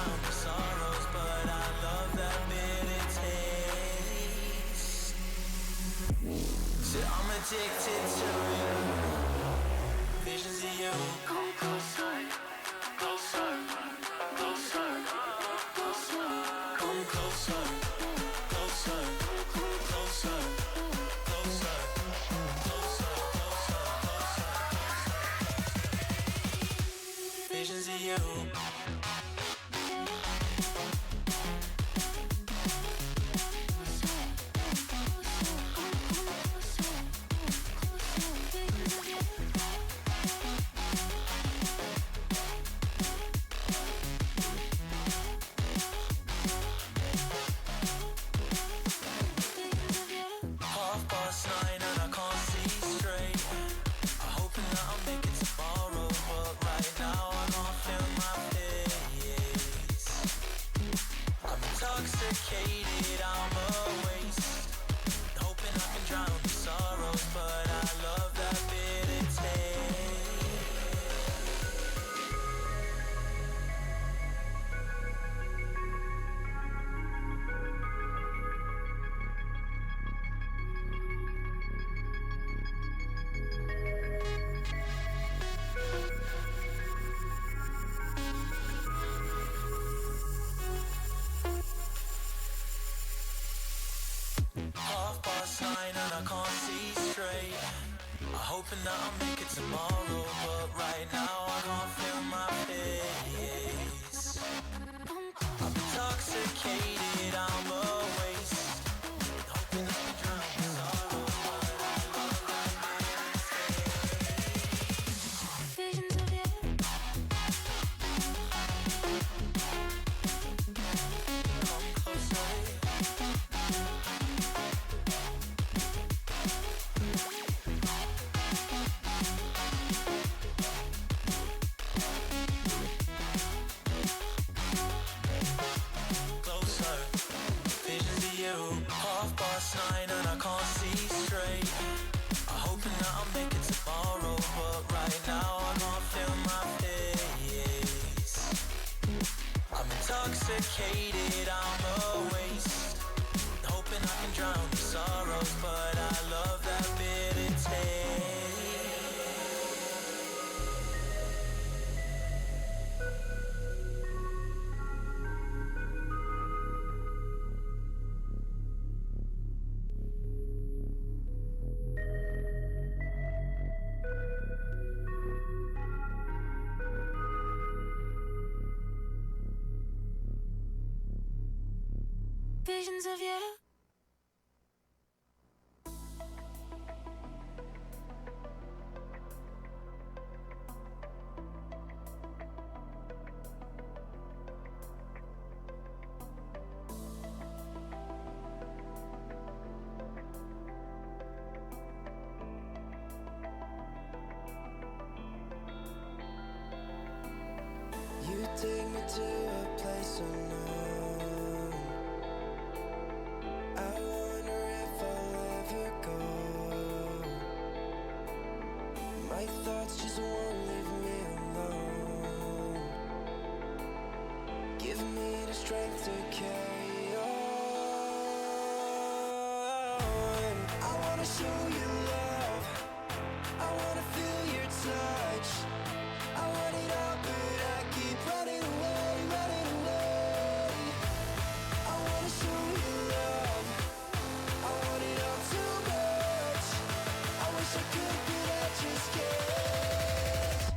drown my sorrows, but I love that bitter taste. So I'm addicted to you. Visions of you. Come closer, closer, closer, closer. Come closer, closer, closer, closer, closer, closer, closer. Visions of you. Intoxicated, I'm a waste. Hoping I can drown the sorrows, but I love that bitter hoping that I'll make it tomorrow, but right now I can't feel my face. I'm intoxicated, I'm a waste. Hoping I can drown my sorrow, but I love that bitter taste. Visions of you. Come closer. Nine and I can't see straight. I'm hoping that I'll make it tomorrow, but right now I can't feel my face. I'm intoxicated, I'm a waste. Hoping I can drown the sorrows, but I love that bitter taste. Visions of you. You take me to a place unknown. I wonder if I'll ever go. My thoughts just won't leave me alone. Give me the strength to carry on. I wanna show you love. I wanna feel your touch. I want it all, but I keep running away, running away. I wanna show you love. I want it all too much. I wish I could, but I just can't.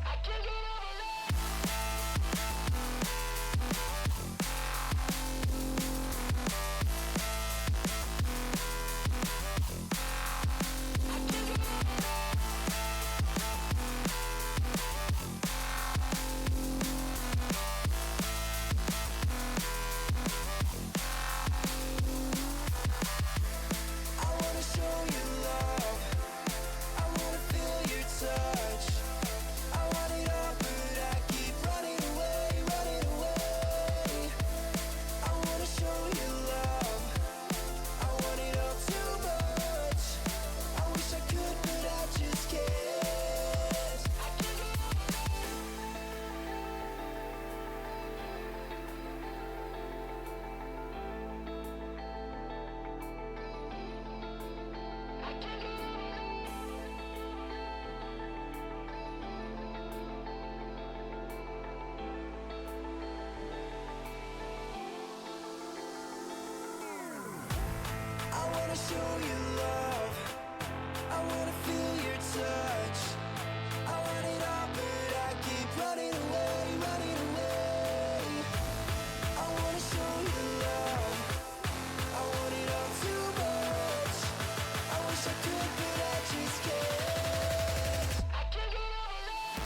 I can't get over love. I can't show you love. I wanna feel your touch. I want it all, but I keep running away, running away. I wanna show you love. I want it all too much. I wish I could, but I just can't. I can't get enough.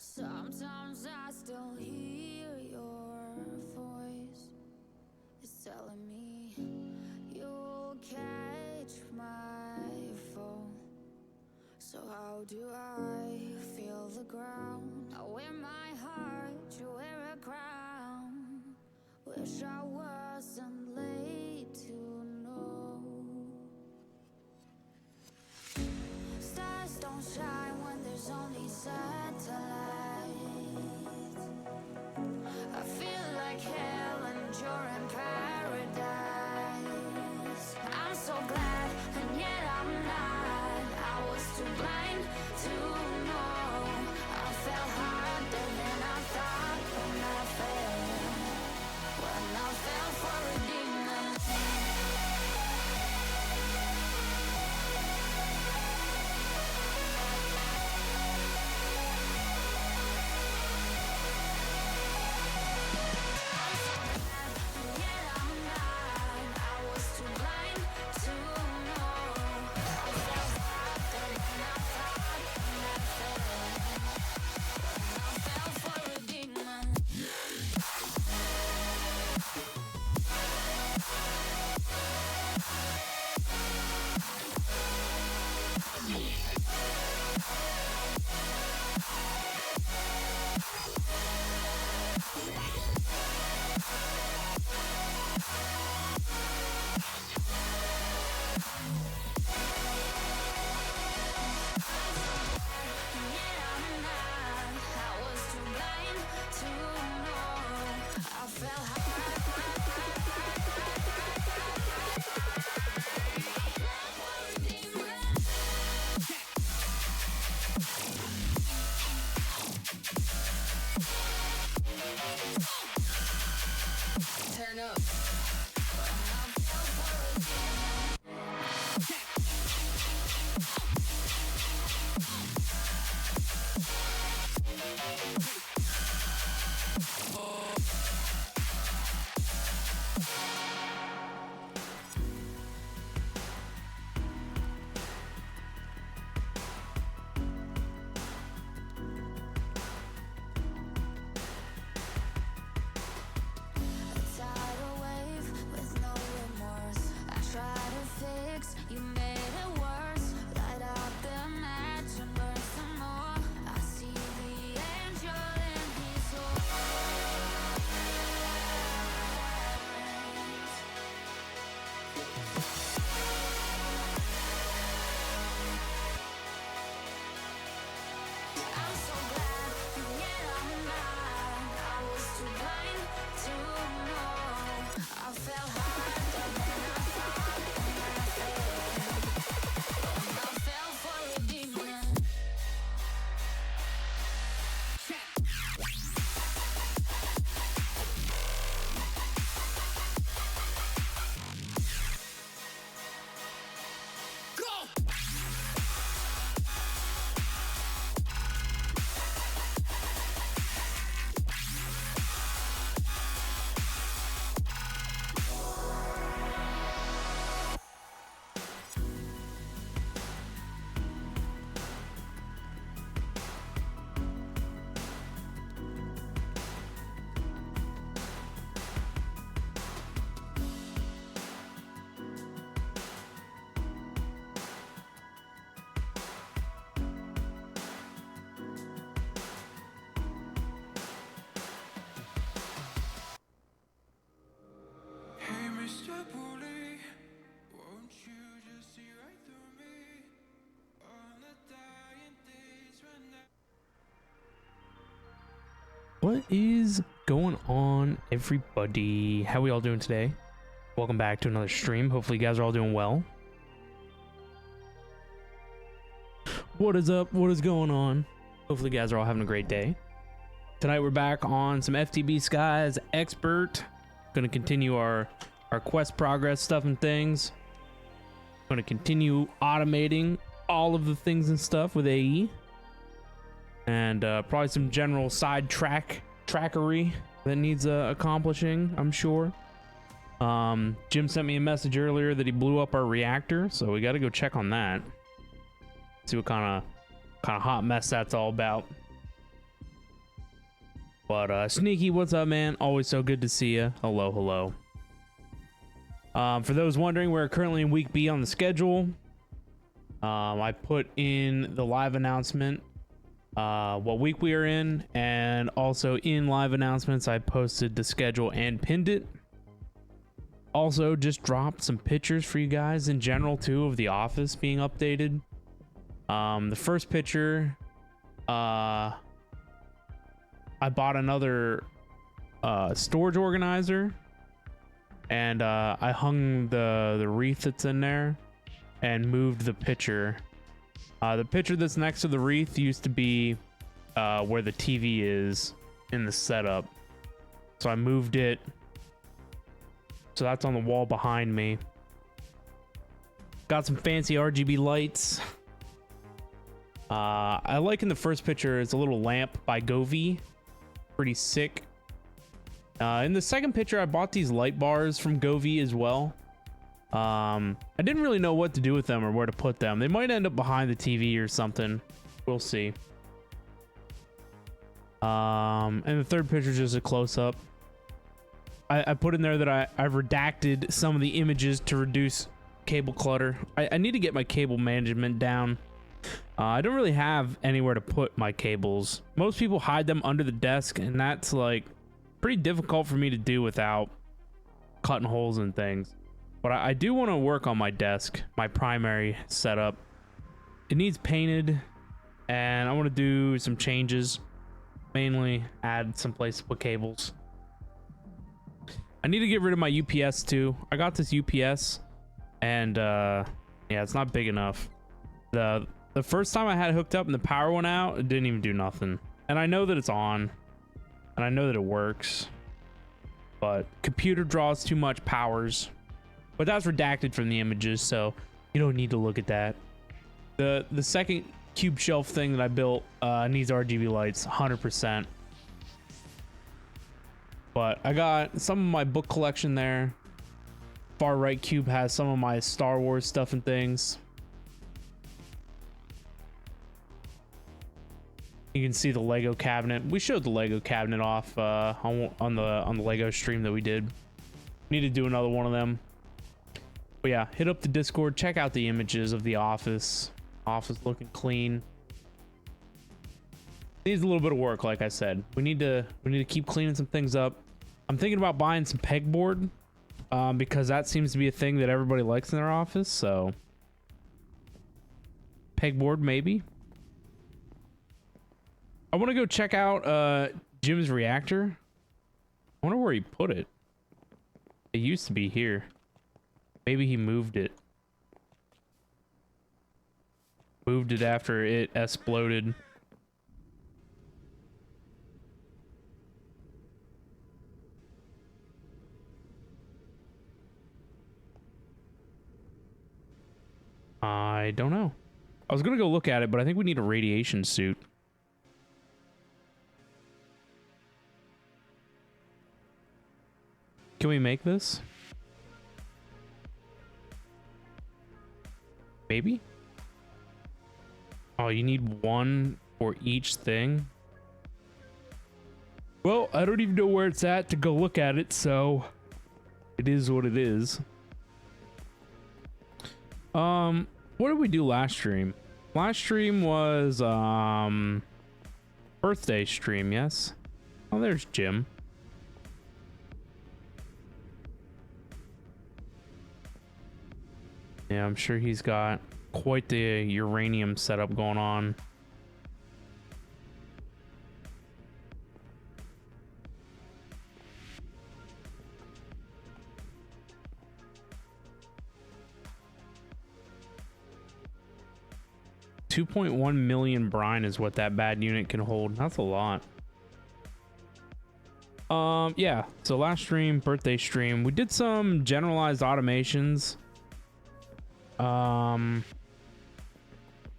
Sometimes I still hear your voice. It's telling me you'll catch my fall. So how do I feel the ground? I wear my heart, you wear a crown. Wish I wasn't late to know. Stars don't shine when there's only satellites. I feel like hell and you're in paradise. I'm so glad, and yet I'm not. I was too blind to know. I fell harder than I thought when I fell for a demon. What is going on, everybody? How we all doing today? Welcome back to another stream. Hopefully you guys are all doing well. What is up? What is going on? Hopefully you guys are all having a great day. Tonight we're back on some FTB Skies Expert. Going to continue our quest progress stuff and things. Going to continue automating all of the things and stuff with AE. And probably some general side trackery that needs accomplishing, I'm sure. Jim sent me a message earlier that he blew up our reactor, so we got to go check on that. See what kind of hot mess that's all about. But Sneaky, what's up, man? Always so good to see you. Hello, hello. For those wondering, we're currently in week B on the schedule. I put in the live announcement what week we are in, and also in live announcements I posted the schedule and pinned it. Also just dropped some pictures for you guys in general too of the office being updated. The first picture, I bought another storage organizer, and I hung the wreath that's in there and moved the picture. The picture that's next to the wreath used to be where the TV is in the setup. So I moved it. So that's on the wall behind me. Got some fancy RGB lights. I like in the first picture, it's a little lamp by Govee. Pretty sick. In the second picture, I bought these light bars from Govee as well. I didn't really know what to do with them or where to put them. They might end up behind the TV or something. We'll see. And the third picture is just a close-up. I put in there that I've redacted some of the images to reduce cable clutter. I need to get my cable management down. I don't really have anywhere to put my cables. Most people hide them under the desk, and that's like pretty difficult for me to do without cutting holes and things. But I do want to work on my desk, my primary setup. It needs painted, and I want to do some changes. Mainly add some place to put cables. I need to get rid of my UPS too. I got this UPS, and yeah, it's not big enough. The first time I had it hooked up and the power went out, it didn't even do nothing. And I know that it's on, and I know that it works, but computer draws too much powers. But that's redacted from the images, so you don't need to look at that. The second cube shelf thing that I built needs RGB lights, 100%. But I got some of my book collection there. Far right cube has some of my Star Wars stuff and things. You can see the Lego cabinet. We showed the Lego cabinet off on the Lego stream that we did. Need to do another one of them. But yeah, hit up the Discord, check out the images of the office. Office looking clean. Needs a little bit of work, like I said. We need to keep cleaning some things up. I'm thinking about buying some pegboard, because that seems to be a thing that everybody likes in their office. So pegboard maybe. I want to go check out Jim's reactor. I wonder where he put it. It used to be here. Maybe he moved it. Moved it after it exploded. I don't know. I was gonna go look at it, but I think we need a radiation suit. Can we make this? Maybe? Oh, you need one for each thing? Well, I don't even know where it's at to go look at it, so it is what it is. What did we do last stream? Last stream was birthday stream, yes? Oh, there's Jim. Yeah, I'm sure he's got quite the uranium setup going on. $2.1 million brine is what that bad unit can hold. That's a lot. Yeah, so last stream, birthday stream, we did some generalized automations. Can't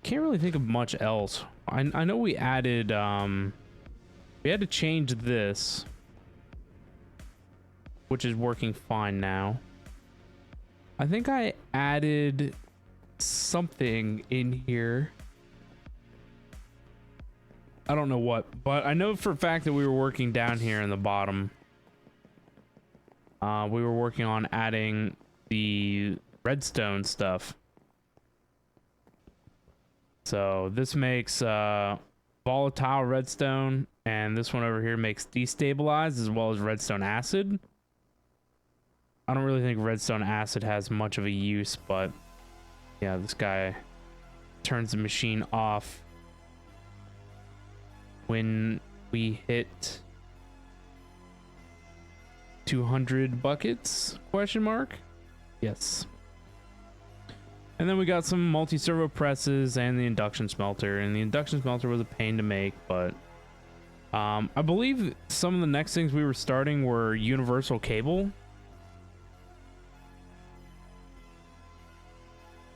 really think of much else. I know we added, we had to change this, which is working fine now. I think I added something in here. I don't know what, but I know for a fact that we were working down here in the bottom. We were working on adding the redstone stuff. So this makes volatile redstone, and this one over here makes destabilized as well as redstone acid. I don't really think redstone acid has much of a use, but yeah, this guy turns the machine off when we hit 200 buckets, question mark? Yes. And then we got some multi-servo presses and the induction smelter, and the induction smelter was a pain to make, but I believe some of the next things we were starting were universal cable.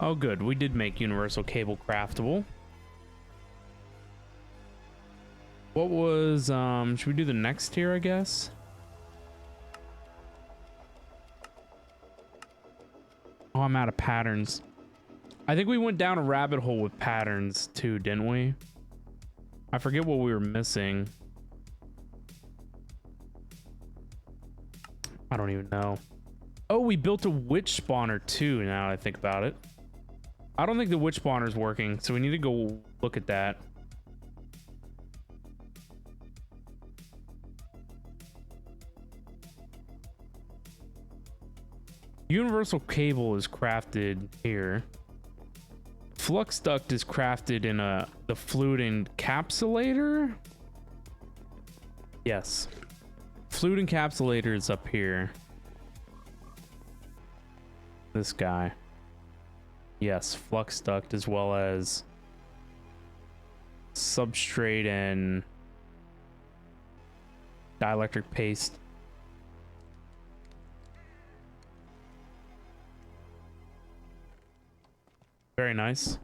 Oh good, we did make universal cable craftable. What was, should we do the next tier, I guess? Oh, I'm out of patterns. I think we went down a rabbit hole with patterns too, didn't we? I forget what we were missing. I don't even know. Oh, we built a witch spawner too, now I think about it. I don't think the witch spawner is working, so we need to go look at that. Universal cable is crafted here. Flux duct is crafted in the fluid encapsulator. Yes, fluid encapsulator is up here. This guy. Yes, flux duct as well as substrate and dielectric paste. Very nice.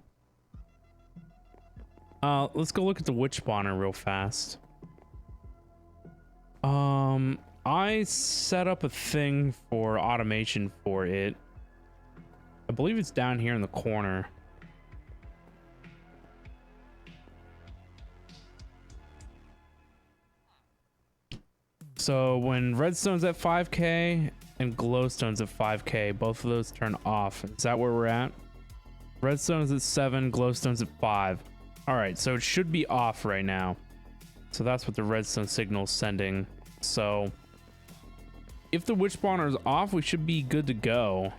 Let's go look at the witch spawner real fast. I set up a thing for automation for it. I believe it's down here in the corner. So when redstone's at 5k and glowstone's at 5k, both of those turn off. Is that where we're at? Redstone is at 7, glowstone's at 5. All right, so it should be off right now. So that's what the redstone signal is sending. So if the witch spawner is off, we should be good to go.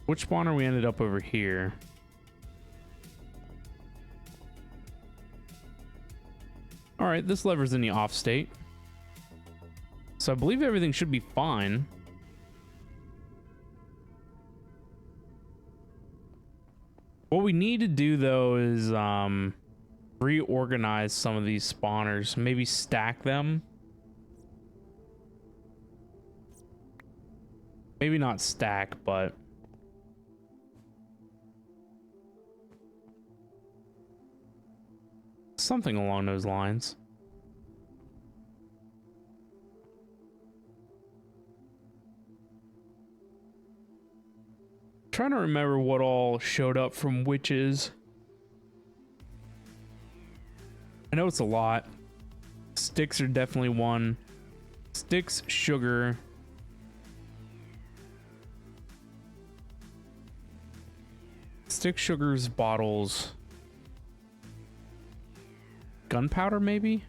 Witch spawner, we ended up over here. All right, this lever's in the off state. So I believe everything should be fine. What we need to do though is reorganize some of these spawners, maybe stack them. Maybe not stack, but something along those lines. Trying to remember what all showed up from witches. I know it's a lot. Sticks are definitely one. Sticks, sugar. Stick, sugars, bottles. Gunpowder, maybe?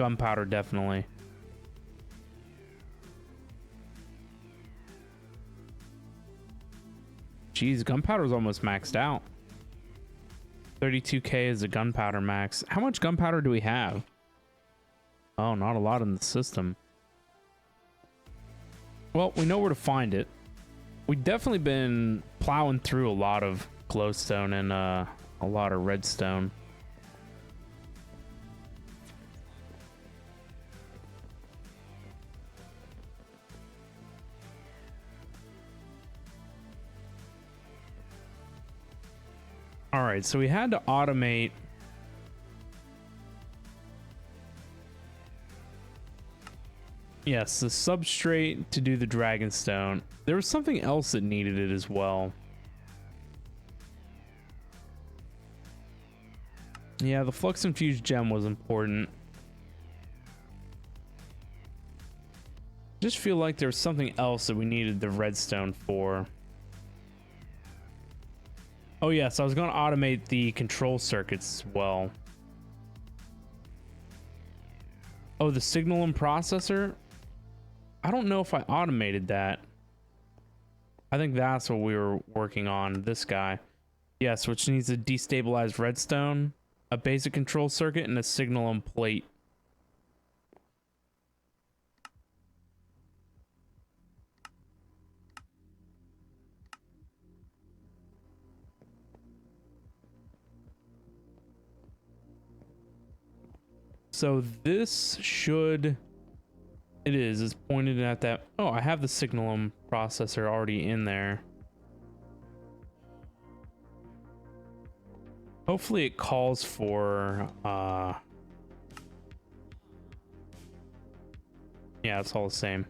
gunpowder, definitely. Jeez, gunpowder's almost maxed out. 32k is the gunpowder max. How much gunpowder do we have? Oh, not a lot in the system. Well, we know where to find it. We've definitely been plowing through a lot of glowstone and a lot of redstone. All right, so we had to automate. Yes, the substrate to do the dragonstone. There was something else that needed it as well. Yeah, the flux infused gem was important. Just feel like there's something else that we needed the redstone for. Oh yes, I was going to automate the control circuits as well. Oh, the signal and processor? I don't know if I automated that. I think that's what we were working on, this guy. Yes, which needs a destabilized redstone, a basic control circuit, and a signal and plate. So this should... It is. It's pointed at that. Oh, I have the signal processor already in there. Hopefully it calls for... Yeah, it's all the same.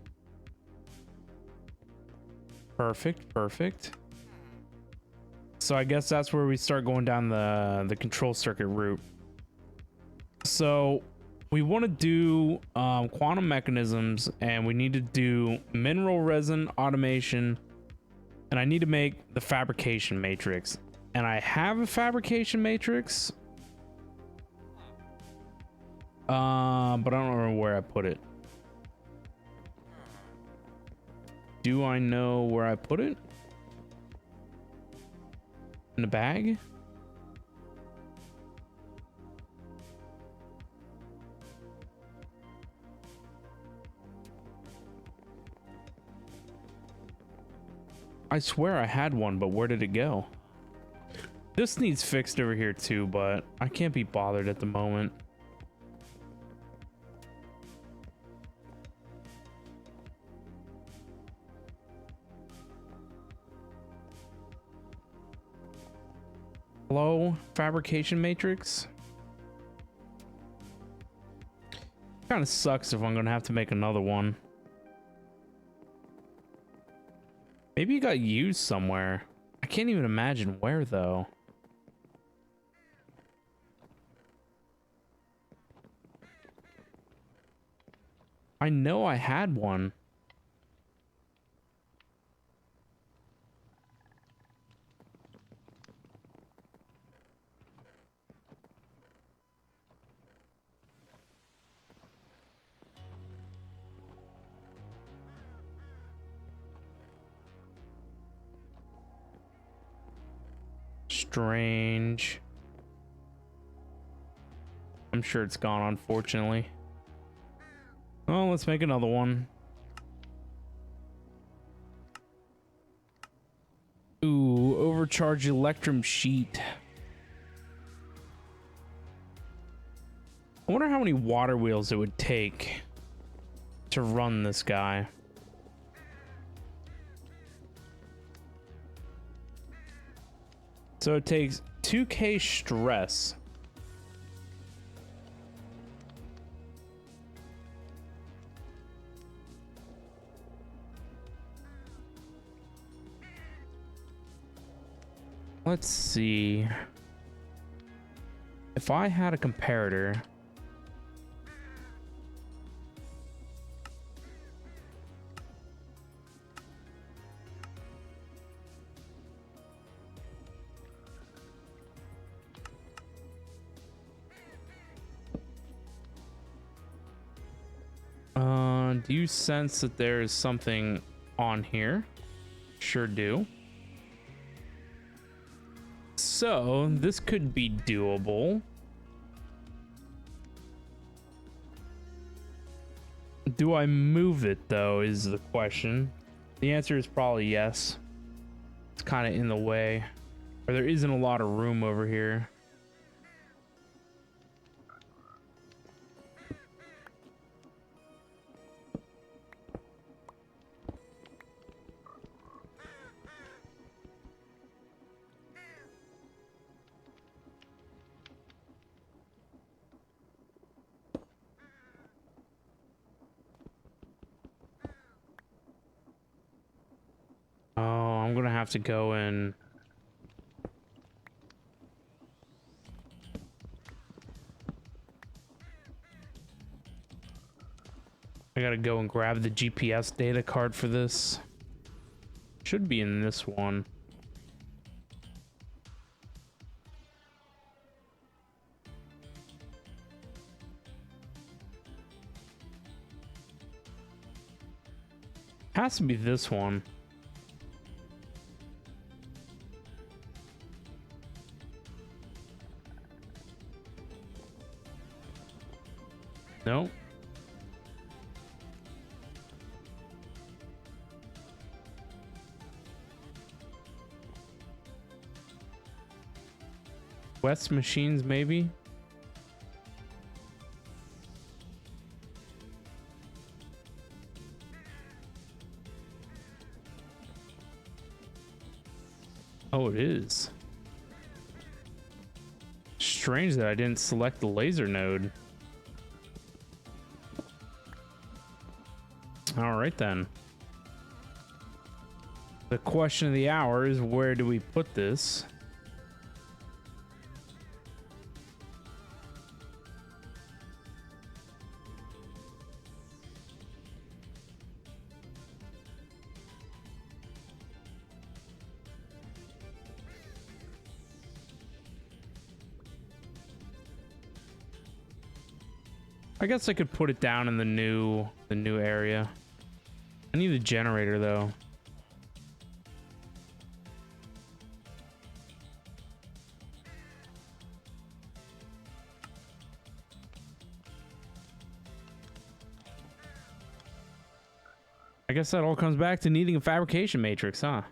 Perfect, perfect. So I guess that's where we start going down the control circuit route. So we want to do quantum mechanisms, and we need to do mineral resin automation, and I need to make the fabrication matrix. And I have a fabrication matrix, but I don't remember where I put it. Do I know where I put it? In the bag? I swear I had one, but where did it go? This needs fixed over here too, but I can't be bothered at the moment. Hello, fabrication matrix? Kind of sucks if I'm gonna have to make another one. Maybe it got used somewhere. I can't even imagine where though. I know I had one. Strange. I'm sure it's gone, unfortunately. Well, let's make another one. Ooh, overcharged electrum sheet. I wonder how many water wheels it would take to run this guy. So it takes 2k stress. Let's see. If I had a comparator. Do you sense that there is something on here? Sure do. So this could be doable. Do I move it though is the question. The answer is probably yes. It's kind of in the way, or there isn't a lot of room over here. Oh, I'm gonna have to go in. I gotta go and grab the GPS data card for this. Should be in this one. Has to be this one. Nope. West machines, maybe? Oh, it is. Strange that I didn't select the laser node. All right, then. The question of the hour is, where do we put this? I guess I could put it down in the new area. I need a generator though. I guess that all comes back to needing a fabrication matrix, huh?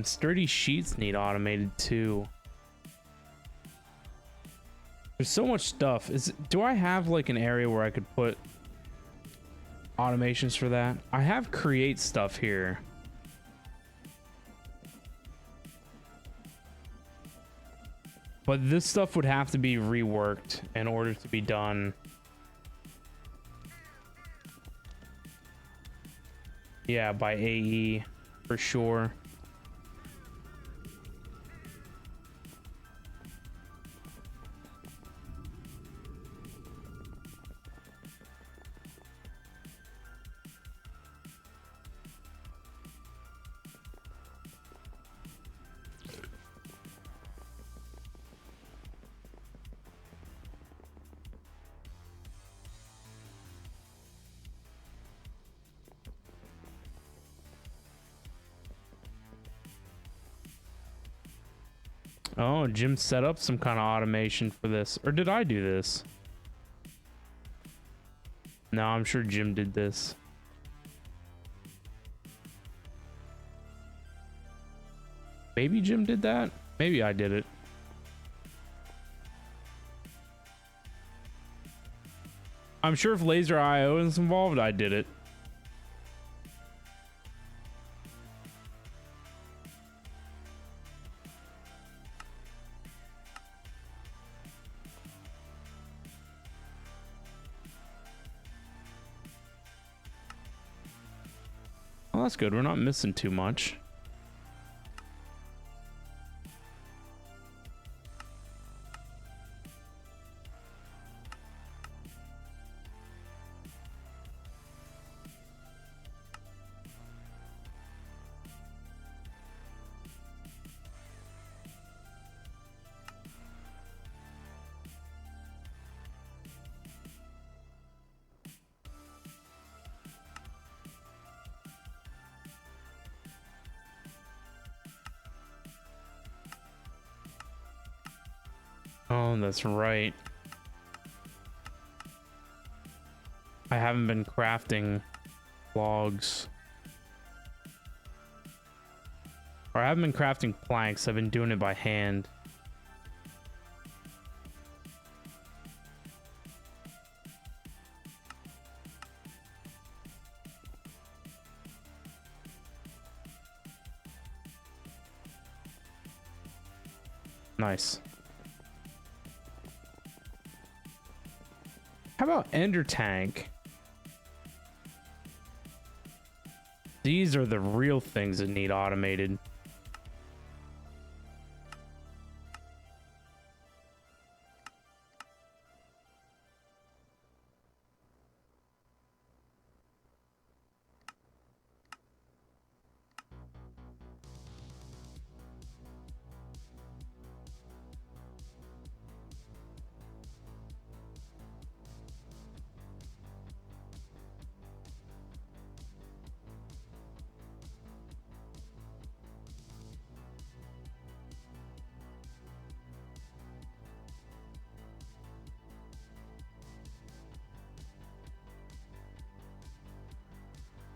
Sturdy sheets need automated too. There's so much stuff. Do I have like an area where I could put automations for that? I have create stuff here. But this stuff would have to be reworked in order to be done. Yeah, by AE for sure. Oh, Jim set up some kind of automation for this. Or did I do this? No, I'm sure Jim did this. Maybe Jim did that? Maybe I did it. I'm sure if Laser IO is involved, I did it. Well, that's good. We're not missing too much. Oh, that's right. I haven't been crafting logs. Or I haven't been crafting planks. I've been doing it by hand. Nice. How about Ender Tank? These are the real things that need automated.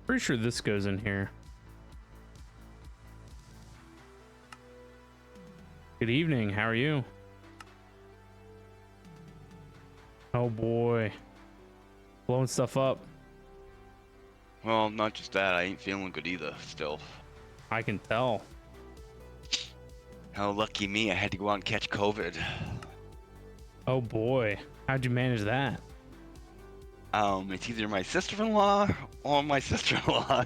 Pretty sure this goes in here. Good evening, how are you? Oh boy. Blowing stuff up. Well, not just that, I ain't feeling good either, still. I can tell. How lucky me, I had to go out and catch COVID. Oh boy. How'd you manage that? It's either my sister-in-law or my sister-in-law.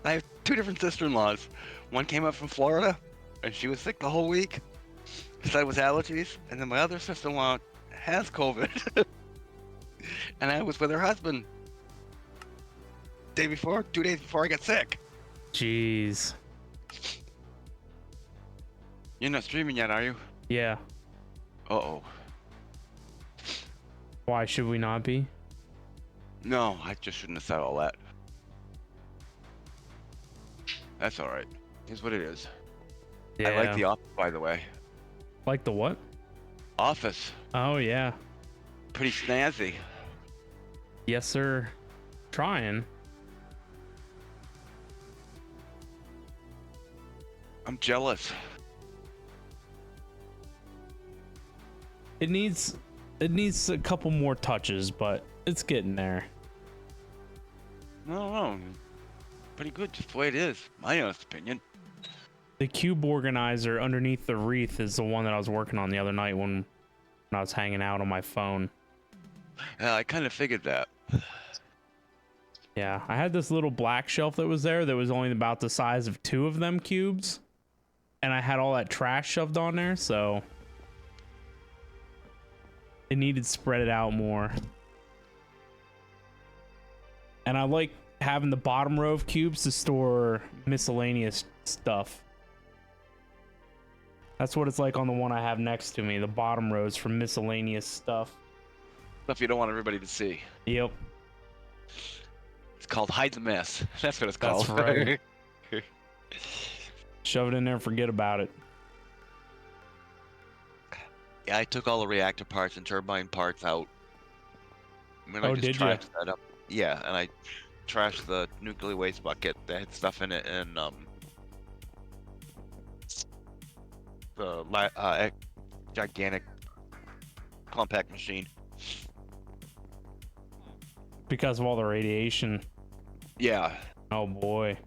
I have two different sister-in-laws. One came up from Florida, and she was sick the whole week. Said it was allergies. And then my other sister-in-law has COVID. And I was with her husband. Day before, 2 days before I got sick. Jeez. You're not streaming yet, are you? Yeah. Uh-oh. Why should we not be? No, I just shouldn't have said all that. That's alright. Here's what it is. Yeah. I like the Office, by the way. Like the what? Office. Oh yeah. Pretty snazzy. Yes, sir. Trying. I'm jealous. It needs a couple more touches, but it's getting there. No. Pretty good, just the way it is. My honest opinion. The cube organizer underneath the wreath is the one that I was working on the other night when I was hanging out on my phone. Yeah, I kind of figured that. Yeah, I had this little black shelf that was there that was only about the size of 2 of them cubes. And I had all that trash shoved on there, so it needed spread it out more. And I like having the bottom row of cubes to store miscellaneous stuff. That's what it's like on the one I have next to me. The bottom rows for miscellaneous stuff. Stuff you don't want everybody to see. Yep. It's called Hide the Mess. That's what it's called. That's right. Shove it in there and forget about it. Yeah, I took all the reactor parts and turbine parts out. I mean, Oh, I just did ya? trashed that up. Yeah, and I trashed the nuclear waste bucket that had stuff in it, and the gigantic compact machine. Because of all the radiation. Yeah, Oh boy.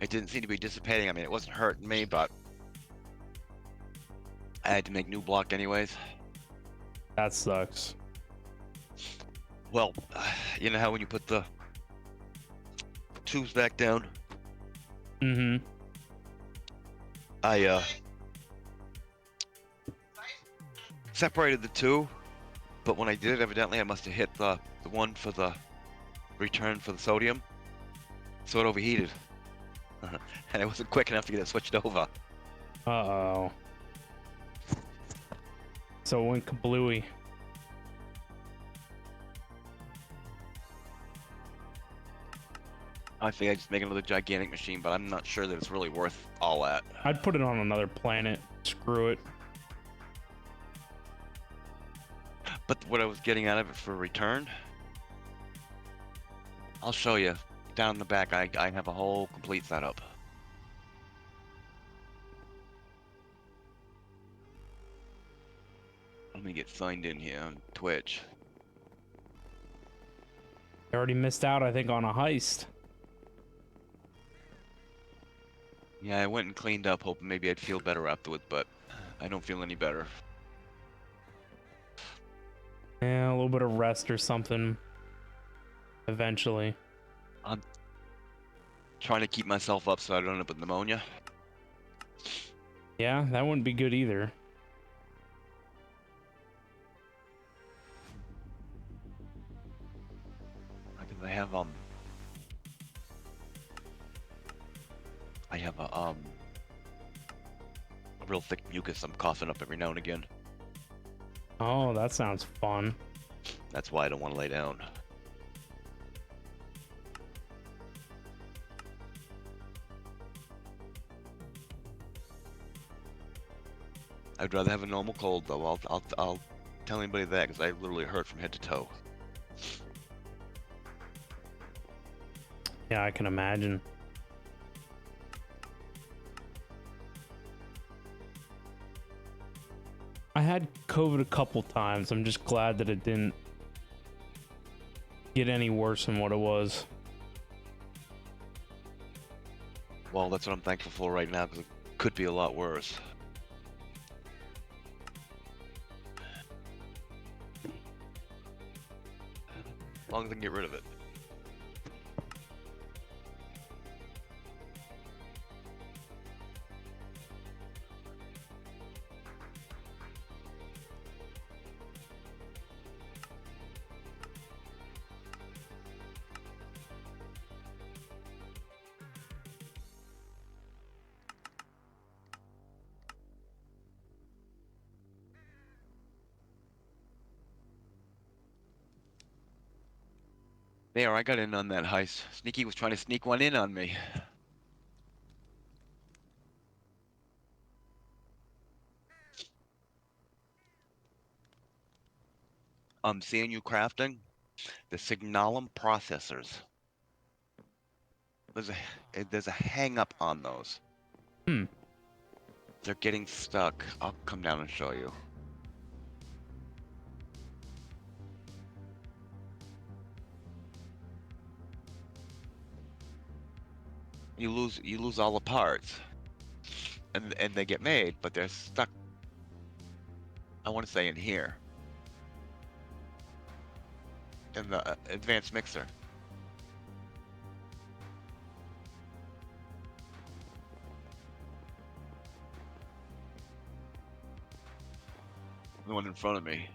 it didn't seem to be dissipating. I mean, it wasn't hurting me, but I had to make new block anyways. That sucks. Well, you know how when you put the tubes back down, Mm-hmm. I separated the two, but when I did it, evidently I must have hit the one for the return for the sodium, so it overheated. And it wasn't quick enough to get it switched over. Uh-oh. So it went kablooey. I think I just make another gigantic machine, but I'm not sure that it's really worth all that. I'd put it on another planet. Screw it. But what I was getting out of it for return, I'll show you. Down in the back, I have a whole complete setup. Let me get signed in here on Twitch. I already missed out, I think, on a heist. Yeah, I went and cleaned up, hoping maybe I'd feel better afterwards, but I don't feel any better. Yeah, a little bit of rest or something. Eventually. I'm trying to keep myself up so I don't end up with pneumonia. Yeah, that wouldn't be good either. Because I have a real thick mucus I'm coughing up every now and again. Oh, that sounds fun. That's why I don't want to lay down. I'd rather have a normal cold though. I'll tell anybody that because I literally hurt from head to toe. Yeah, I can imagine. I had COVID a couple times. I'm just glad that it didn't get any worse than what it was. Well, that's what I'm thankful for right now because it could be a lot worse. As long as I can get rid of it. There, I got in on that heist. Sneaky was trying to sneak one in on me. I'm seeing you crafting the Signalum processors. There's a hang up on those. Hmm. They're getting stuck. I'll come down and show you. You lose all the parts, and they get made, but they're stuck. I want to say in here, in the advanced mixer. The one in front of me.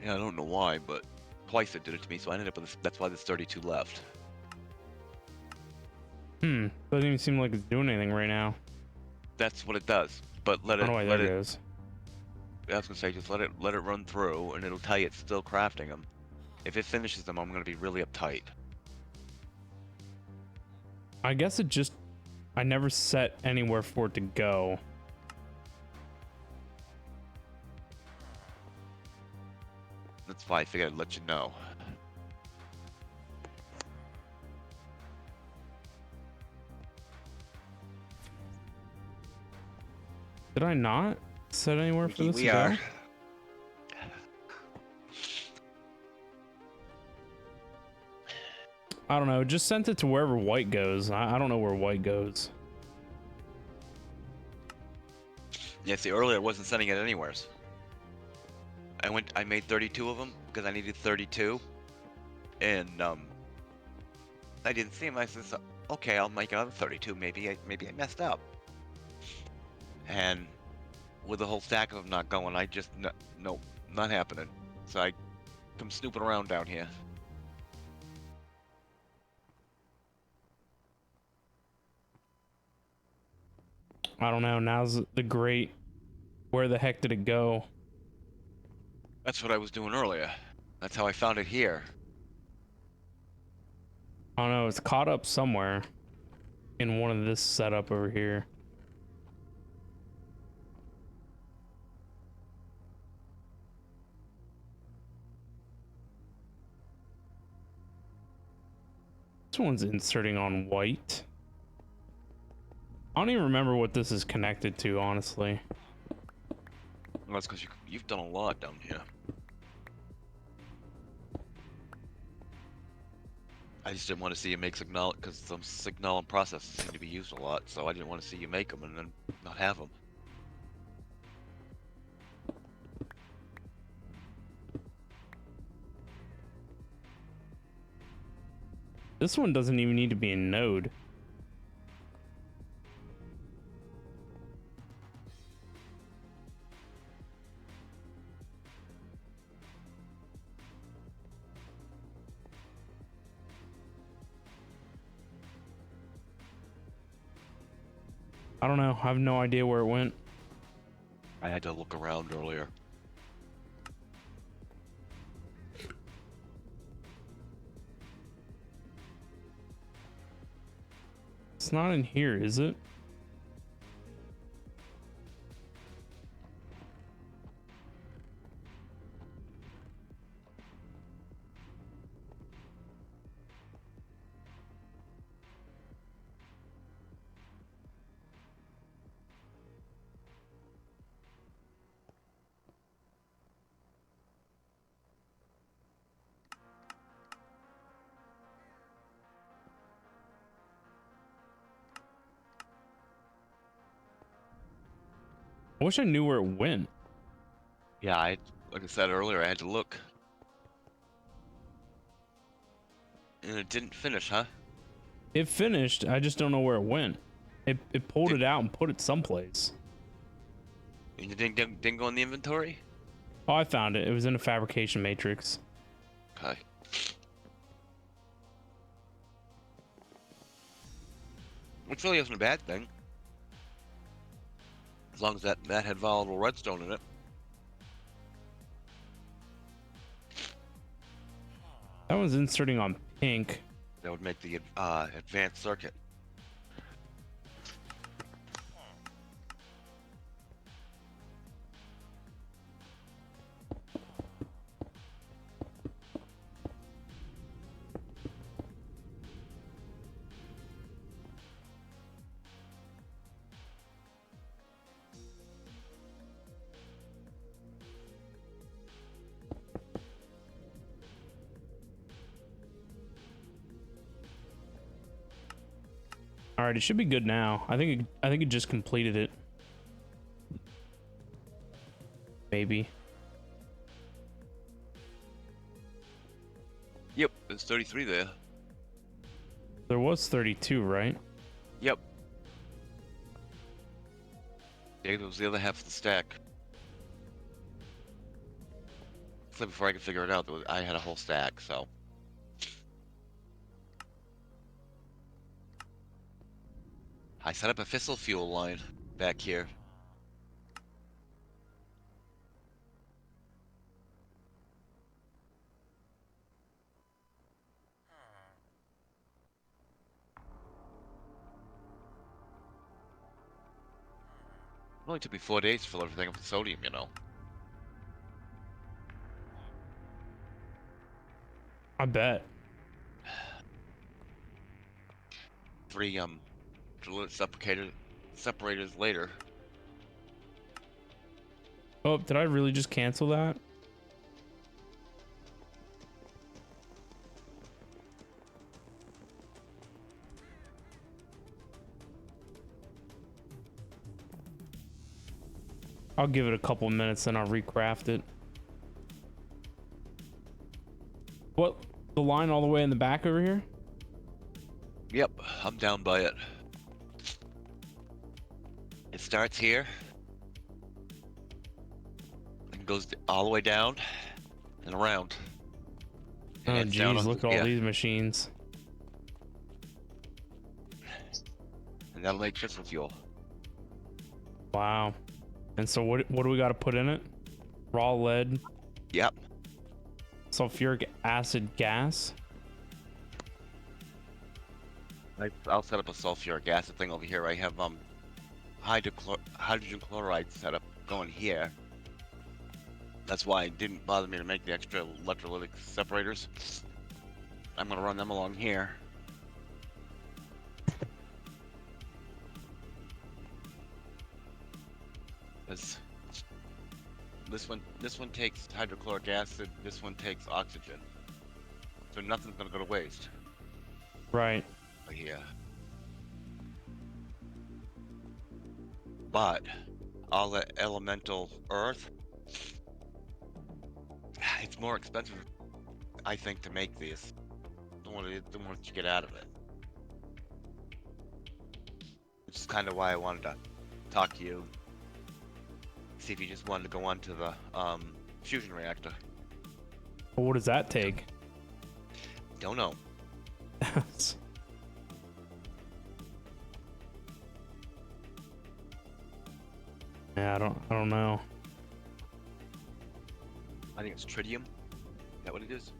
Yeah, I don't know why, but twice it did it to me, so I ended up with this. That's why there's 32 left. Doesn't even seem like it's doing anything right now. That's what it does. But I don't know why that is. I was gonna say, just let it run through, and it'll tell you it's still crafting them. If it finishes them, I'm gonna be really uptight. I guess it just... I never set anywhere for it to go. That's why I figured I'd let you know. Did I not set anywhere for this We to are. go? I don't know. Just sent it to wherever white goes. I don't know where white goes. Yeah, see, earlier I wasn't sending it anywheres. I made 32 of them because I needed 32, and I didn't see them. I said, "So, okay, I'll make another 32. Maybe I messed up." And with the whole stack of them not going, I just no, not happening. So I come snooping around down here. I don't know. Now's the great... Where the heck did it go? That's what I was doing earlier. That's how I found it here. I don't know. It's caught up somewhere in one of this setup over here. This one's inserting on white. I don't even remember what this is connected to, honestly. Well, that's because you've done a lot down here. I just didn't want to see you make signal, because some signal and processes seem to be used a lot, so I didn't want to see you make them and then not have them. This one doesn't even need to be a node. I don't know. I have no idea where it went. I had to look around earlier. It's not in here, is it? I wish I knew where it went. Yeah, like I said earlier, I had to look. And it didn't finish, huh? It finished. I just don't know where it went. It pulled it out and put it someplace. And you didn't go in the inventory? Oh, I found it. It was in a fabrication matrix. Okay. Which really isn't a bad thing. As long as that had volatile redstone in it. That one's inserting on pink. That would make the advanced circuit. All right, it should be good now. I think it just completed it. Maybe. Yep, there's 33 there. There was 32, right? Yep. Yeah, that was the other half of the stack. So before I could figure it out, I had a whole stack, so. I set up a fissile fuel line back here. It only took me 4 days to fill everything up with sodium, you know. I bet. 3 separators later. Oh, did I really just cancel that? I'll give it a couple minutes and I'll recraft it. What? The line all the way in the back over here? Yep, I'm down by it. It starts here and goes all the way down and around. Oh, And it's down geez, on- look at all yeah, these machines. and that'll make fissile fuel. Wow. And so what do we got to put in it? Raw lead, Yep. sulfuric acid gas. I'll set up a sulfuric acid thing over here. I have hydrogen chloride set up going here. That's why it didn't bother me to make the extra electrolytic separators. I'm gonna run them along here. Because this one takes hydrochloric acid, this one takes oxygen. So nothing's gonna go to waste. Right. Here. But all the elemental earth, it's more expensive, I think, to make these than what you get out of it. Which is kind of why I wanted to talk to you, see if you just wanted to go on to the fusion reactor. Well, what does that take? Don't know. Yeah, I don't know. I think it's tritium. Is that what it is?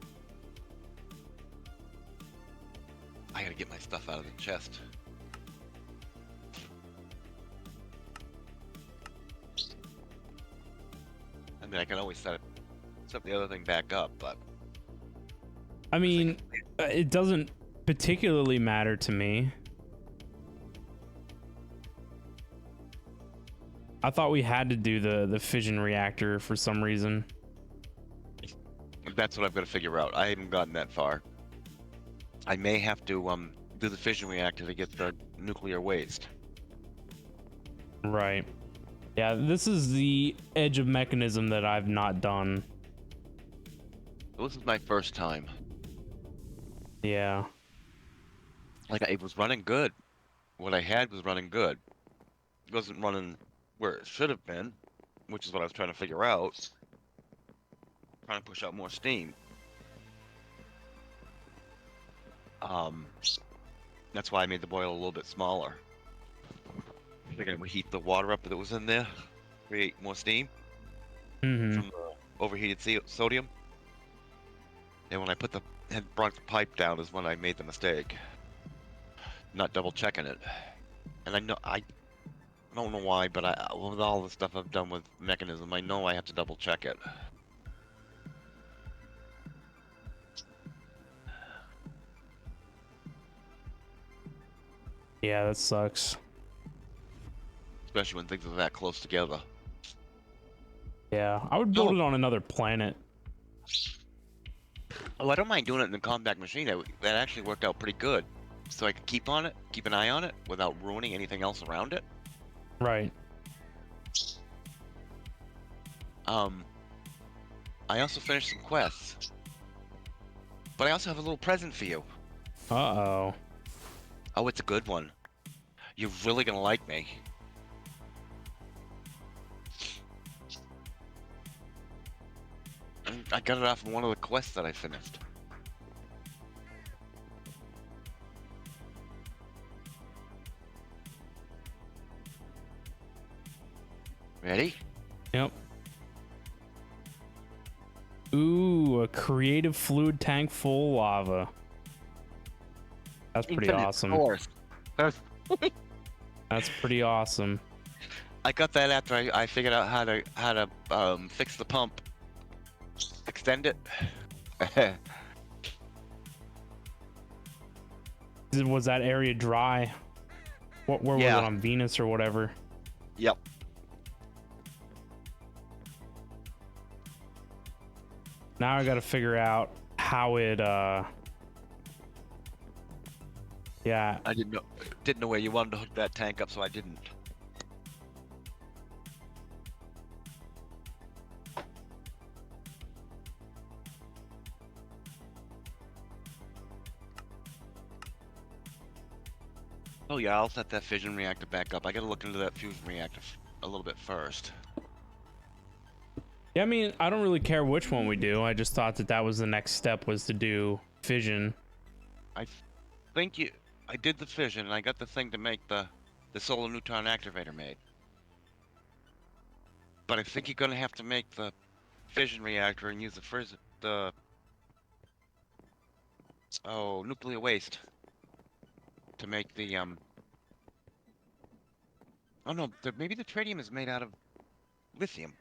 I gotta get my stuff out of the chest. I mean, I can always set the other thing back up, but I mean, it doesn't particularly matter to me. I thought we had to do the fission reactor for some reason. that's what I've got to figure out. I haven't gotten that far. I may have to do the fission reactor to get the nuclear waste. Right. Yeah, this is the edge of mechanism that I've not done. This is my first time. Yeah. Like, it was running good. What I had was running good. It wasn't running where it should have been, which is what I was trying to figure out. Trying to push out more steam. That's why I made the boil a little bit smaller. Figured we heat the water up that was in there, create more steam from the overheated sodium. And when I had brought the pipe down is when I made the mistake. Not double checking it. And I don't know why, but with all the stuff I've done with mechanism, I know I have to double check it. Yeah, that sucks. Especially when things are that close together. Yeah, I would build it on another planet. Oh, I don't mind doing it in the compact machine. That actually worked out pretty good. So I could keep an eye on it, without ruining anything else around it. Right. I also finished some quests. But I also have a little present for you. Uh-oh. Oh, it's a good one. You're really gonna like me. I got it off of one of the quests that I finished. Ready? Yep. Ooh, a creative fluid tank full of lava. That's pretty Infinite awesome. force. That's pretty awesome. I got that after I figured out how to fix the pump. Extend it. Was that area dry? Where was it, on Venus or whatever? Yep. Now I gotta figure out how it yeah. I didn't know where you wanted to hook that tank up, so I didn't. Oh yeah, I'll set that fission reactor back up. I gotta look into that fusion reactor a little bit first. Yeah, I mean, I don't really care which one we do. I just thought that was the next step, was to do fission. I think I did the fission, and I got the thing to make the solar neutron activator made. But I think you're gonna have to make the fission reactor and use the Oh, nuclear waste to make the Oh no, maybe the tritium is made out of lithium.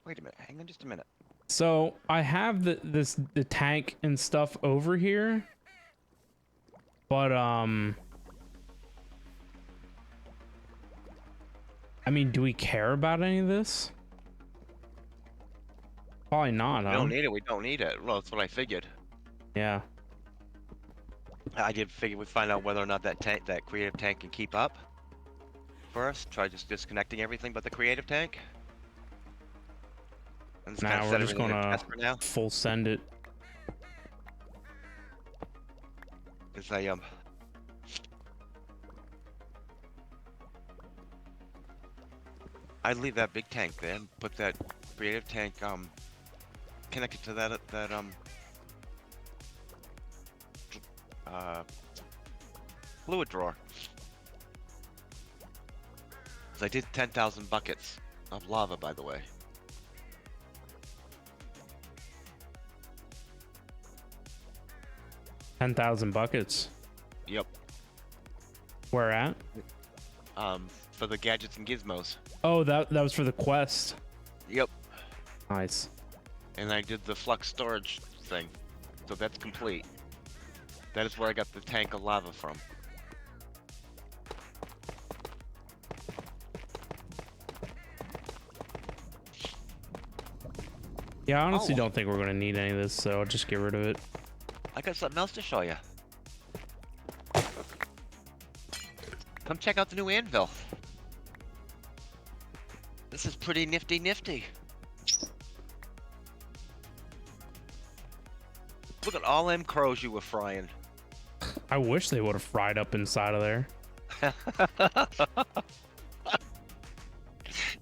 Wait a minute, hang on just a minute. So I have the tank and stuff over here, but I mean, do we care about any of this? Probably not, We huh? don't need it. We don't need it. Well, that's what I figured. Yeah. I did figure we'd find out whether or not that creative tank can keep up first. Try just disconnecting everything but the creative tank. And just kind Now of we're set just everything in gonna test for now. full send it. Because I'd leave that big tank there and put that creative tank connected to that fluid drawer. So I did 10,000 buckets of lava, by the way. $10,000 buckets. Yep. Where at? For the gadgets and gizmos. Oh, that was for the quest. Yep. Nice. And I did the flux storage thing. So that's complete. That is where I got the tank of lava from. Yeah, I honestly Oh. don't think we're gonna need any of this, so I'll just get rid of it. I got something else to show you. Come check out the new anvil. This is pretty nifty. Look at all them crows you were frying. I wish they would have fried up inside of there.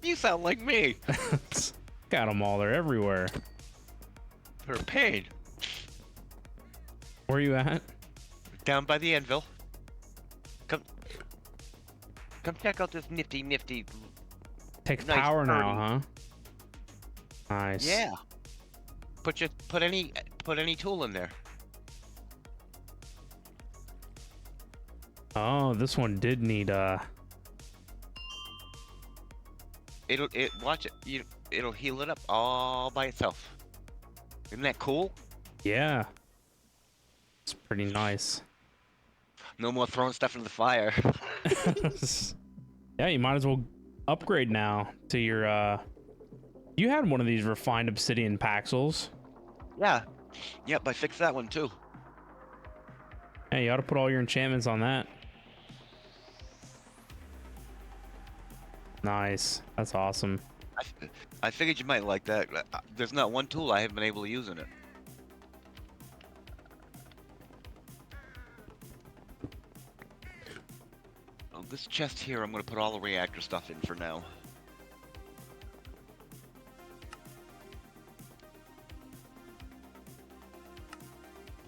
You sound like me. Got them all. They're everywhere. They're a pain. Where are you at? Down by the anvil. Come check out this nifty. Takes Nice power party. now, huh? Nice. Yeah. Put any tool in there. Oh, this one did need Watch it. It'll heal it up all by itself. Isn't that cool? yeah. It's pretty nice. No more throwing stuff in the fire. Yeah, you might as well upgrade now to your you had one of these refined obsidian paxels. Yeah. Yep, I fixed that one too. Hey, you ought to put all your enchantments on that. Nice. That's awesome. I figured you might like that. There's not one tool I haven't been able to use in it. Oh, this chest here, I'm going to put all the reactor stuff in for now.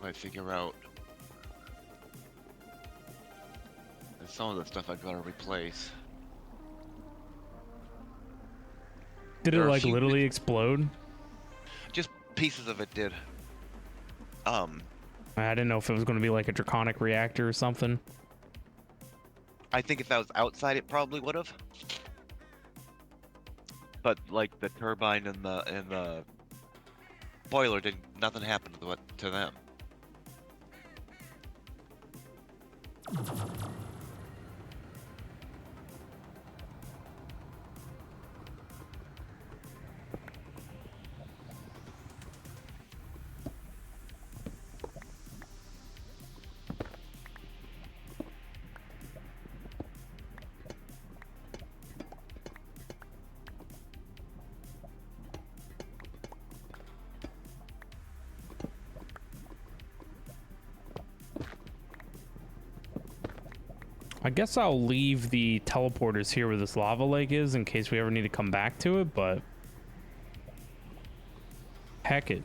I figure out there's some of the stuff I've got to replace. Did There it are a like few literally explode? Just pieces of it did. I didn't know if it was going to be like a draconic reactor or something. I think if I was outside, it probably would have. But like the turbine and the boiler nothing happened to them. I guess I'll leave the teleporters here where this lava lake is in case we ever need to come back to it, but heck it.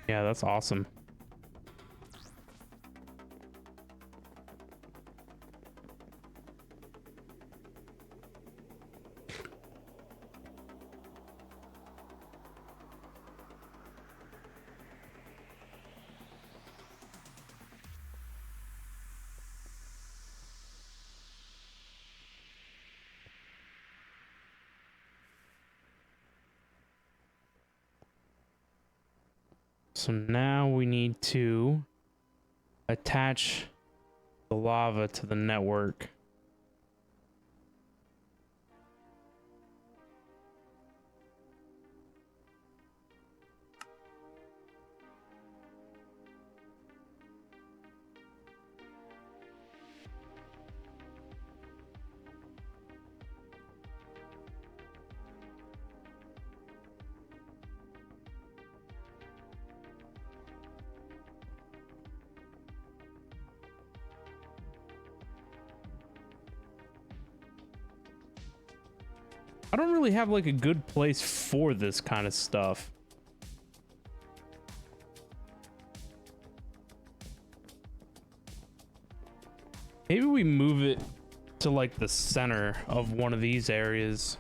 Yeah, that's awesome. So now we need to attach the lava to the network. I don't really have like a good place for this kind of stuff. Maybe we move it to like the center of one of these areas.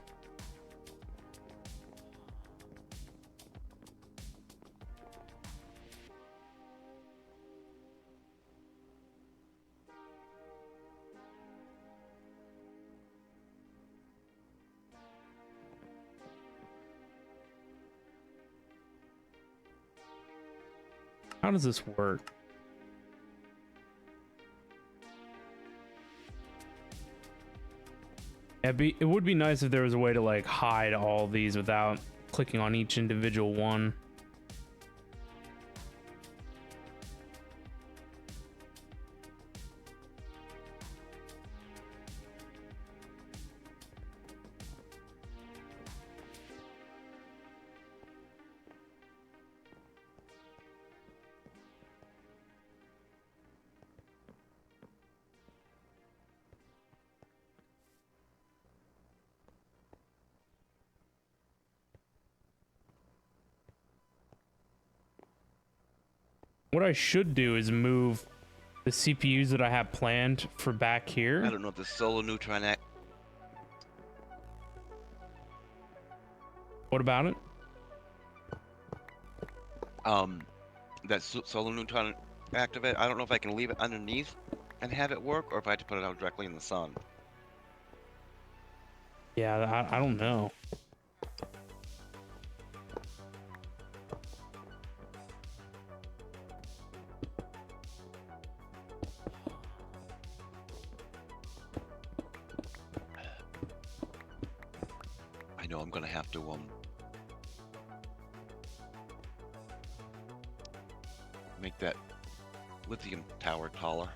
How does this work? It would be nice if there was a way to like hide all these without clicking on each individual one. What I should do is move the CPUs that I have planned for back here. I don't know if the solar neutron act. What about it? That solar neutron activate. I don't know if I can leave it underneath and have it work, or if I have to put it out directly in the sun. Yeah, I don't know. I know I'm gonna have to make that lithium tower taller.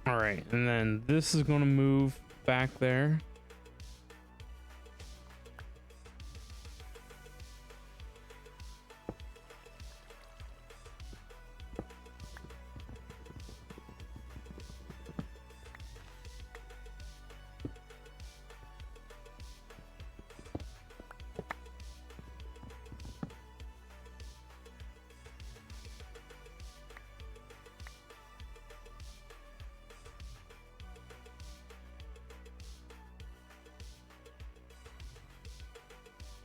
All right, and then this is going to move back there.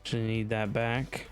Should need that back.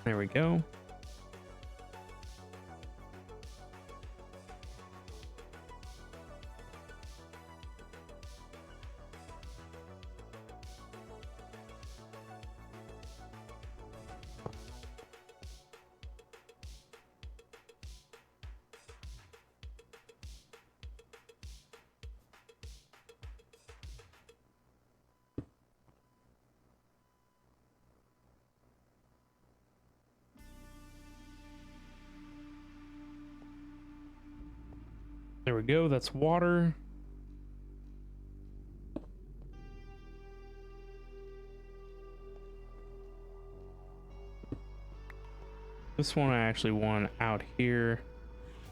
There we go. There we go. That's water. This one I actually want out here.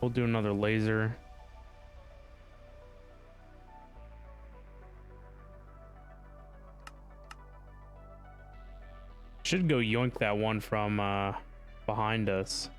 We'll do another laser. Should go yoink that one from behind us.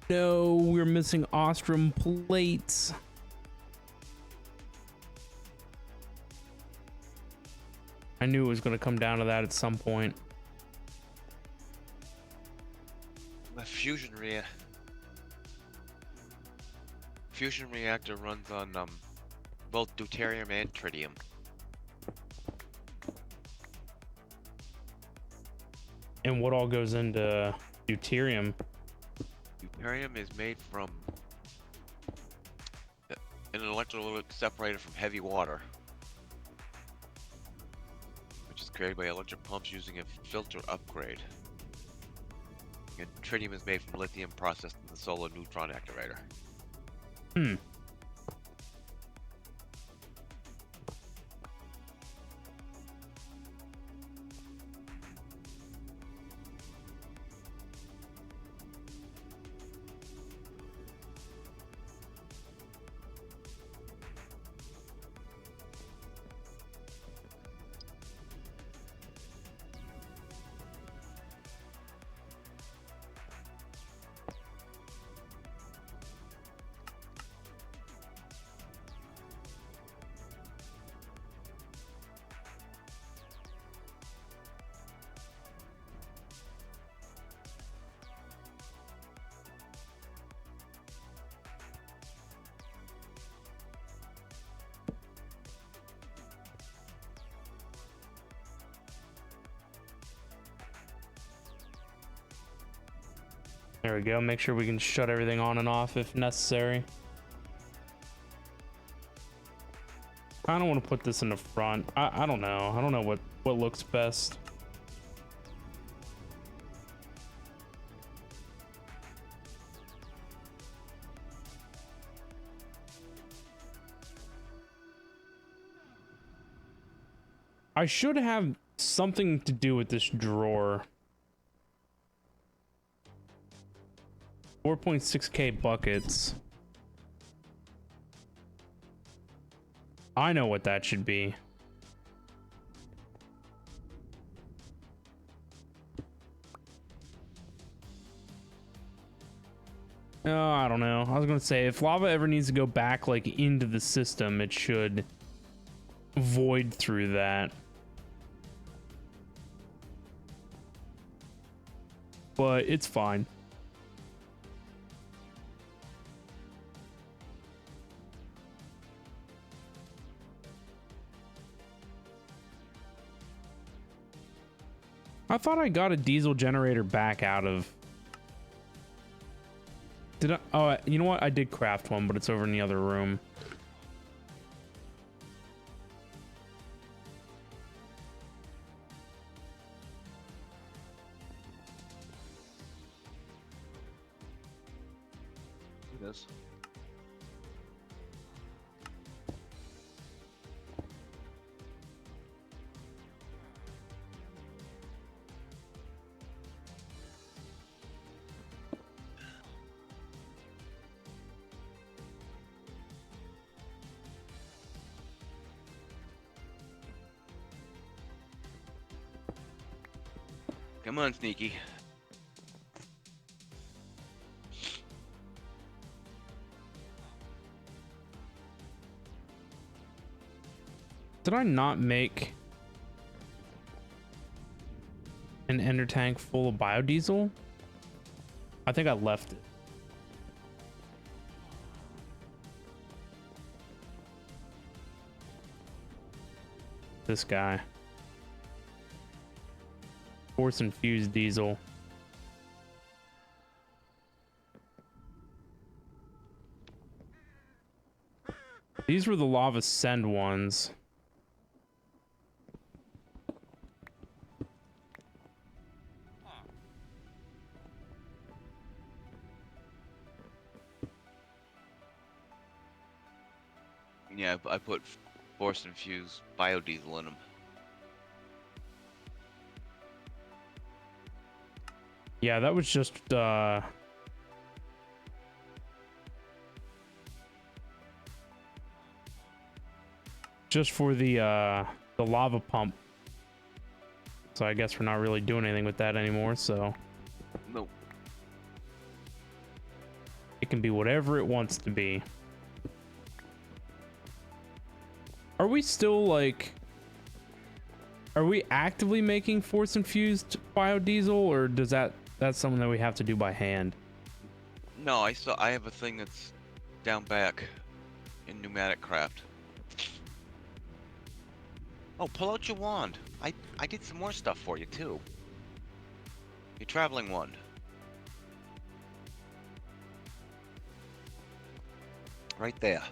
No, we're missing Ostrom plates. I knew it was going to come down to that at some point. My fusion reactor runs on both deuterium and tritium. And what all goes into deuterium? Deuterium is made from an electrolytic separated from heavy water, which is created by electric pumps using a filter upgrade. And tritium is made from lithium processed in the solar neutron activator. There we go. Make sure we can shut everything on and off if necessary. I don't want to put this in the front. I don't know. I don't know what looks best. I should have something to do with this drawer. 4.6K buckets. I know what that should be. Oh, I don't know. I was gonna say, if lava ever needs to go back like into the system, it should void through that. But it's fine. I thought I got a diesel generator back out of... Did I? Oh, you know what? I did craft one, but it's over in the other room. It is. Come on, Sneaky. Did I not make an ender tank full of biodiesel? I think I left it. This guy. Force infused diesel. These were the lava send ones. Yeah, I put force infused biodiesel in them. Yeah, that was just for the lava pump. So I guess we're not really doing anything with that anymore, so Nope. it can be whatever it wants to be. Are we still like, are we actively making force infused biodiesel, or does that's something that we have to do by hand? No, I have a thing that's down back in pneumatic craft. Oh, pull out your wand. I did some more stuff for you too. Your traveling wand. Right there.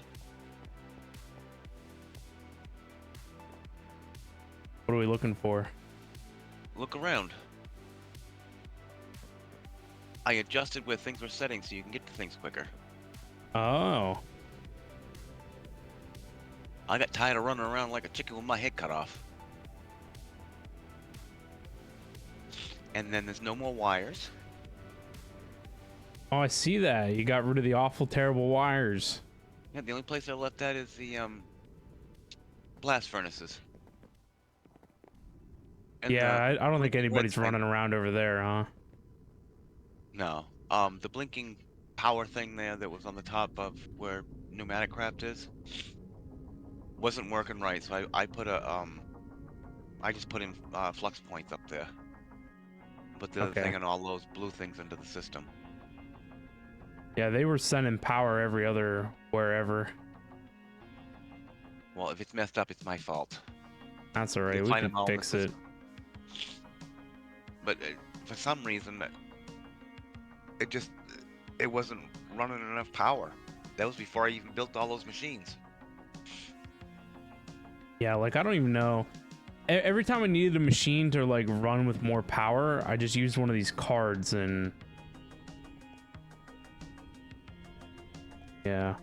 What are we looking for? Look around. I adjusted where things were setting so you can get to things quicker. Oh, I got tired of running around like a chicken with my head cut off. And then there's no more wires. oh, I see that. You got rid of the awful, terrible wires. Yeah, the only place I left that is the blast furnaces. And Yeah, I don't think blinking red anybody's thing. running around over there, huh? No. The blinking power thing there that was on the top of where pneumatic craft is wasn't working right, so I put a I just put in flux points up there. Put the other Okay. thing and all those blue things into the system. Yeah, they were sending power every other wherever. Well, if it's messed up, it's my fault. That's all right. You'll We find can them all in the fix it. system. But for some reason, it wasn't running enough power. That was before I even built all those machines. Yeah, like I don't even know. Every time I needed a machine to like run with more power, I just used one of these cards and yeah.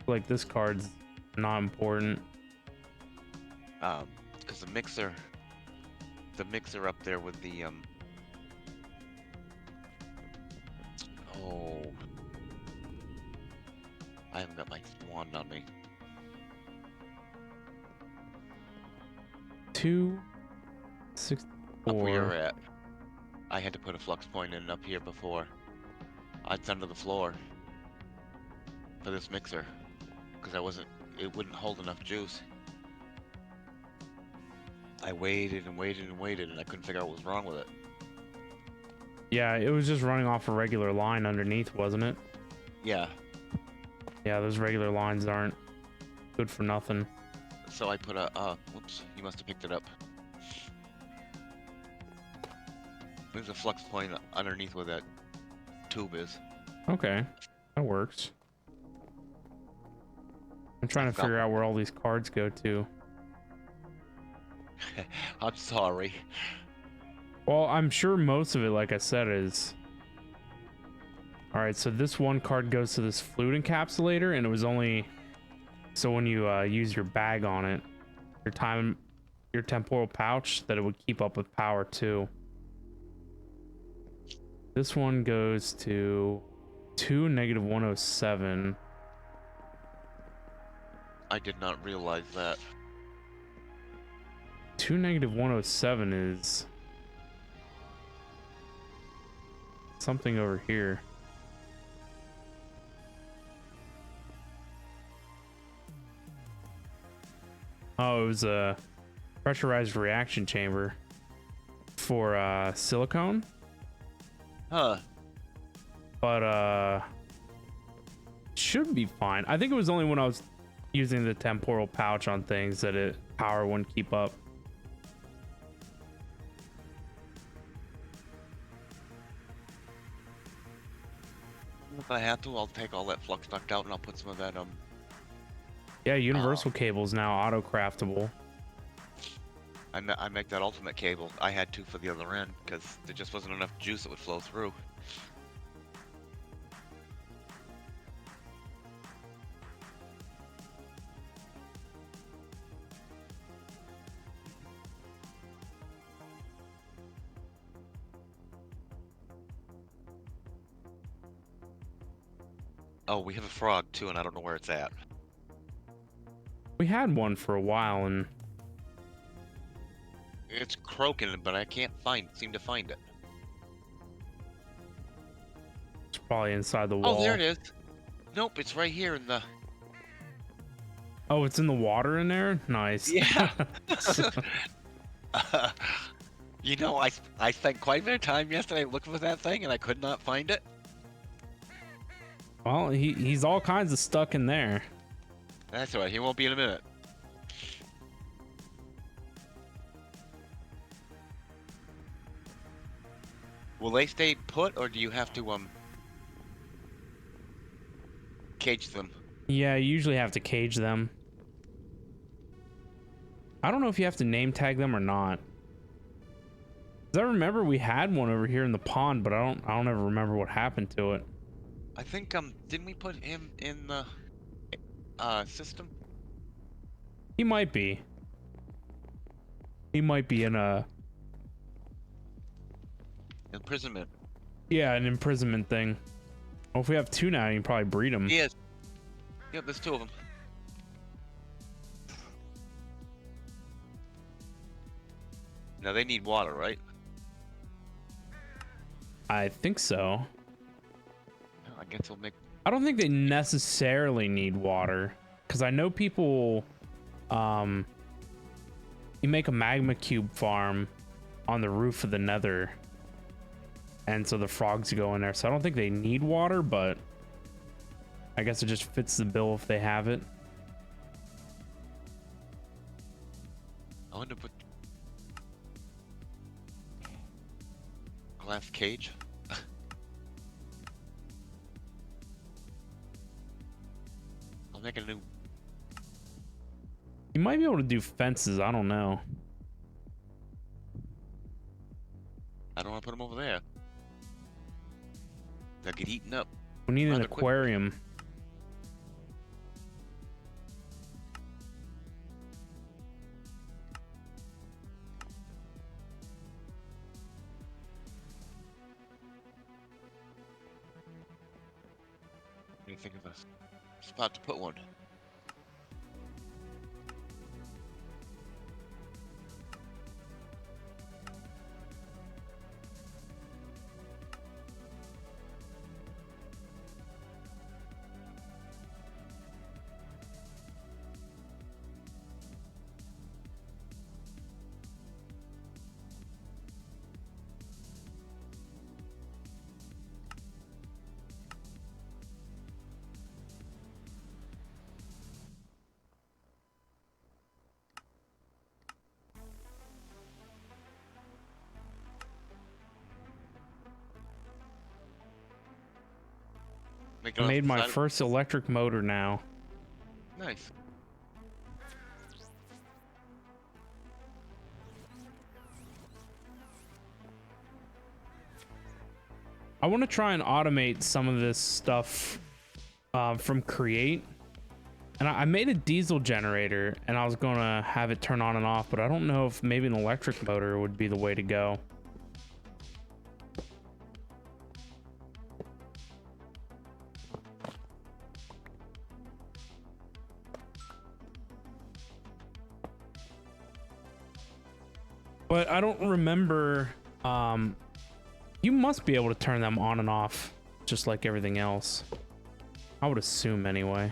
Like this card's not important. Because the mixer up there with the oh, I haven't got my wand on me. 264. Up where you're at, I had to put a flux point in up here before. It's under the floor for this mixer because it wouldn't hold enough juice. I waited and waited and waited, and I couldn't figure out what was wrong with it. Yeah, it was just running off a regular line underneath, wasn't it? Yeah, Yeah, those regular lines aren't good for nothing. so I put a whoops, you must have picked it up. There's a flux point underneath where that tube is. Okay, that works. I'm trying to figure out where all these cards go to. I'm sorry. Well, I'm sure most of it, like I said, is... Alright, so this one card goes to this fluid encapsulator, and it was only... So when you use your bag on it, your temporal pouch, that it would keep up with power too. This one goes to 2-107. I did not realize that. 2-107 is something over here. Oh, it was a pressurized reaction chamber for silicone, Huh. but should be fine. I think it was only when I was using the temporal pouch on things that it power wouldn't keep up. If I have to, I'll take all that flux duct out and I'll put some of that Yeah, universal cable's now auto craftable. I make that ultimate cable. I had to for the other end because there just wasn't enough juice that would flow through. Oh, we have a frog too, and I don't know where it's at. We had one for a while and It's croaking, but I can't seem to find it. it's probably inside the wall. Oh, there it is. Nope, it's right here in the. Oh, it's in the water in there? Nice. Yeah. You know, I spent quite a bit of time yesterday looking for that thing, and I could not find it. Well, he's all kinds of stuck in there. That's all right. He won't be in a minute. Will they stay put, or do you have to cage them? Yeah, you usually have to cage them. I don't know if you have to name tag them or not. 'Cause I remember we had one over here in the pond, but I don't ever remember what happened to it. I think didn't we put him in the system? He might be. He might be in a Imprisonment. yeah, an imprisonment thing. Well, if we have two now, you can probably breed them. He is. Yep, there's two of them. Now they need water, right? I think so. I guess we'll make. I don't think they necessarily need water, because I know people, you make a magma cube farm on the roof of the nether, and so the frogs go in there. So I don't think they need water, but I guess it just fits the bill if they have it. I want to put glass cage. I'll make a new. You might be able to do fences. I don't know. I don't want to put them over there. They'll get eaten up. We need an Rather quick. aquarium. What do you think of a spot to put one? Make it I off made the my side. first electric motor now. Nice. I want to try and automate some of this stuff from Create. And I made a diesel generator and I was going to have it turn on and off, but I don't know if maybe an electric motor would be the way to go. But I don't remember. You must be able to turn them on and off just like everything else. I would assume anyway.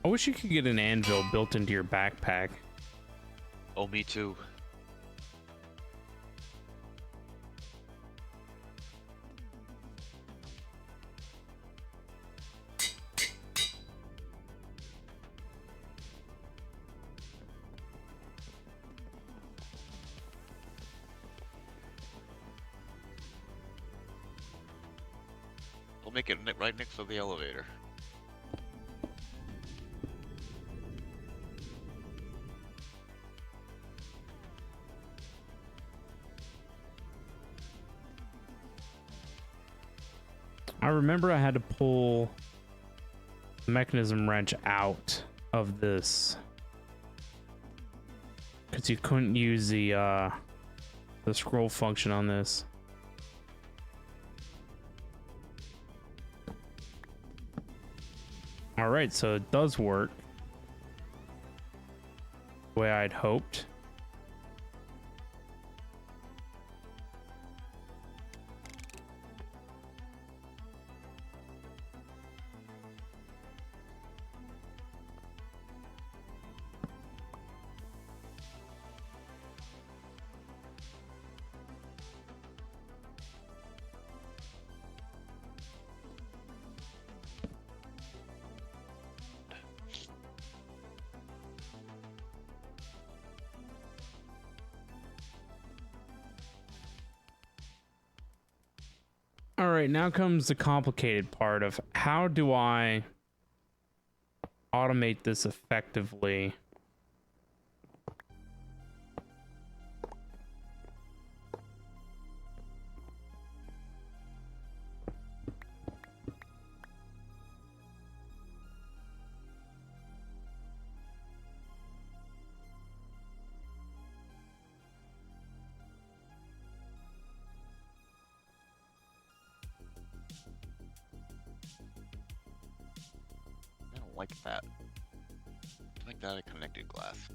I wish you could get an anvil built into your backpack. Oh, me too. We'll make it right next to the elevator. I remember I had to pull the mechanism wrench out of this because you couldn't use the scroll function on this. All right, so it does work the way I'd hoped. All right, now comes the complicated part of how do I automate this effectively? I don't like that. I like that a connected glass.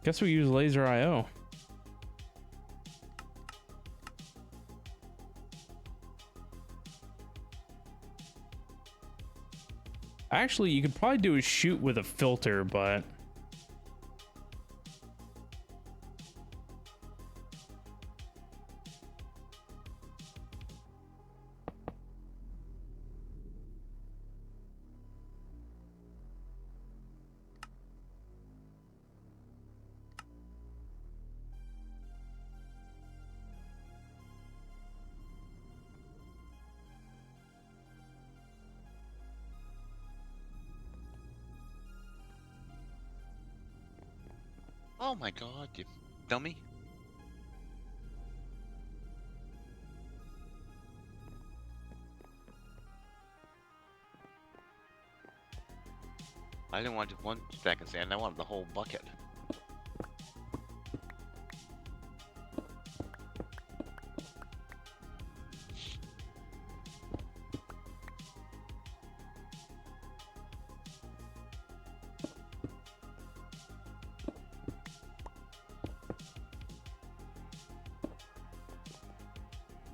Guess we use laser IO. Actually, you could probably do a shoot with a filter, but Oh my god, you dummy. I didn't want just one stack of sand, I wanted the whole bucket.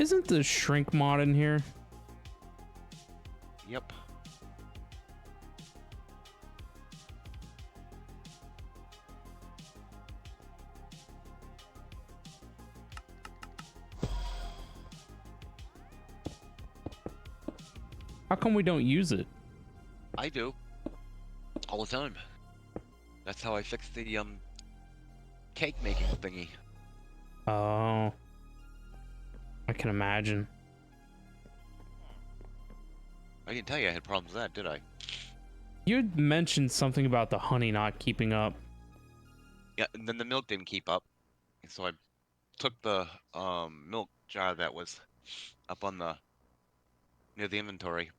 isn't the shrink mod in here? Yep. How come we don't use it? I do. All the time. That's how I fix the cake making thingy. Oh, I can imagine. I didn't tell you I had problems with that, did I? You had mentioned something about the honey not keeping up. Yeah, and then the milk didn't keep up. So I took the milk jar that was up on the near the inventory.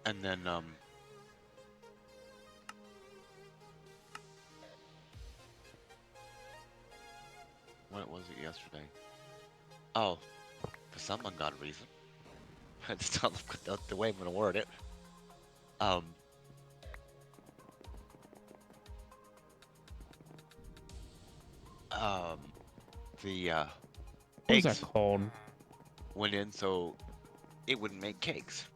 And then what was it yesterday? Oh, for some ungodly reason. It's not the way I'm gonna word it. Um, um, the What is that eggs called? went in so it wouldn't make cakes.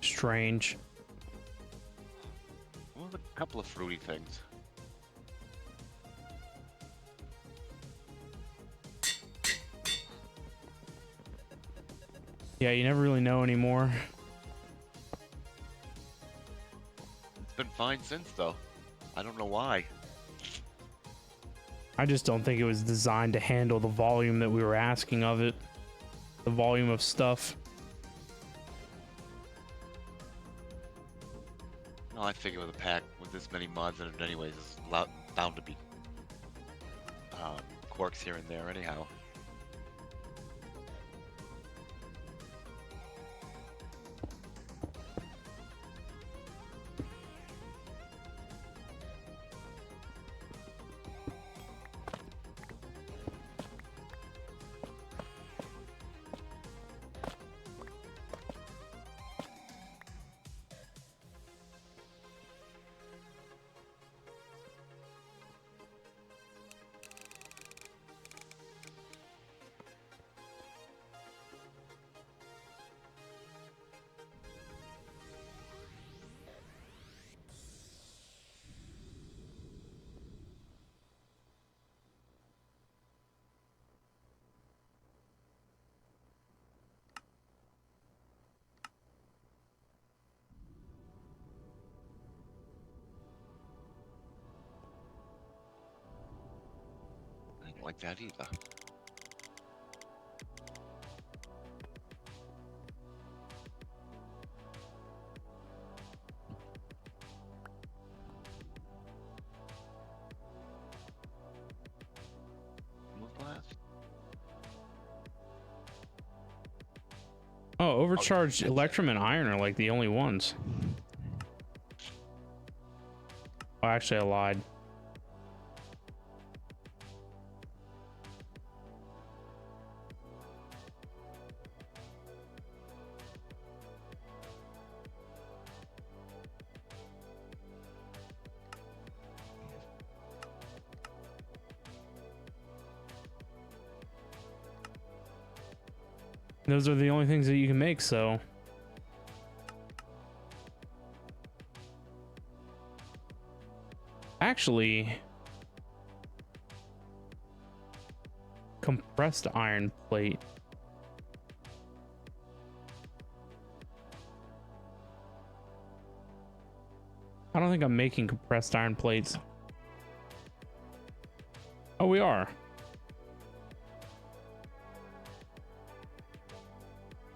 Strange. Well, a couple of fruity things. Yeah, you never really know anymore. It's been fine since, though. I don't know why. I just don't think it was designed to handle the volume that we were asking of it. The volume of stuff. No, I figure with a pack with this many mods in it anyways, it's bound to be quirks here and there anyhow. I don't like that either. Move blast? Oh, overcharged electrum and iron are like the only ones. Oh, actually, I lied. Those are the only things that you can make, so. Actually, compressed iron plate. I don't think I'm making compressed iron plates. Oh, we are.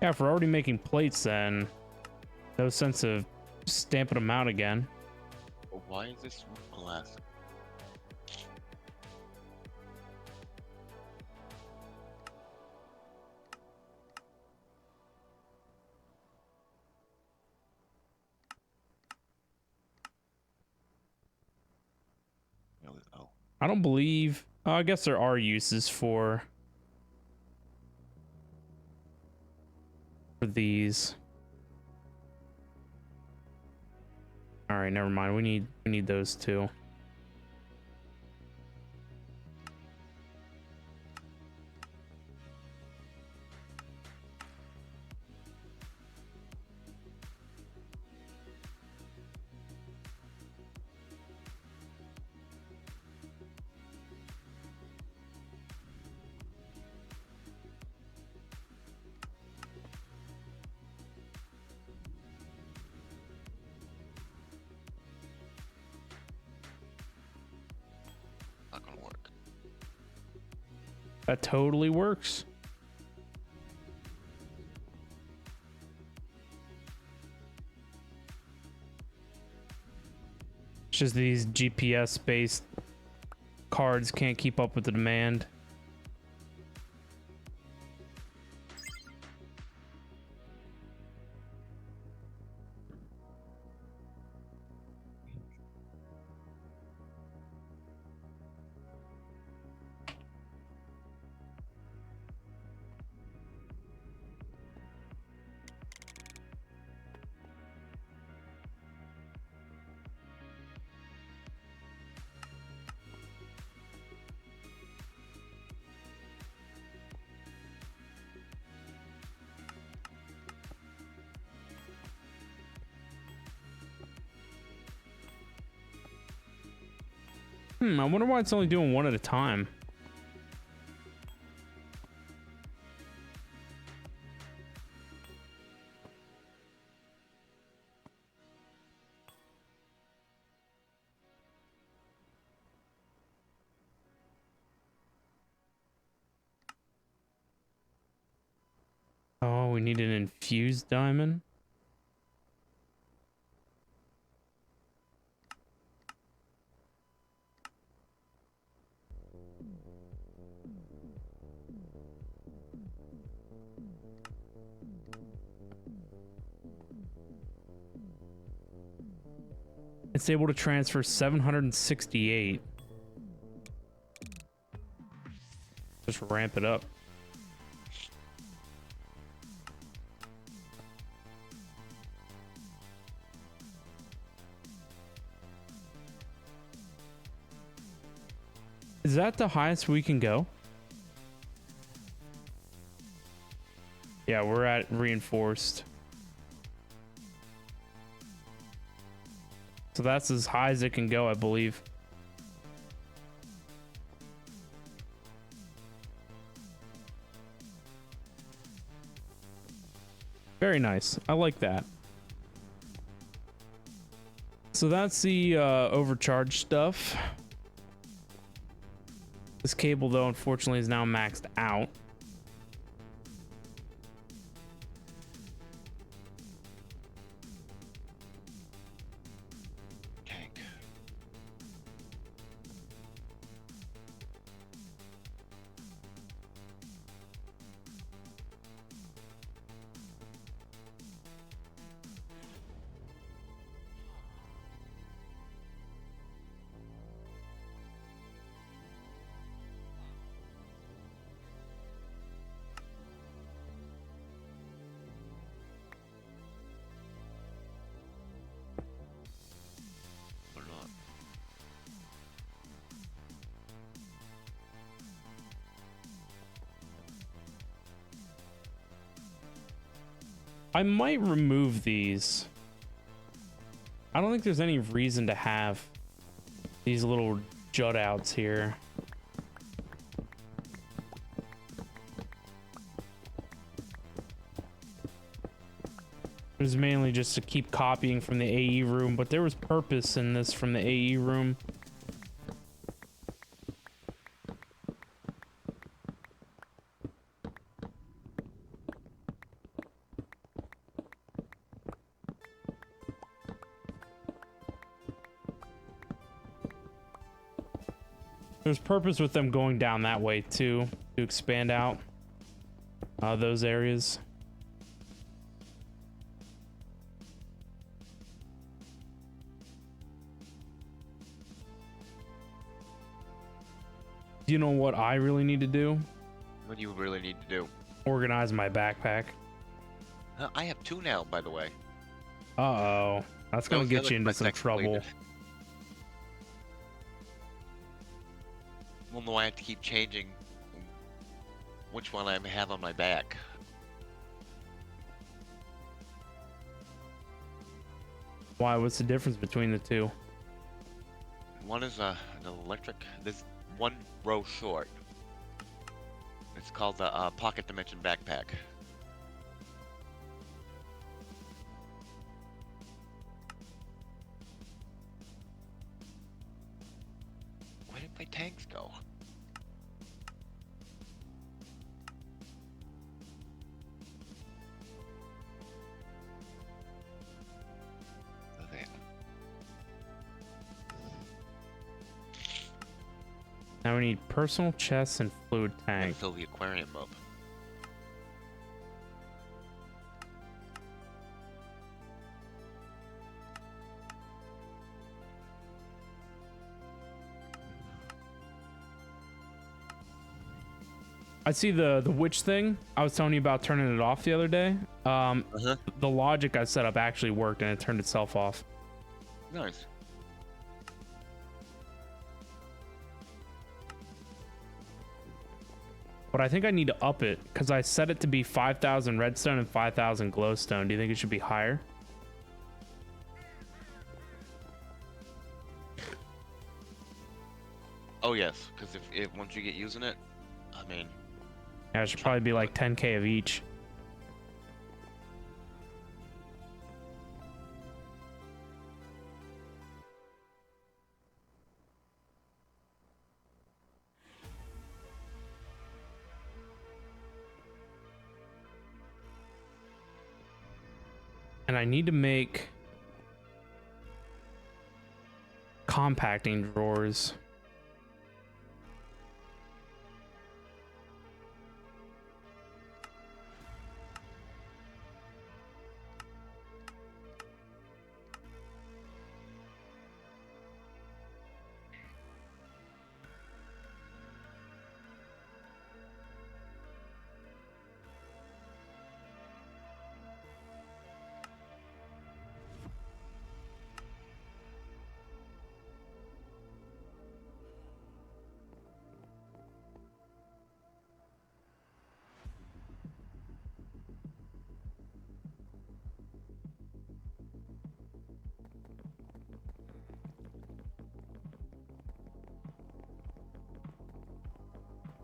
Yeah, if we're already making plates, then no sense of stamping them out again. But why is this roof glass? Oh, I don't believe. I guess there are uses for these. All right, never mind. We need those two. not gonna work. That totally works. It's just these GPS based cards can't keep up with the demand. I wonder why it's only doing one at a time. Oh, we need an infused diamond. It's able to transfer 768. Just ramp it up. Is that the highest we can go? Yeah, we're at reinforced. So that's as high as it can go, I believe. Very nice. I like that. So that's the overcharged stuff. This cable, though, unfortunately is now maxed out. Tank. Or not. I might remove these. I don't think there's any reason to have these little jut outs here. It was mainly just to keep copying from the AE room, but there was purpose in this from the AE room. There's purpose with them going down that way too, to expand out those areas. Do you know what I really need to do? What do you really need to do? Organize my backpack. I have 2 now, by the way. Uh-oh. That's gonna Those get other you into quests some I trouble. completed. Well, no, I have to keep changing which one I have on my back. Why? What's the difference between the two? One is an electric. There's one row short. It's called the Pocket Dimension Backpack. Where did my tanks go? Oh, there. Now we need personal chests and fluid And tank. fill the aquarium up. I see the witch thing. I was telling you about turning it off the other day. The logic I set up actually worked and it turned itself off. Nice. But I think I need to up it because I set it to be 5,000 redstone and 5,000 glowstone. Do you think it should be higher? Oh yes, because if once you get using it, I mean, Yeah, it should probably be like 10K of each. And I need to make compacting drawers.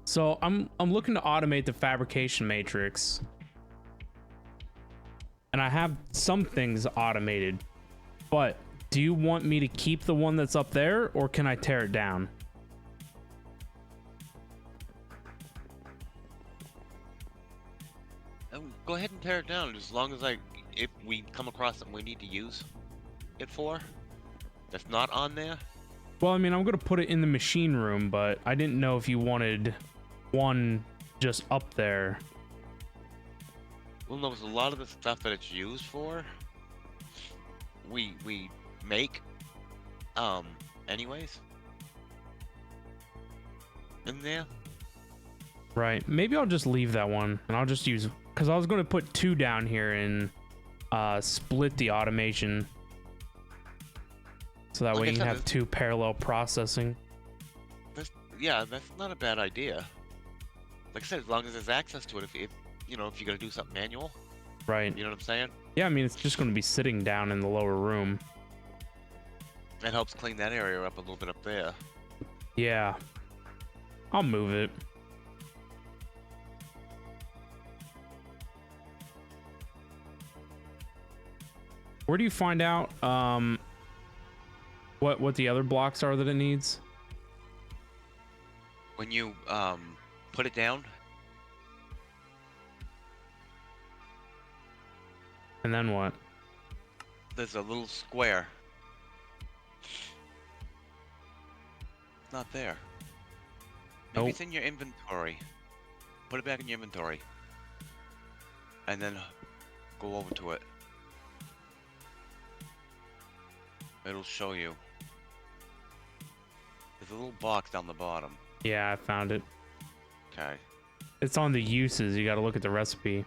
So I'm looking to automate the fabrication matrix. And I have some things automated. But do you want me to keep the one that's up there, or can I tear it down? go ahead and tear it down as long as if we come across something we need to use it for, that's not on there. Well, I mean, I'm gonna put it in the machine room, but I didn't know if you wanted one just up there. Well, no, 'cause a lot of the stuff that it's used for, we make, anyways, in there. Right. Maybe I'll just leave that one, and I'll just use, because I was going to put two down here and split the automation, so that Like way I you can said, have two parallel processing. Yeah, that's not a bad idea. Like I said, as long as there's access to it, if you know, if you're gonna do something manual, Right. you know what I'm saying? Yeah, I mean, it's just going to be sitting down in the lower room. That helps clean that area up a little bit up there. Yeah. I'll move it. Where do you find out what the other blocks are that it needs? When you put it down, And then what? there's a little square. It's not there. Maybe Nope. it's in your inventory. Put it back in your inventory. And then go over to it. It'll show you. There's a little box down the bottom. Yeah, I found it. Okay. It's on the uses. You got to look at the recipe.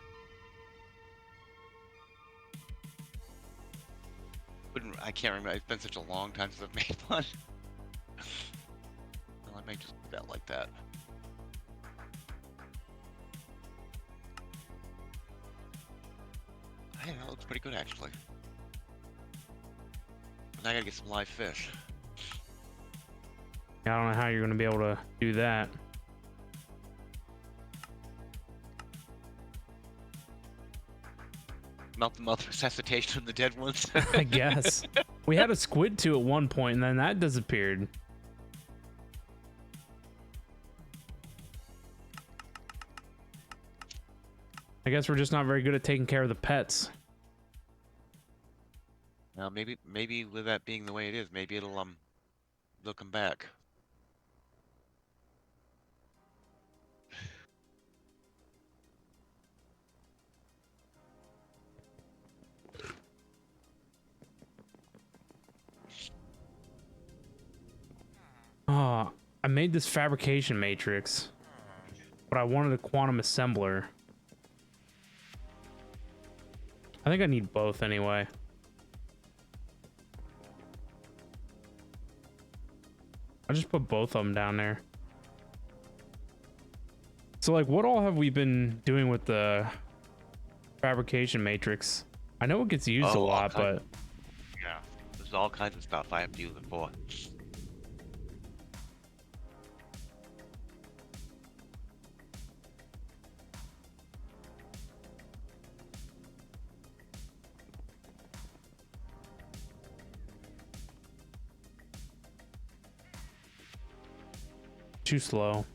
I can't remember. It's been such a long time since I've made one. Well, I might just do that like that. Hey, that looks pretty good actually. Now I gotta get some live fish. I don't know how you're going to be able to do that. Mouth to mouth resuscitation of the dead ones. I guess. We had a squid too at one point, and then that disappeared. I guess we're just not very good at taking care of the pets. Now maybe with that being the way it is, maybe they'll come back. Oh, I made this fabrication matrix, but I wanted a quantum assembler. I think I need both anyway. I just put both of them down there. So like, what all have we been doing with the fabrication matrix? I know it gets used a lot, but Yeah, there's all kinds of stuff I have to use it for. too slow.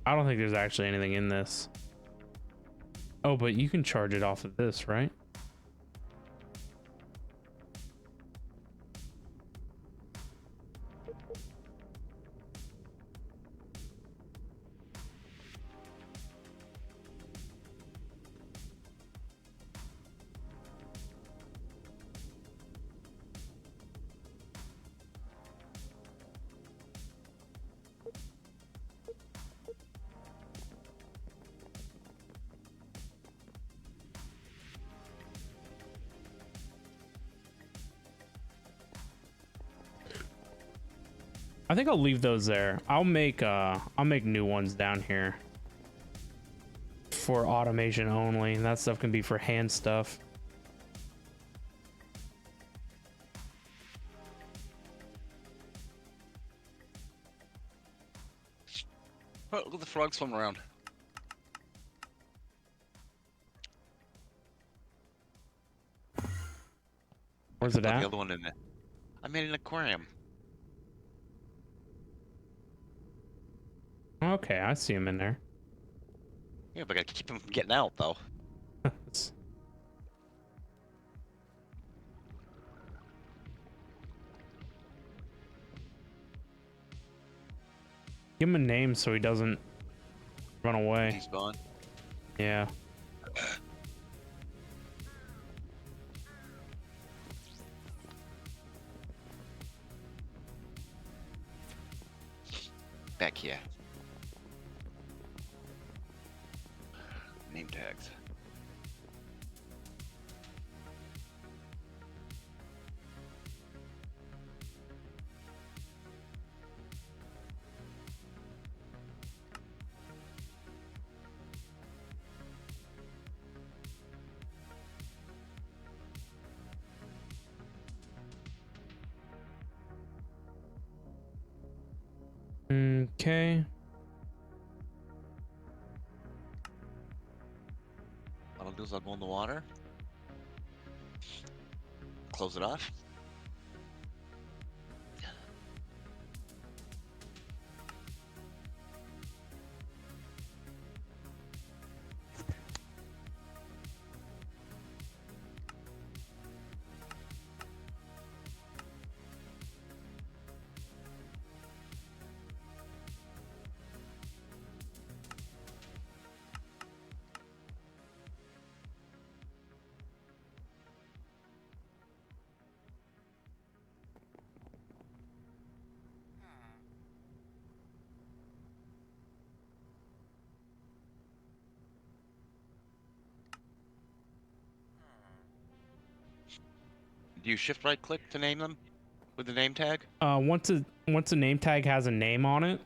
I don't think there's actually anything in this. Oh, but you can charge it off of this, right? I think I'll leave those there. I'll make new ones down here for automation only. That stuff can be for hand stuff. Oh, look at the frogs swimming around. Where's it Put the at? other one in there. I made an aquarium. Okay, I see him in there. Yeah, but I gotta keep him from getting out, though. Give him a name so he doesn't run away. Despawn. Yeah. Back here. Name tags. Okay. What I'll do is I'll go in the water. Close it off. Do you shift right click to name them with the name tag? Once a name tag has a name on it,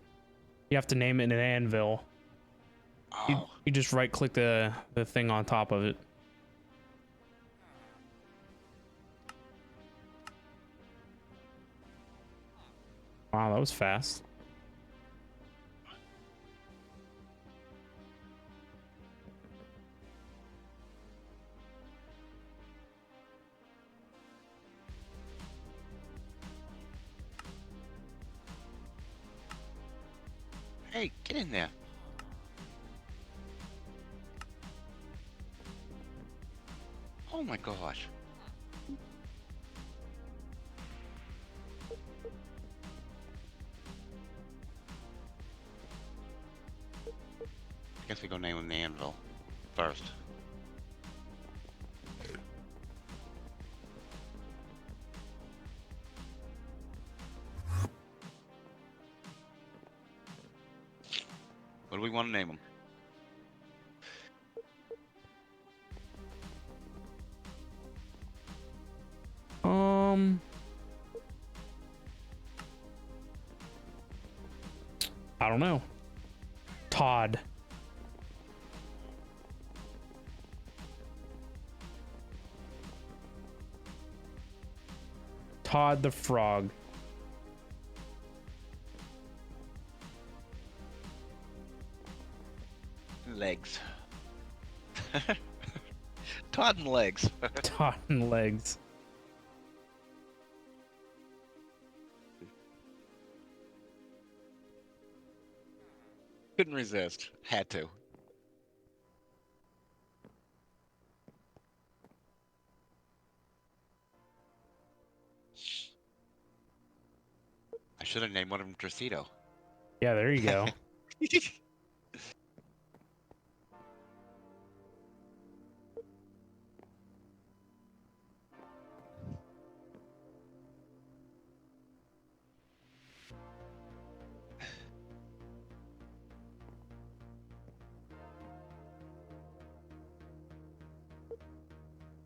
you have to name it in an anvil. Oh. You just right click the thing on top of it. Wow, that was fast. Hey, get in there. Oh my gosh. I guess we go name him the anvil first. What do we want to name him? I don't know. Todd. Todd the frog. Legs. Todd and legs. Todd and legs. Couldn't resist. Had to. I should have named one of them Dracito. Yeah, there you go.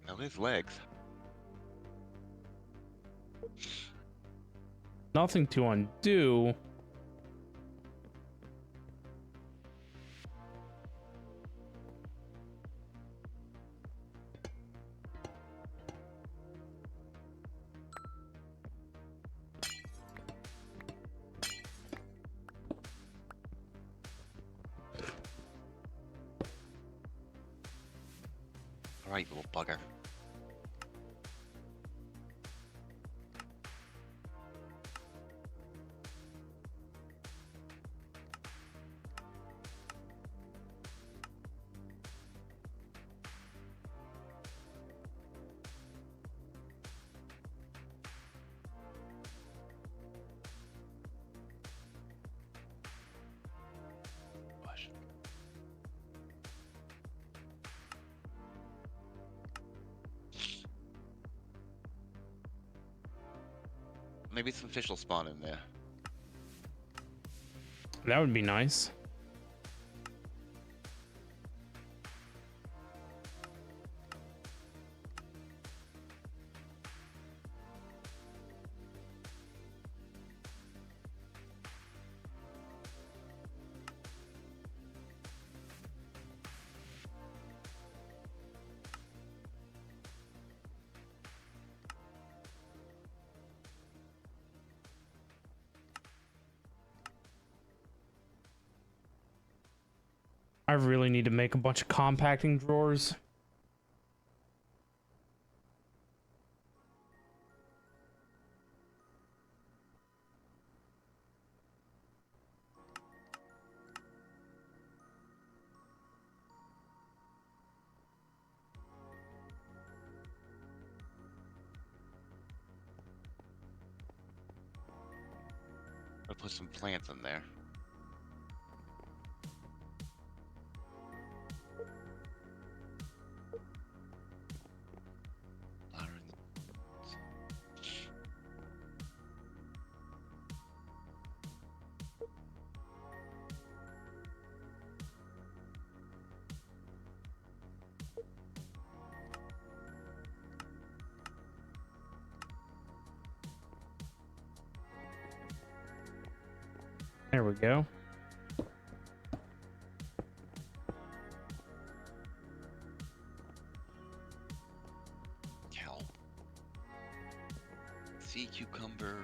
Now his legs. Nothing to undo. All right, little bugger. Gosh. Maybe some fish will spawn in there. That would be nice. I really need to make a bunch of compacting drawers. I'll put some plants in there. There we go. Kelp. Sea cucumbers.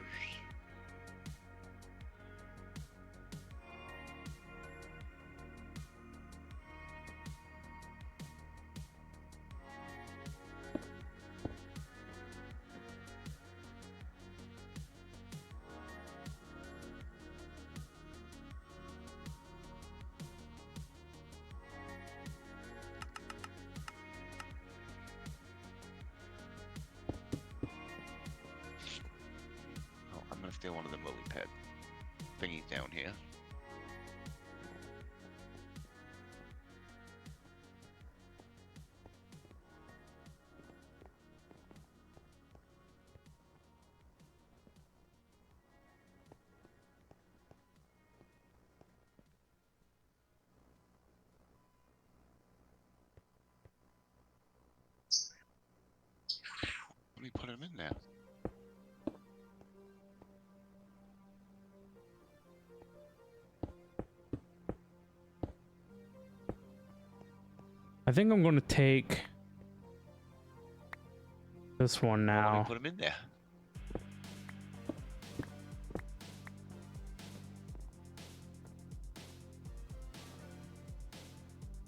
Oh, I'm gonna steal one of them lily pad thingies down here. Let me put them in there. I think I'm going to take this one Well, let me now. put them in there.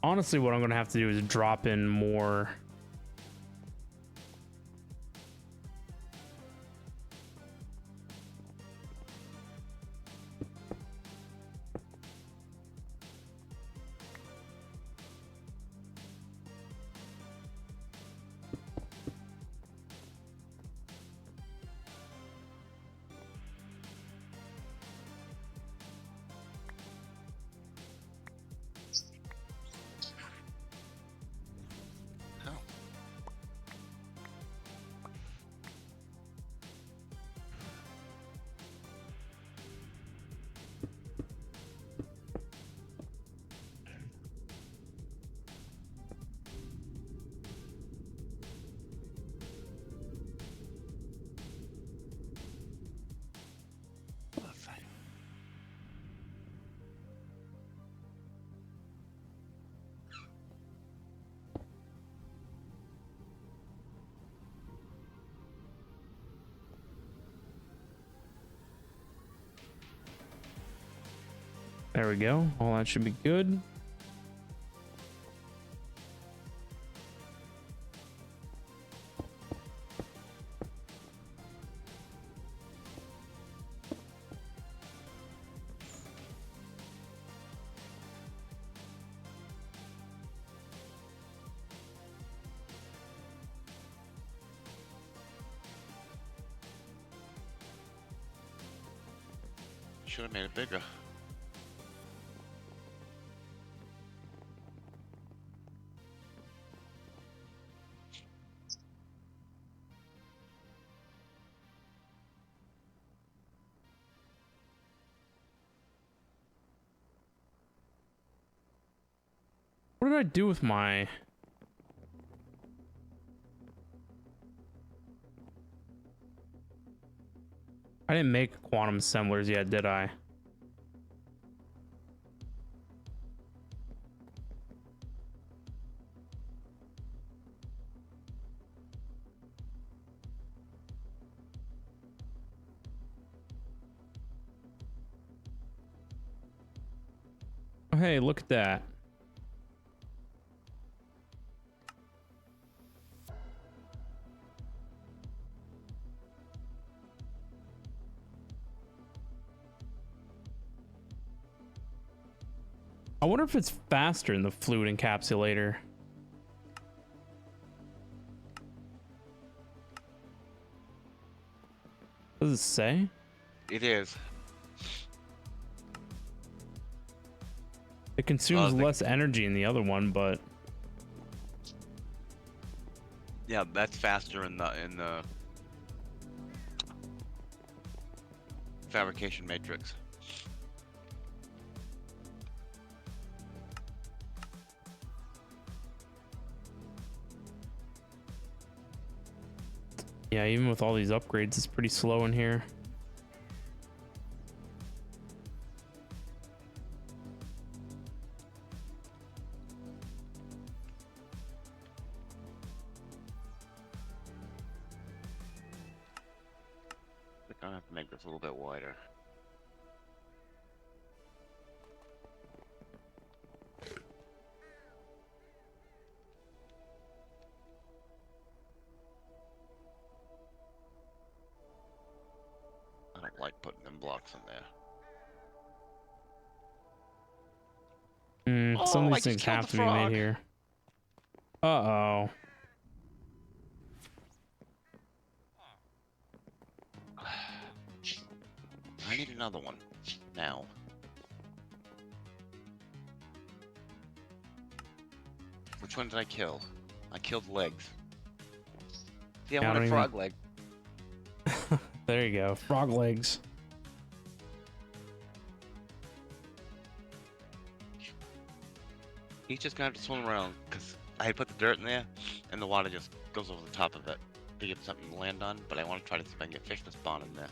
Honestly, what I'm going to have to do is drop in more. There we go. All that should be good. Should have made it bigger. What did I do with my... I didn't make quantum assemblers yet, did I? Oh, hey, look at that. I wonder if it's faster in the fluid encapsulator. What does it say? It is. It consumes the- less energy in the other one, but Yeah, that's faster in the fabrication matrix. yeah, even with all these upgrades, it's pretty slow in here. I think I have to make this a little bit wider. I don't like putting them blocks in there. Some of Oh, I these just things killed have the to be made frog. here. Uh-oh. I need another one now. Which one did I kill? I killed legs. See, I Yeah, I want a don't frog leg. There you go. Frog legs. He's just gonna have to swim around because I had put the dirt in there, and the water just goes over the top of it to give something to land on. But I want to try to see if I can get fish to spawn in there.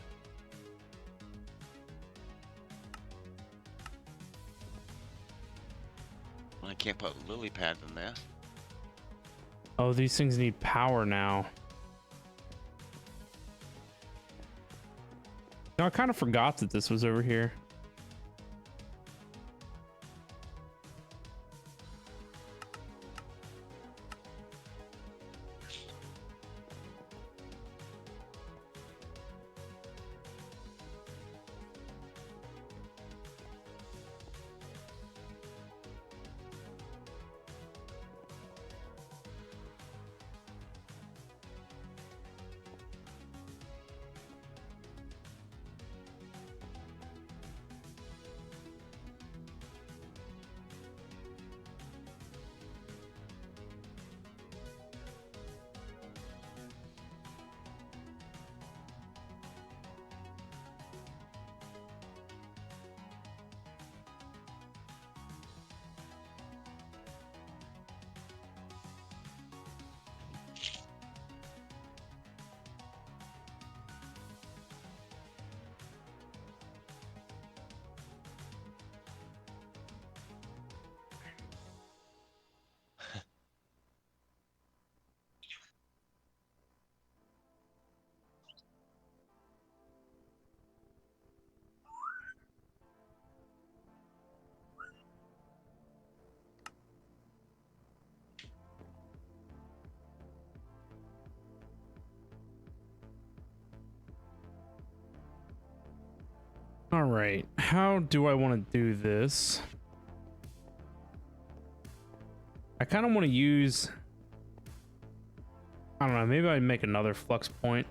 I can't put lily pads in there. Oh, these things need power now. No, I kind of forgot that this was over here. All right, how do I want to do this? I kind of want to use, I don't know, maybe I'd make another flux point.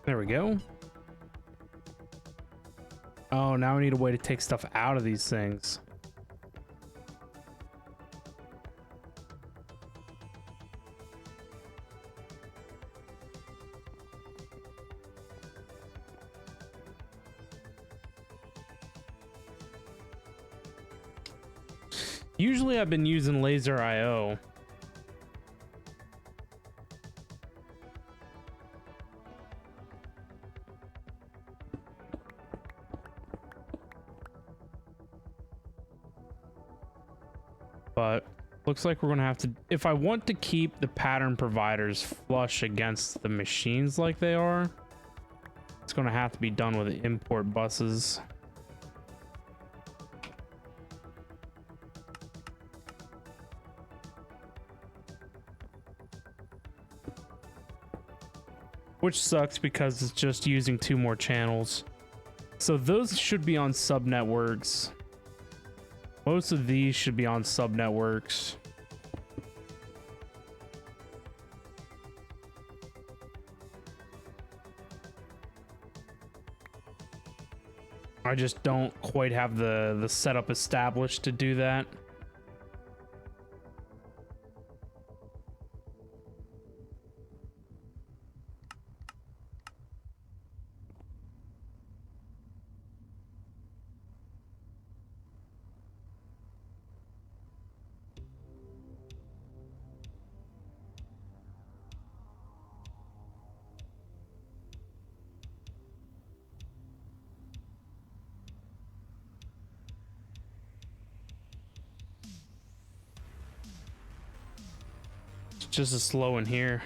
There we go. Oh, now we need a way to take stuff out of these things. Usually I've been using laser IO. But looks like we're gonna have to, if I want to keep the pattern providers flush against the machines like they are, it's gonna have to be done with the import buses. Which sucks because it's just using 2 more channels. So those should be on subnetworks. Most of these should be on subnetworks. I just don't quite have the setup established to do that. Just as slow in here.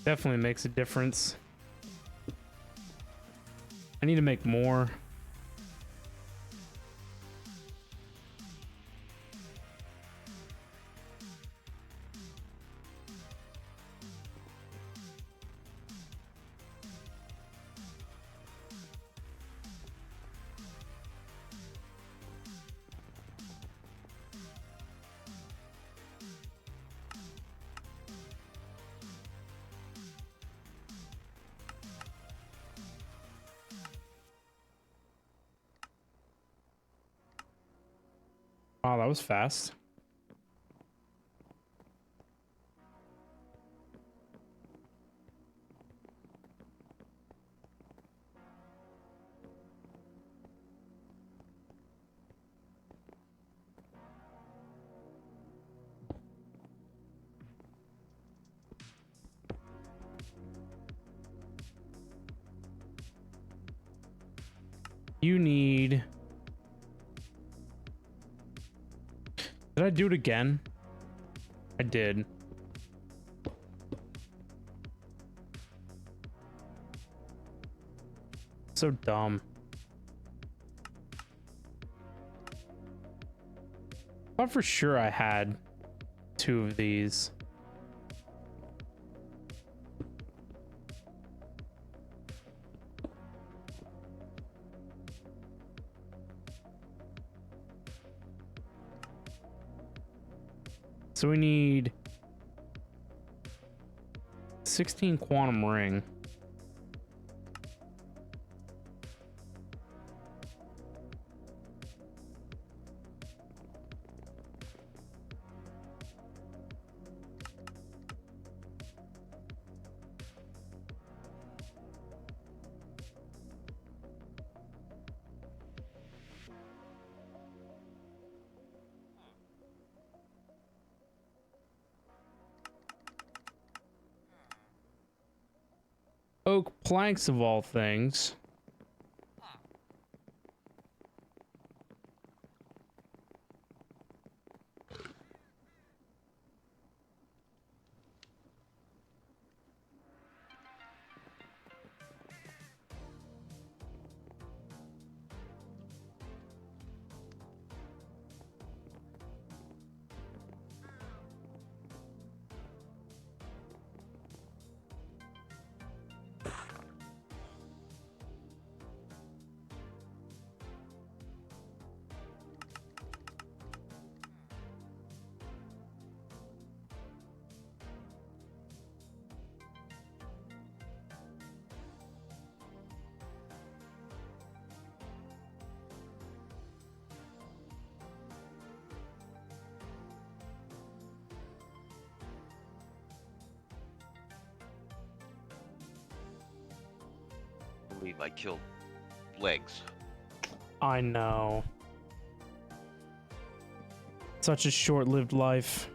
Definitely makes a difference. I need to make more. Wow, that was fast. You need... Did I do it again? I did. So dumb. I thought for sure I had 2 of these. So we need 16 quantum ring. Oak planks of all things. I believe I killed legs. I know. Such a short-lived life.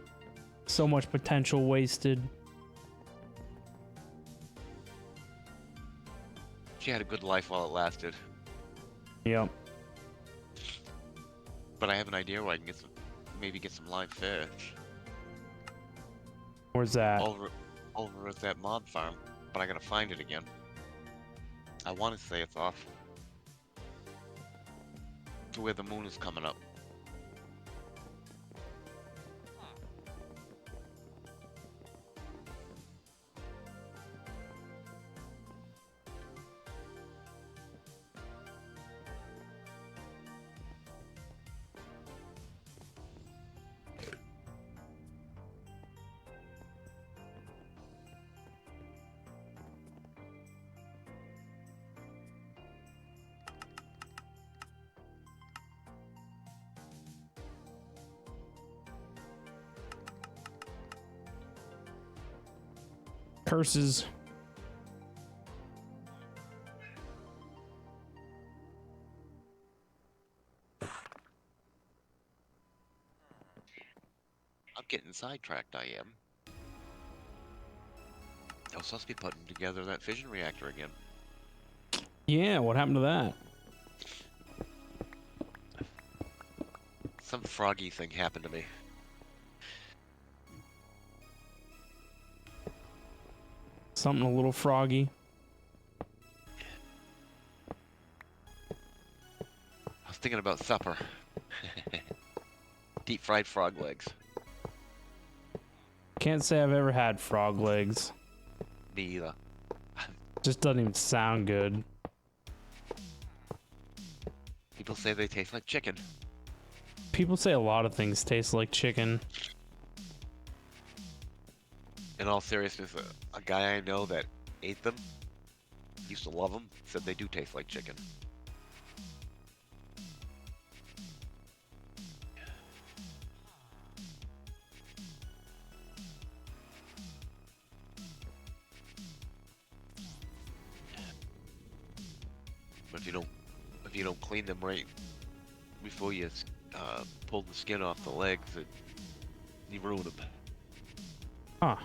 So much potential wasted. She had a good life while it lasted. Yep. But I have an idea where I can get some, maybe get some live fish. Where's that? Over at that mob farm, but I gotta find it again. I want to say it's off to where the moon is coming up. Curses. I'm getting sidetracked, I am. I was supposed to be putting together that fission reactor again. Yeah, what happened to that? Some froggy thing happened to me. Something a little froggy. I was thinking about supper. Deep fried frog legs. Can't say I've ever had frog legs. Me either. Just doesn't even sound good. People say they taste like chicken. People say a lot of things taste like chicken. In all seriousness, a guy I know that ate them, used to love them, said they do taste like chicken. But if you don't clean them right before you pull the skin off the legs, you ruin them. Huh.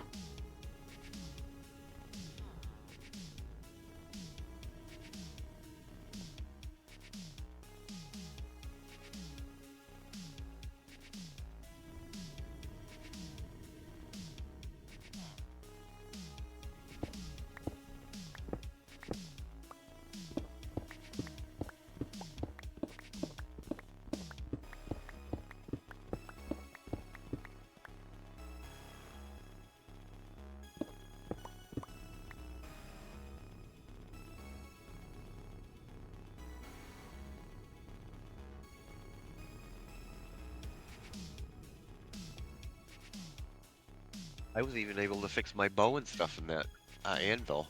I was even able to fix my bow and stuff in that anvil.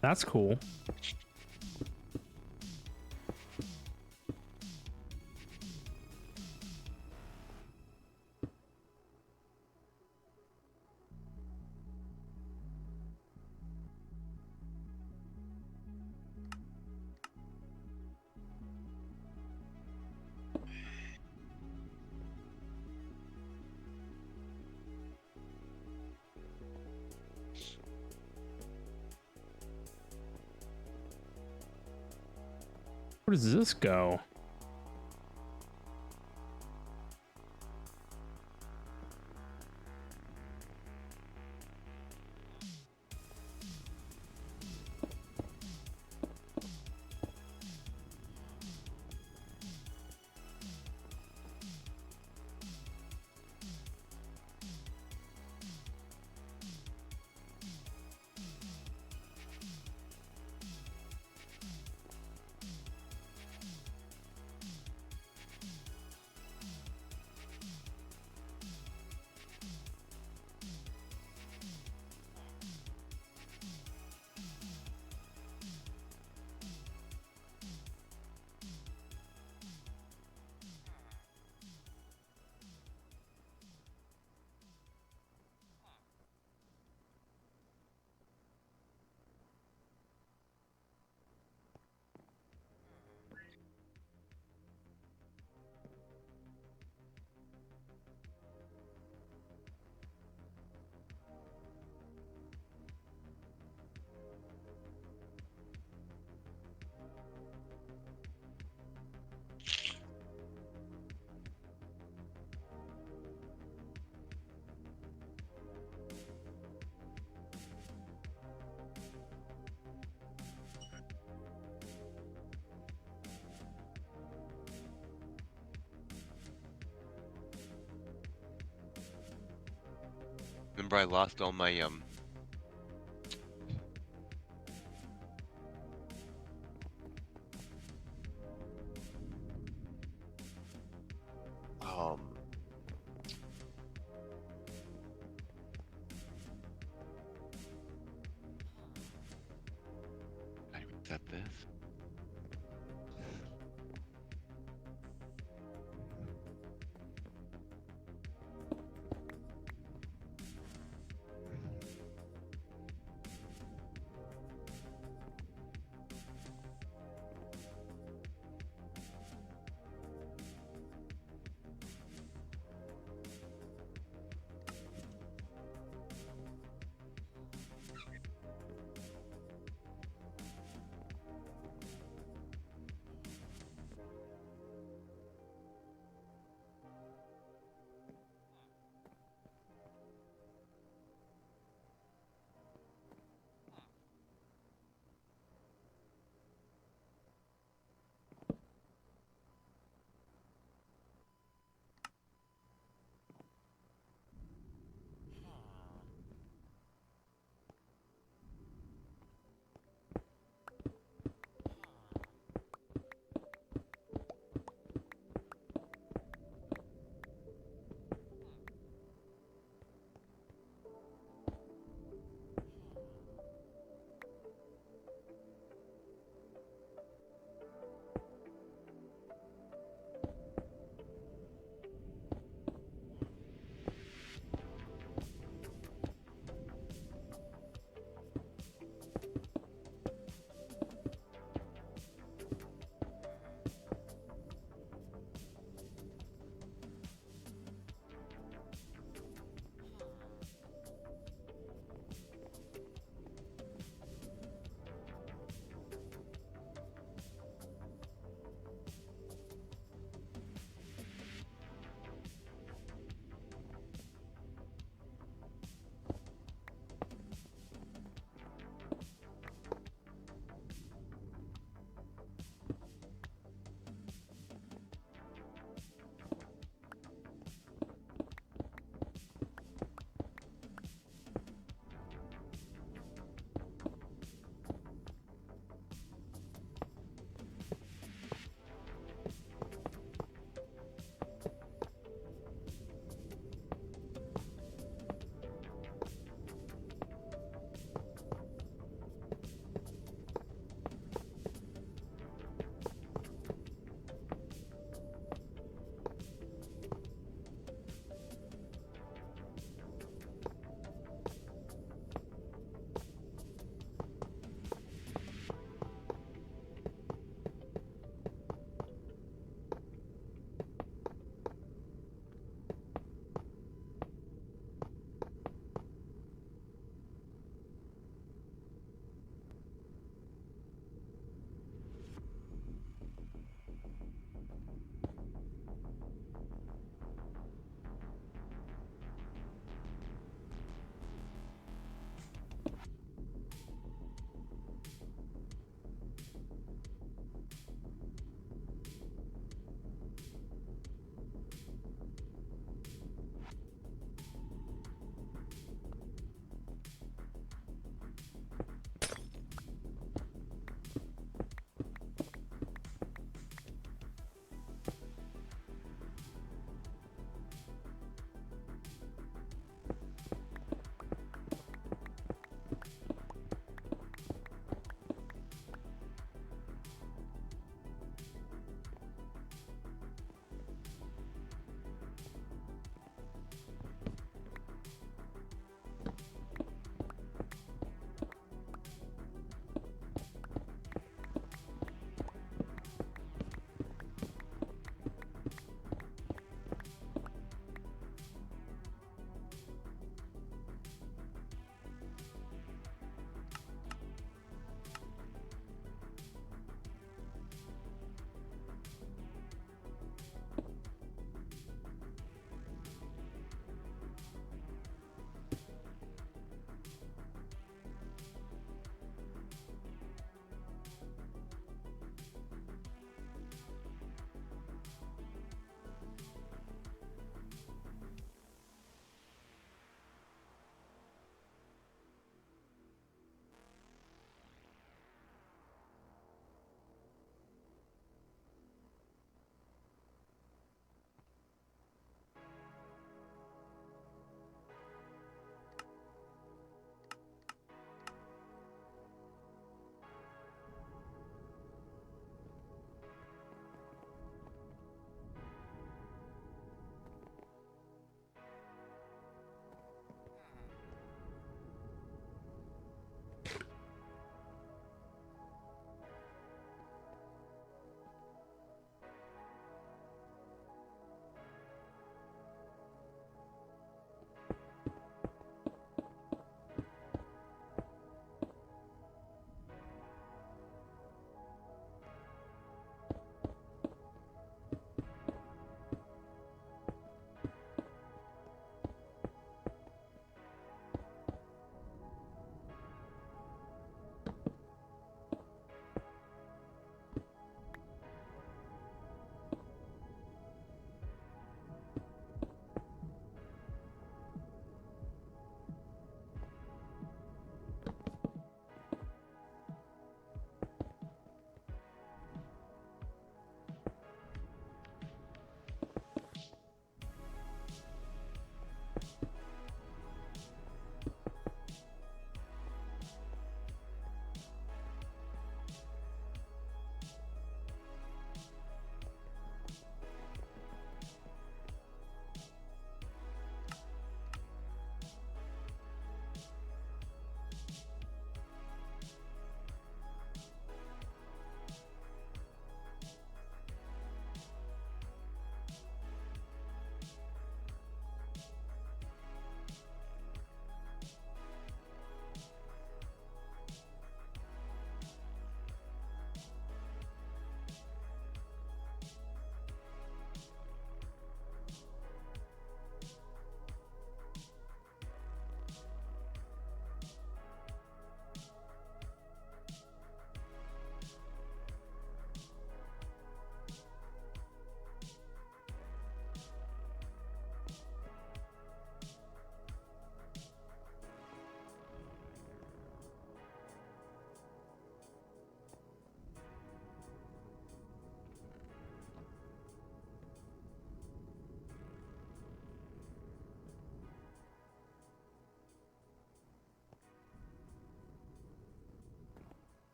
That's cool. Where does this go? Remember I lost all my um I reset this.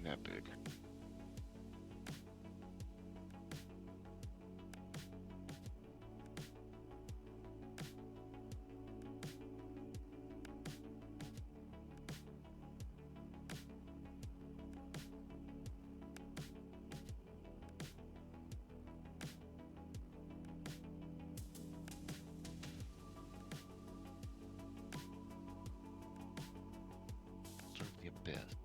that big. Serve the abyss.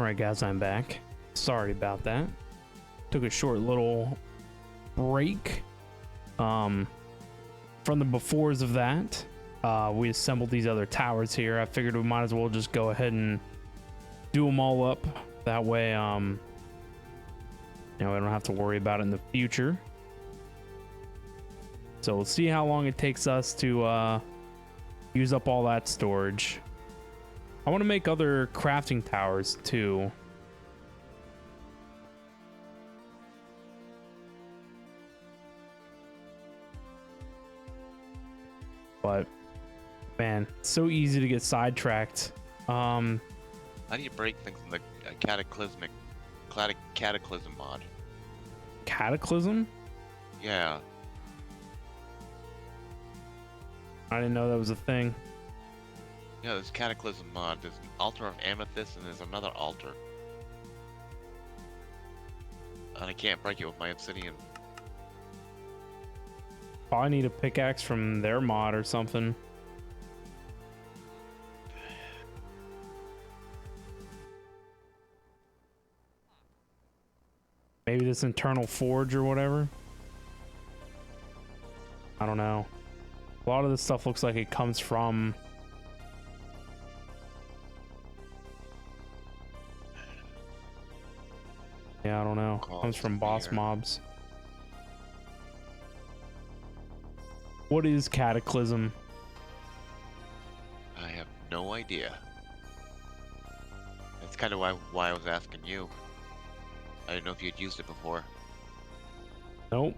Alright guys, I'm back. Sorry about that. Took a short little break. From the befores of that, we assembled these other towers here. I figured we might as well just go ahead and do them all up. That way, you know, we don't have to worry about it in the future. So we'll see how long it takes us to use up all that storage. I want to make other crafting towers too. But man, it's so easy to get sidetracked. How do you break things in the cataclysm mod? Cataclysm? Yeah. I didn't know that was a thing. Yeah, there's cataclysm mod. There's an altar of amethyst and there's another altar. And I can't break it with my obsidian. Probably need a pickaxe from their mod or something. Maybe this internal forge or whatever. I don't know. A lot of this stuff looks like it comes from... Yeah, I don't know. Comes from boss mobs. What is Cataclysm? I have no idea. That's kind of why I was asking you. I didn't know if you'd used it before. Nope.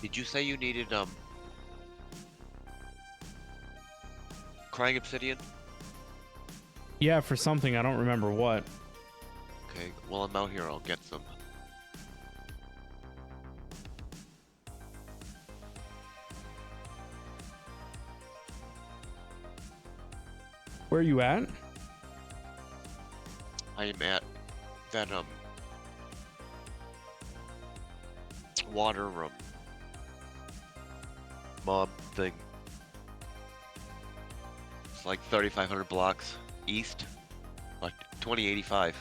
Did you say you needed crying obsidian? Yeah, for something. I don't remember what. Okay, while I'm out here, I'll get some. Where are you at? I am at that water mob thing. It's like 3,500 blocks east, like 2085.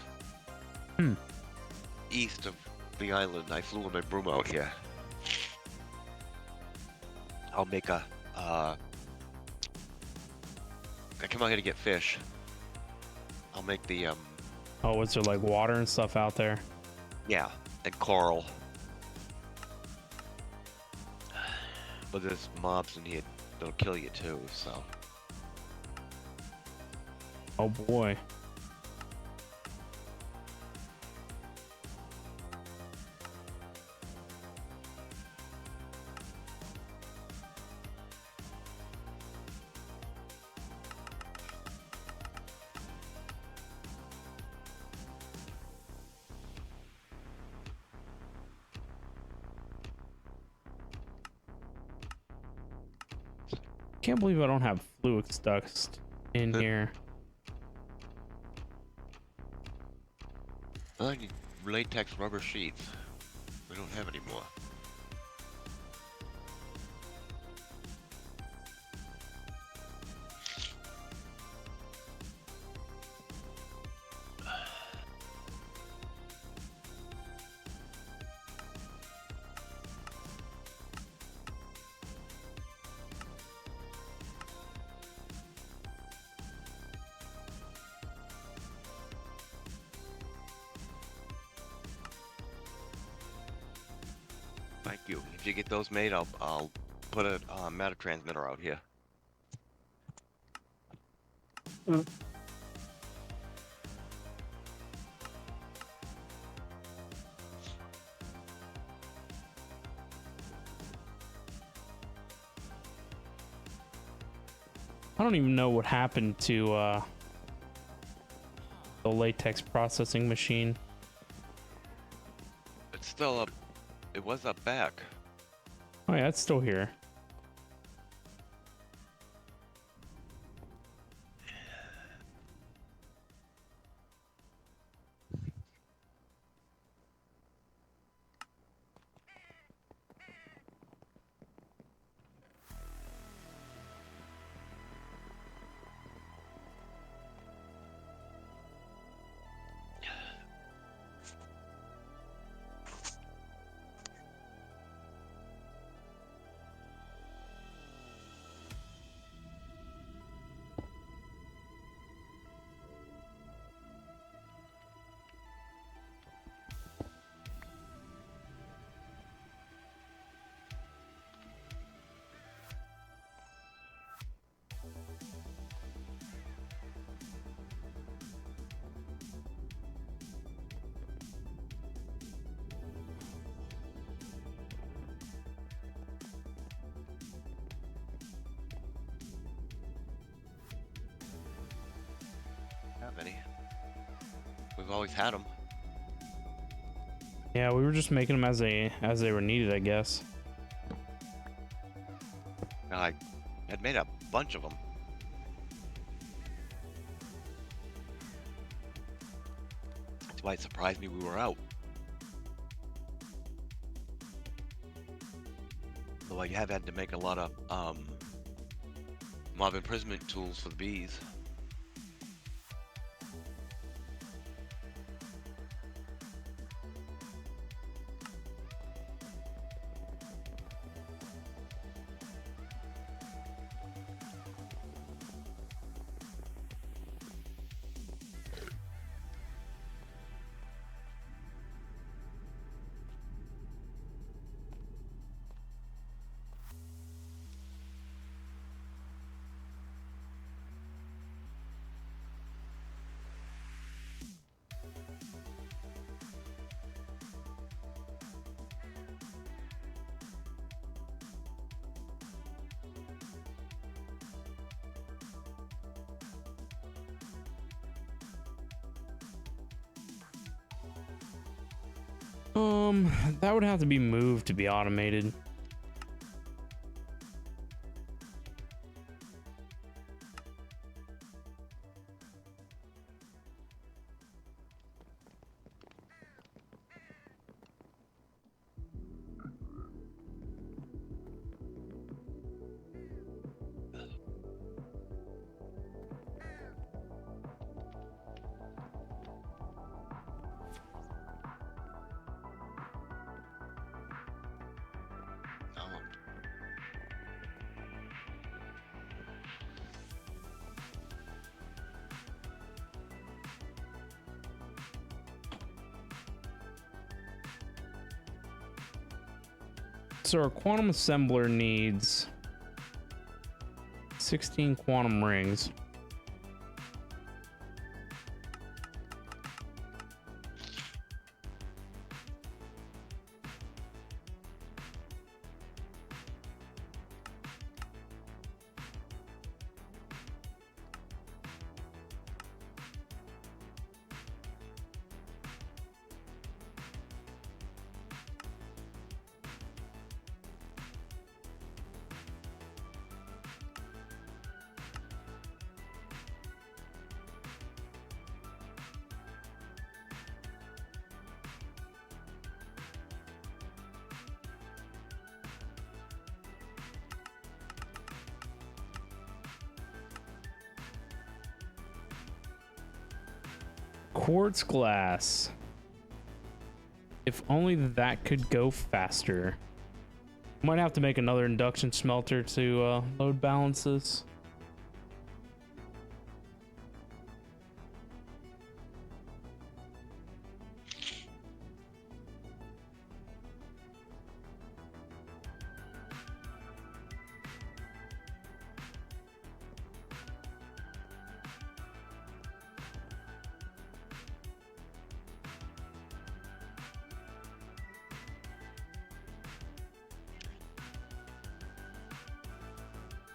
East of the island. I flew on my broom out here. I'll make a I come out here to get fish. I'll make the Oh, was there like water and stuff out there? yeah, and coral. But there's mobs in here that'll kill you too, so. Oh boy. Can't believe I don't have fluid dust in here. I need latex rubber sheets. We don't have any more. Thank you. If you get those made, I'll put a matter transmitter out here. I don't even know what happened to the latex processing machine. It's still up. It was up back. Oh yeah, it's still here. any. We've always had them. Yeah, we were just making them as they were needed, I guess. And I had made a bunch of them. That's why it surprised me we were out. Though I have had to make a lot of mob imprisonment tools for the bees. That would have to be moved to be automated. So our quantum assembler needs 16 quantum rings. Quartz glass. If only that could go faster. Might have to make another induction smelter to load balance this.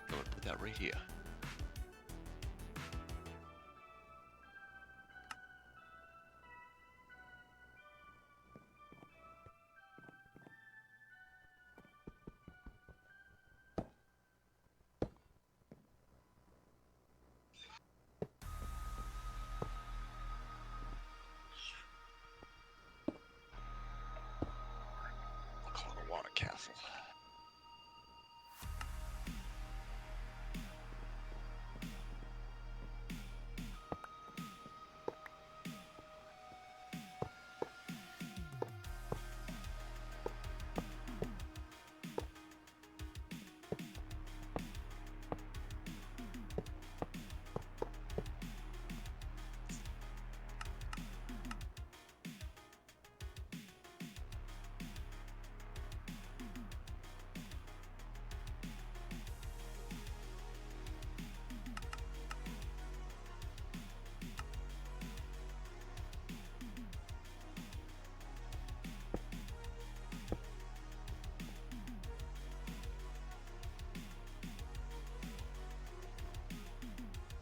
I'm gonna put that right here. I'll call it a water castle.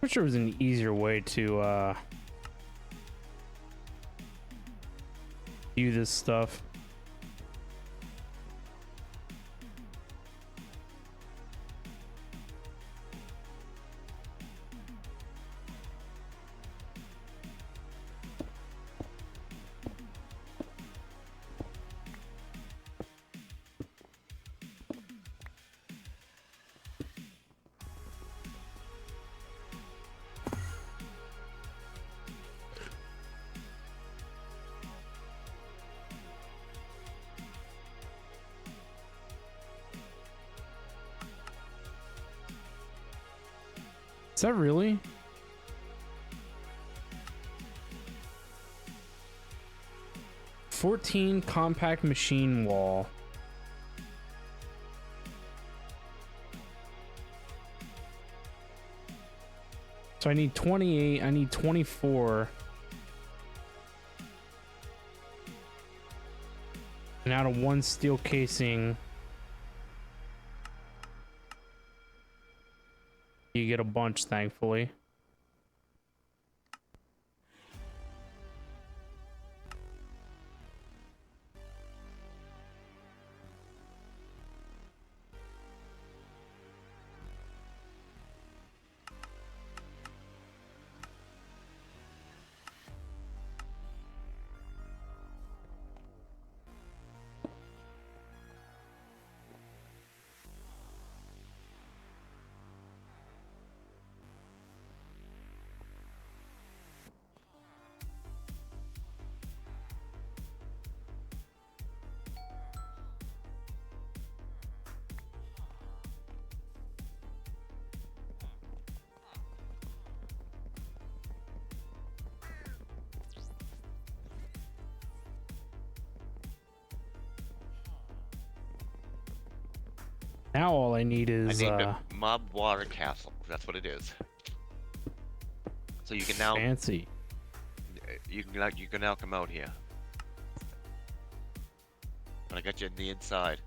I'm sure there was an easier way to view this stuff. Is that really? $14 compact machine wall. So I need 28, I need 24. And out of one steel casing, you get a bunch, thankfully. Now all I need I is named it Mob Water Castle. That's what it is. So you can now fancy. you can now come out here. But I got you in the inside.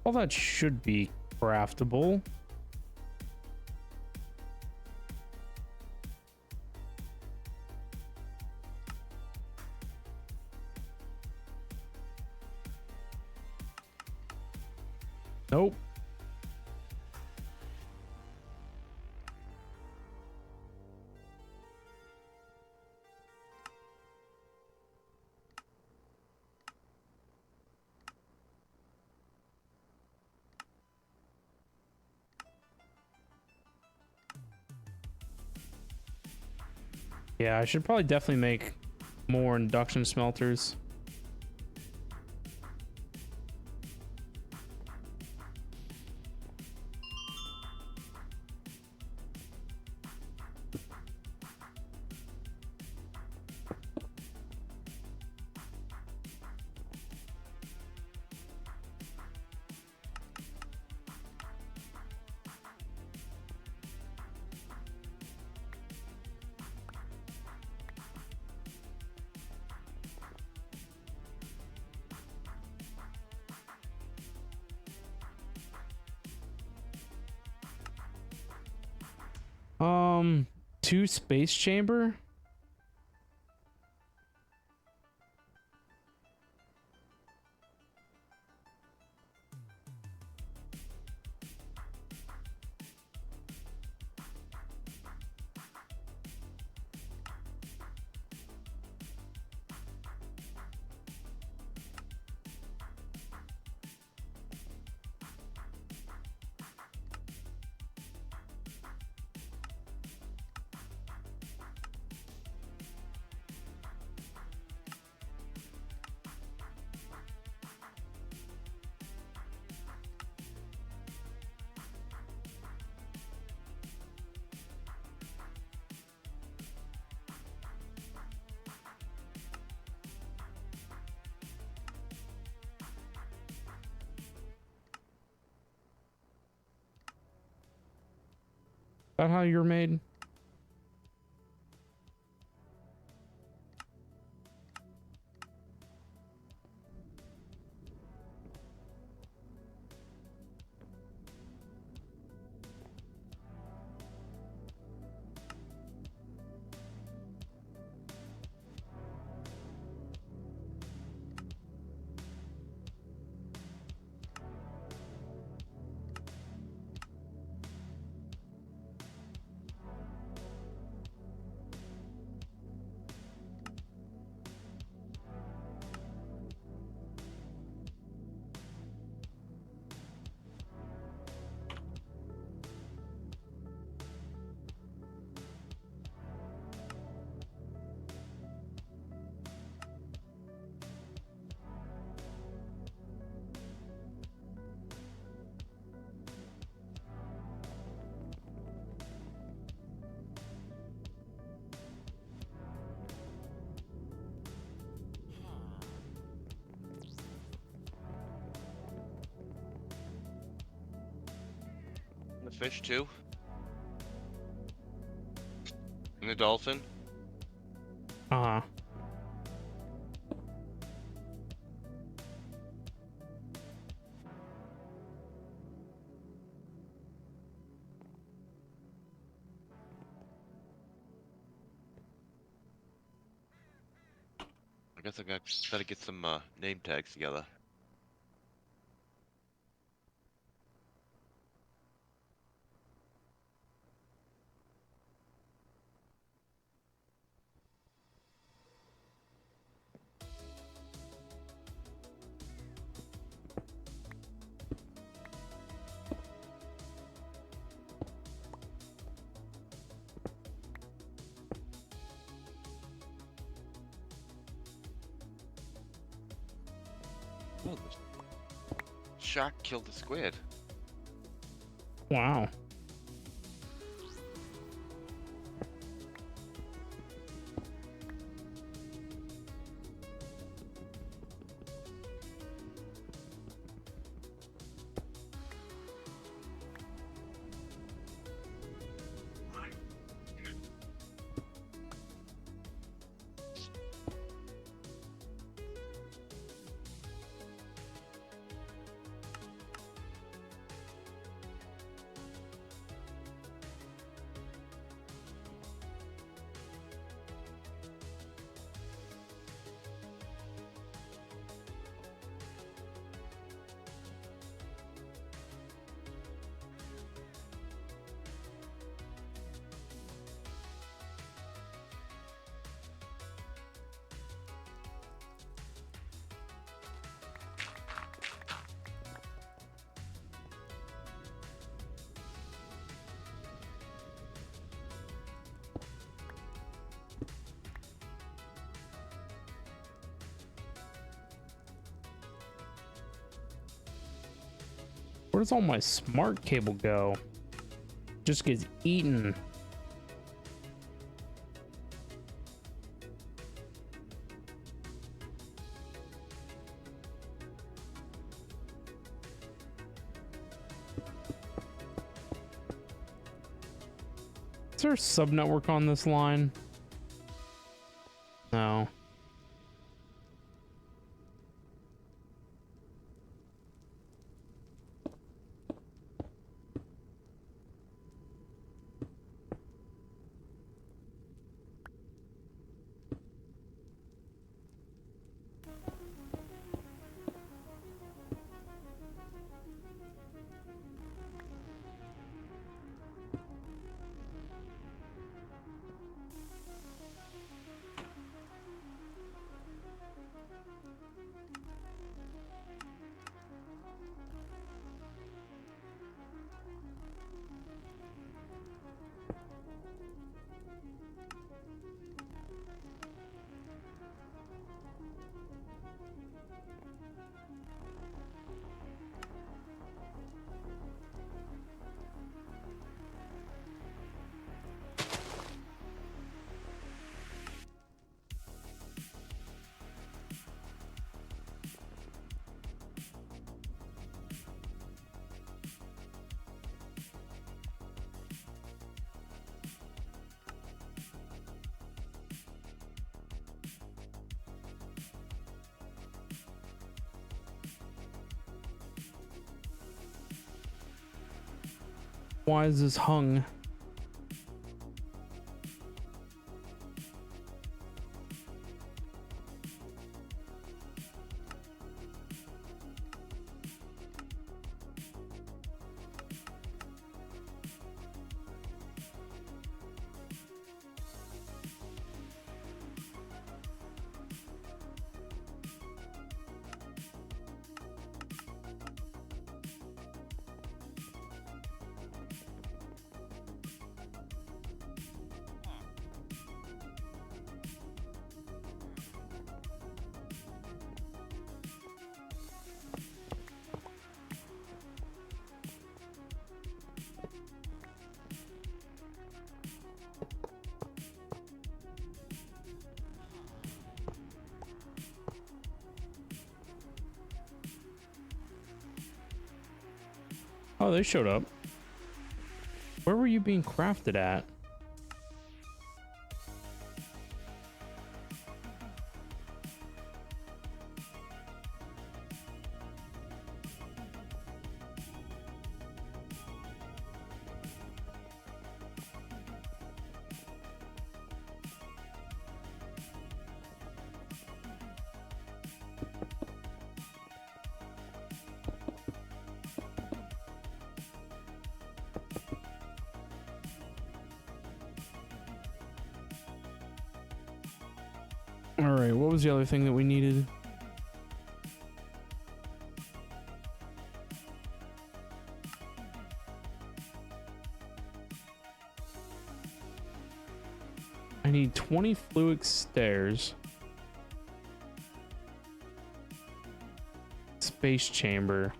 All that should be craftable. Nope. Yeah, I should probably definitely make more induction smelters. Two space chamber. that how you're made? The fish too. And the dolphin. Uh-huh. I guess I gotta get some name tags together. Oh, the shark killed the squid. Wow. Where does all my smart cable go? Just gets eaten. Is there a sub-network on this line? No. Why is this hung? Oh, they showed up. Where were you being crafted at? All right, what was the other thing that we needed? I need 20 fluid stairs. Space chamber.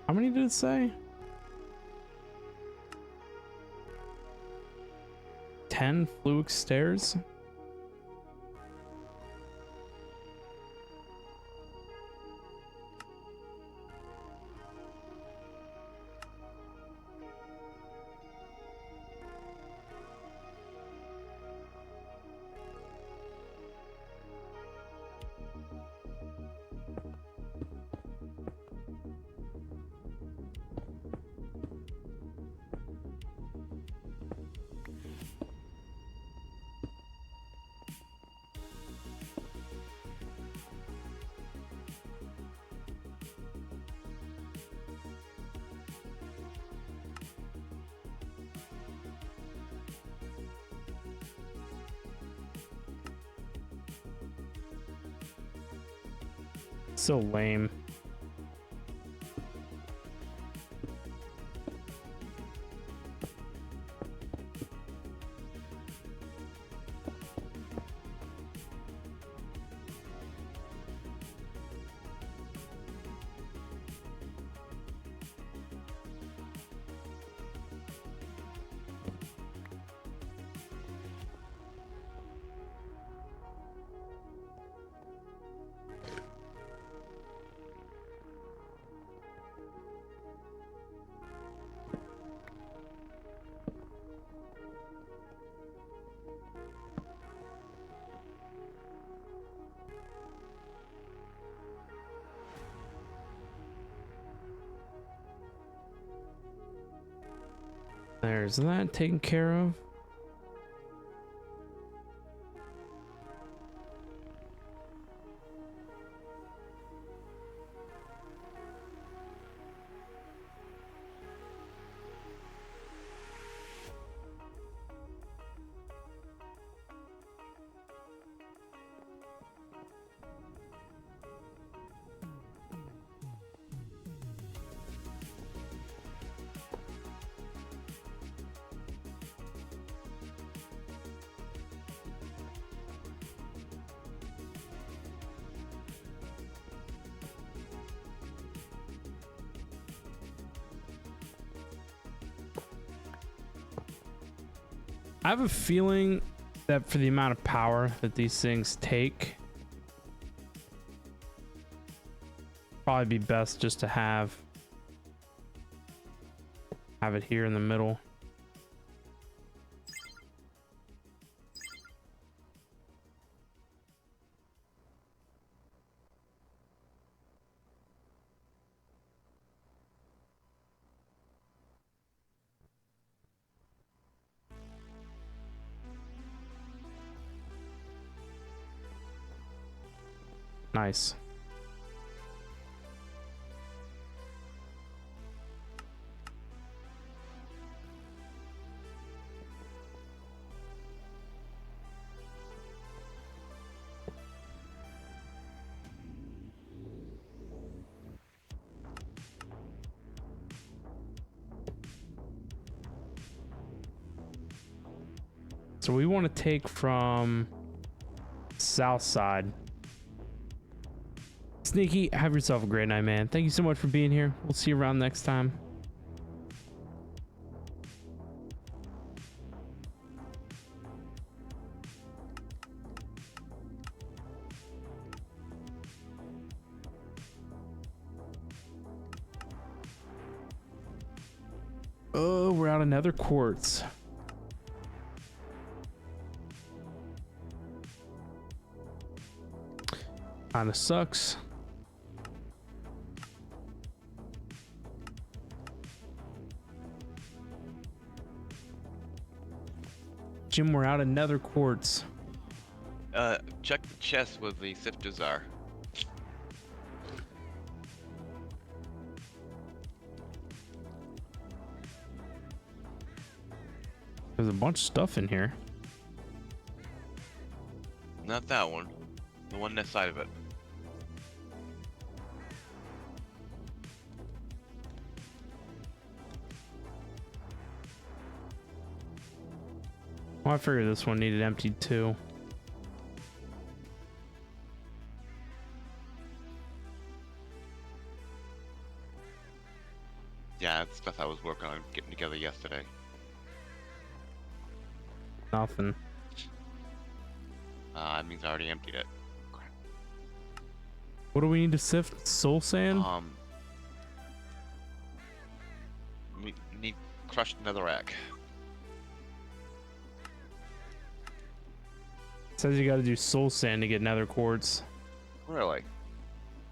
How many did it say? 10 fluid stairs? So lame. There's that taken care of. I have a feeling that for the amount of power that these things take, probably be best just to have it here in the middle. Nice. So we want to take from south side. Sneaky, have yourself a great night, man. Thank you so much for being here. We'll see you around next time. Oh, we're out another quartz. Kinda sucks. Jim, we're out another quartz. Check the chest where the sifters are. There's a bunch of stuff in here. Not that one. The one that side of it. Well, I figured this one needed emptied too. Yeah, that's stuff I was working on getting together yesterday. Nothing. That means I already emptied it. Crap. What do we need to sift? Soul sand? We need crushed netherrack. It says you gotta do soul sand to get nether quartz. Really?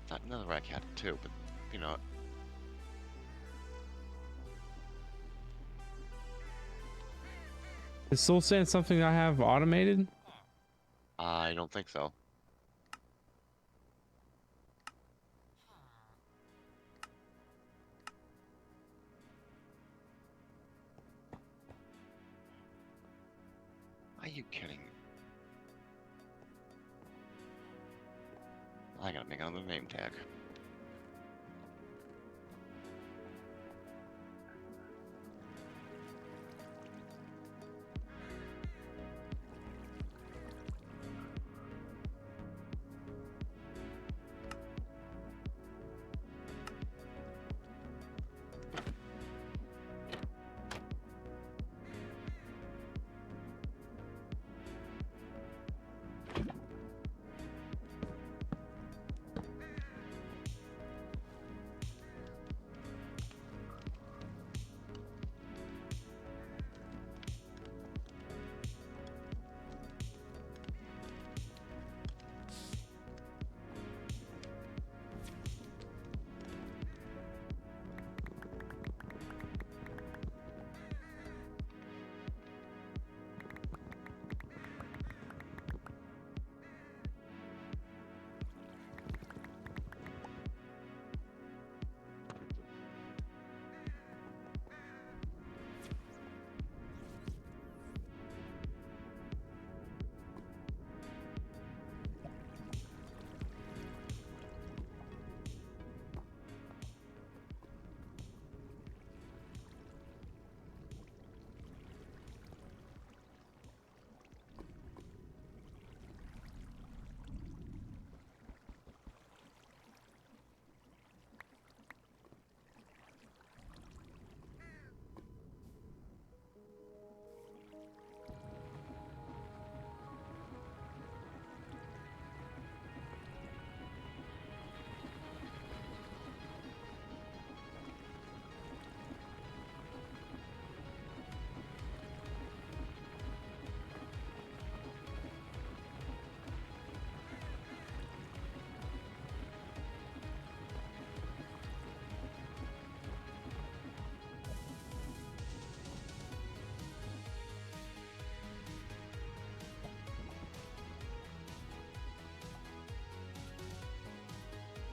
Thought netherrack had it too, but you know. Is soul sand something I have automated? I don't think so. Are you kidding? I gotta make another name tag.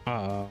Uh,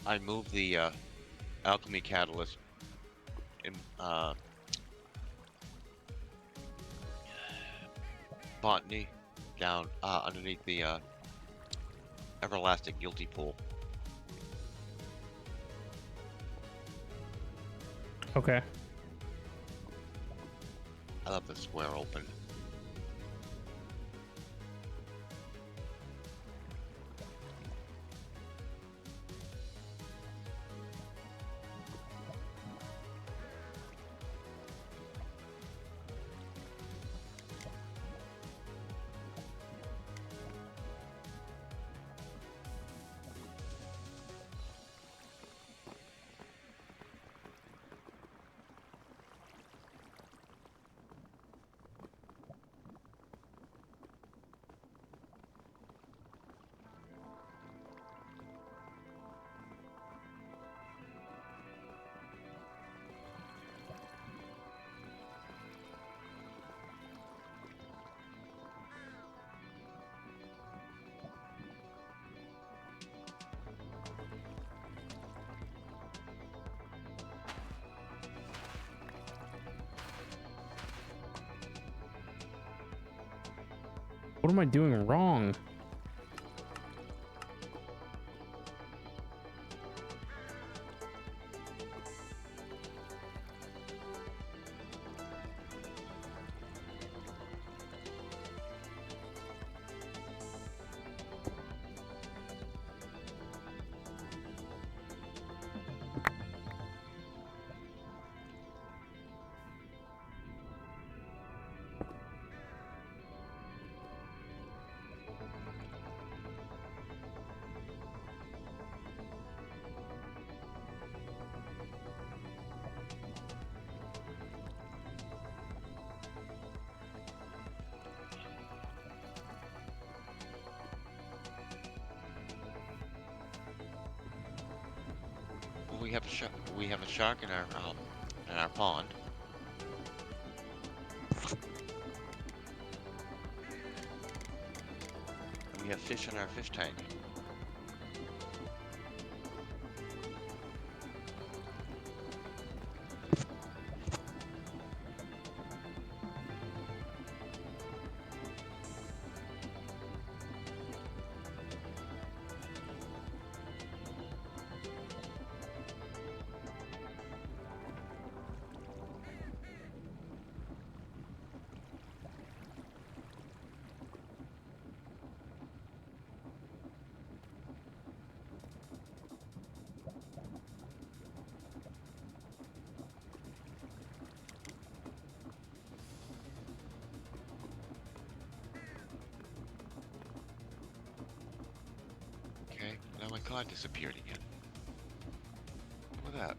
I moved the alchemy catalyst in botany down underneath the everlasting guilty pool. okay. I left the square open. What am I doing wrong? Well, we have a shark. We have a shark in our pond. And we have fish in our fish tank. Okay, now my card disappeared again. Look at that.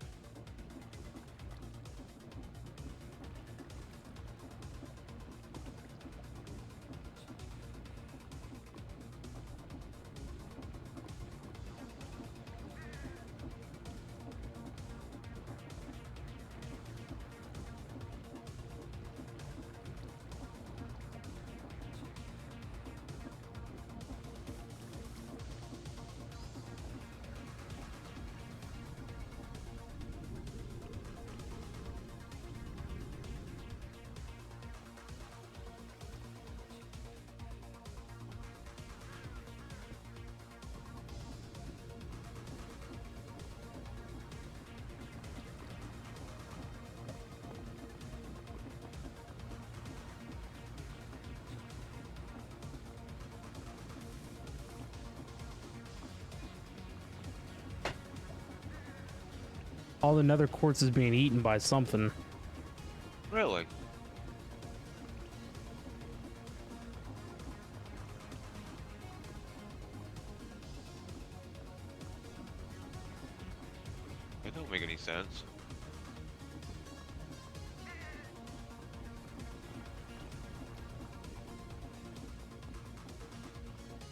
All the nether quartz is being eaten by something. Really? That don't make any sense.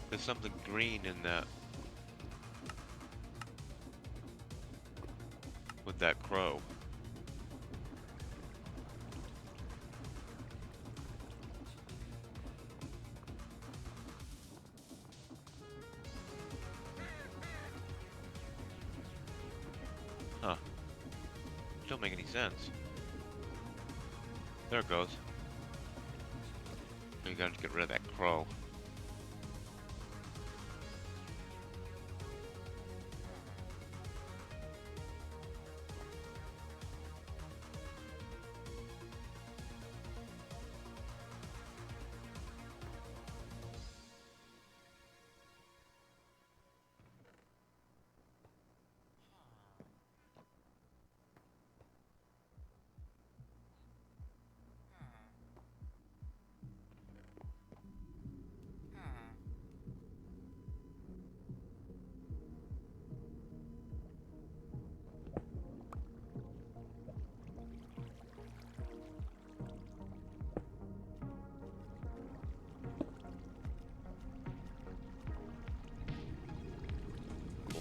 There's something green in that. With that crow. Huh. Don't make any sense. There it goes. You gotta get rid of that crow.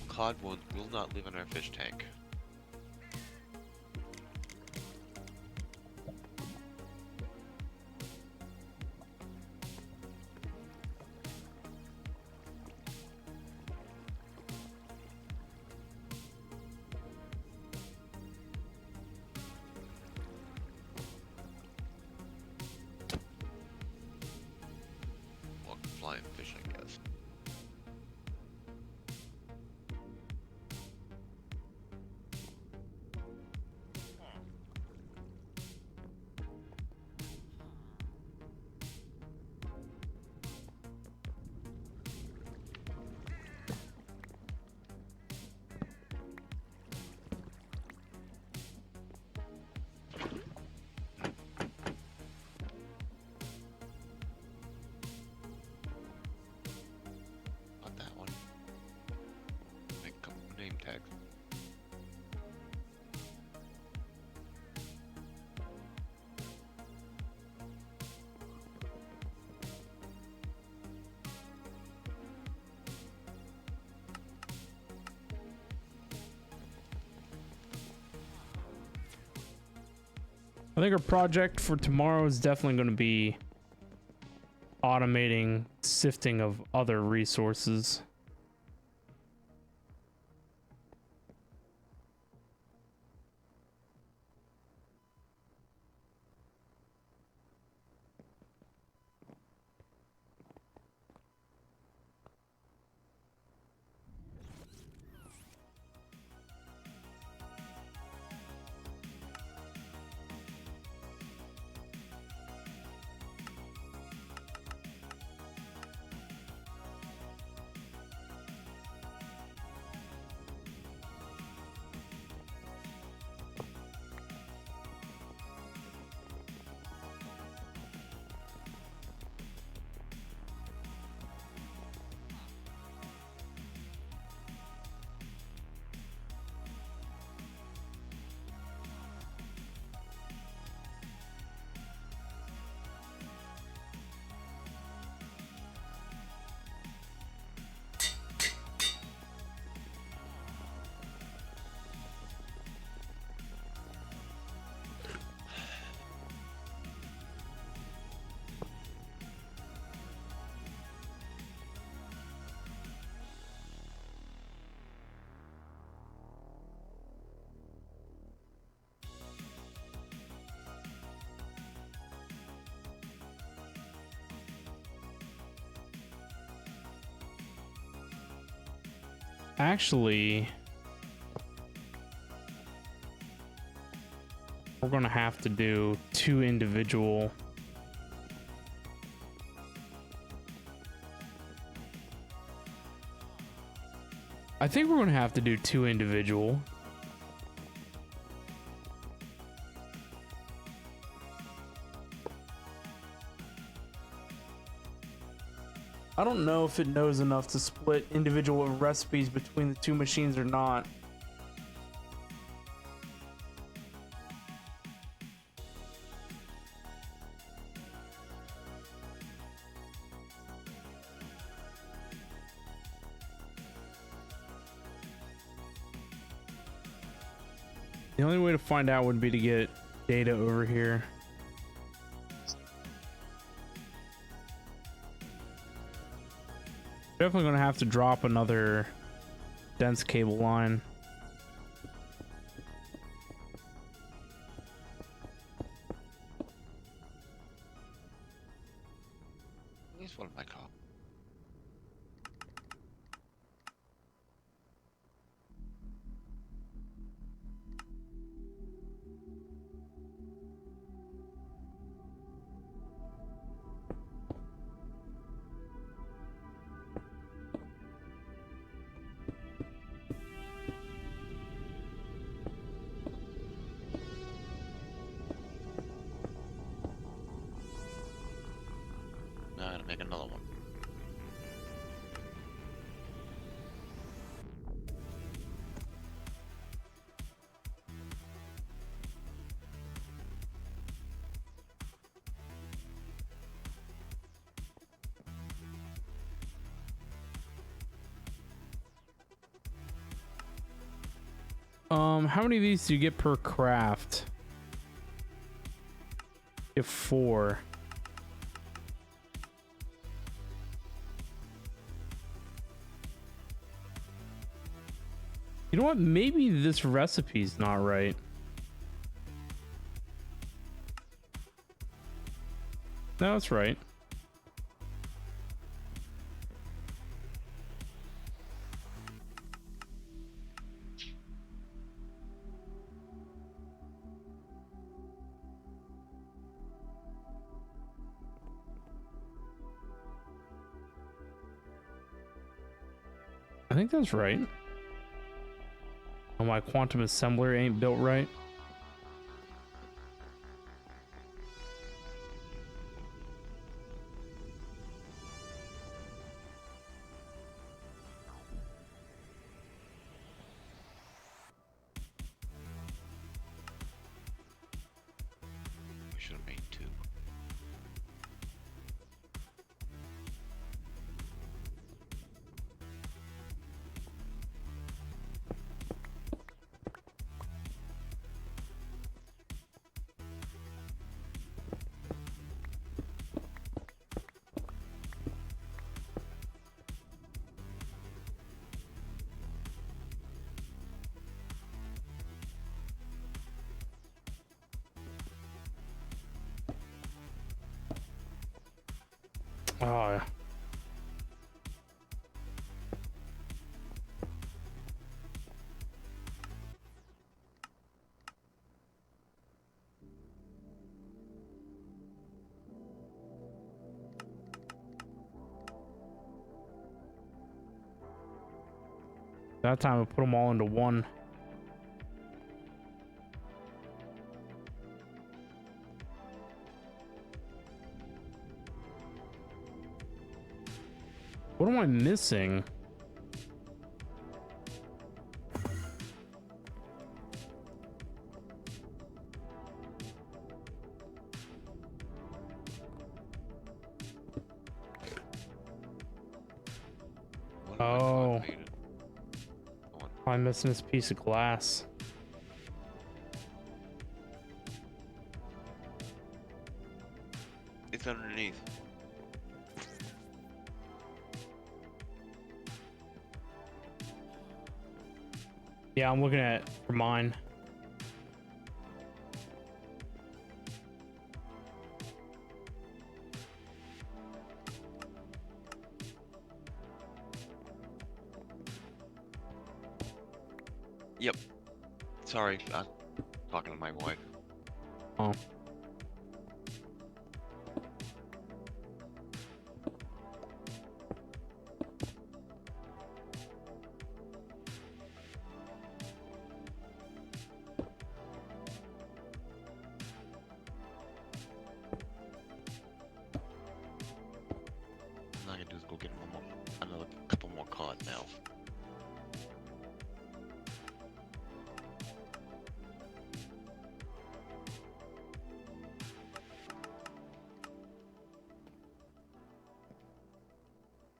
Cod will not live in our fish tank. Well, flying fish, I guess. Not that one. Make a couple name tags. I think our project for tomorrow is definitely going to be automating sifting of other resources. Actually, we're gonna have to do two individual. I think we're gonna have to do two individual. I don't know if it knows enough to split individual recipes between the two machines or not. The only way to find out would be to get data over here. Definitely gonna have to drop another dense cable line. Here's one of my car. Now I gotta make another one. How many of these do you get per craft? If 4. You know what? Maybe this recipe's not right. No, it's right. I think that's right. Oh, my quantum assembler ain't built right. We should have made 2. Oh, yeah. That time I put them all into one. What am I missing? One of my Oh. cars made it. One. I'm missing this piece of glass. It's underneath. Yeah, I'm looking at it for mine. Yep. Sorry, I'm talking to my wife. Oh. All I gotta do is go get another couple more cards now.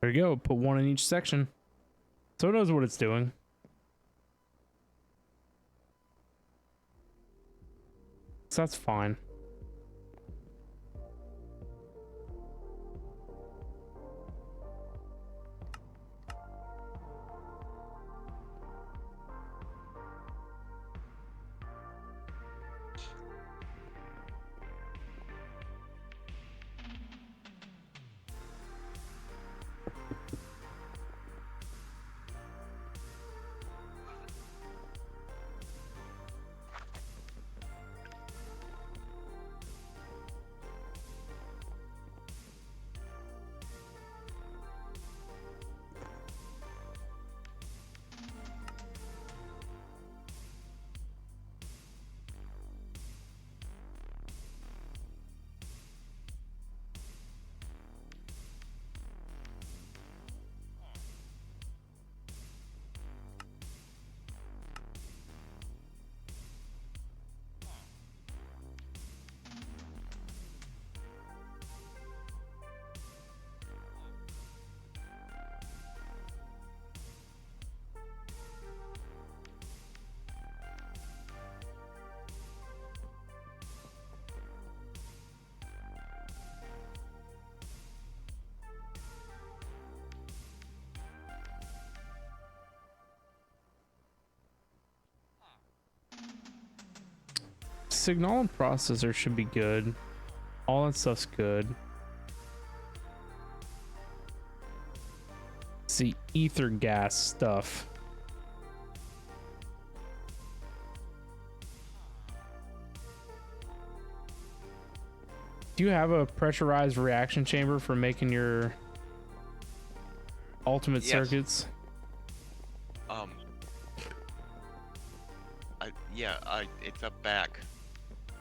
There you go. Put one in each section. So it knows what it's doing. So that's fine. Signal and processor should be good. All that stuff's good. See, ether gas stuff. Do you have a pressurized reaction chamber for making your ultimate circuits? It's up back.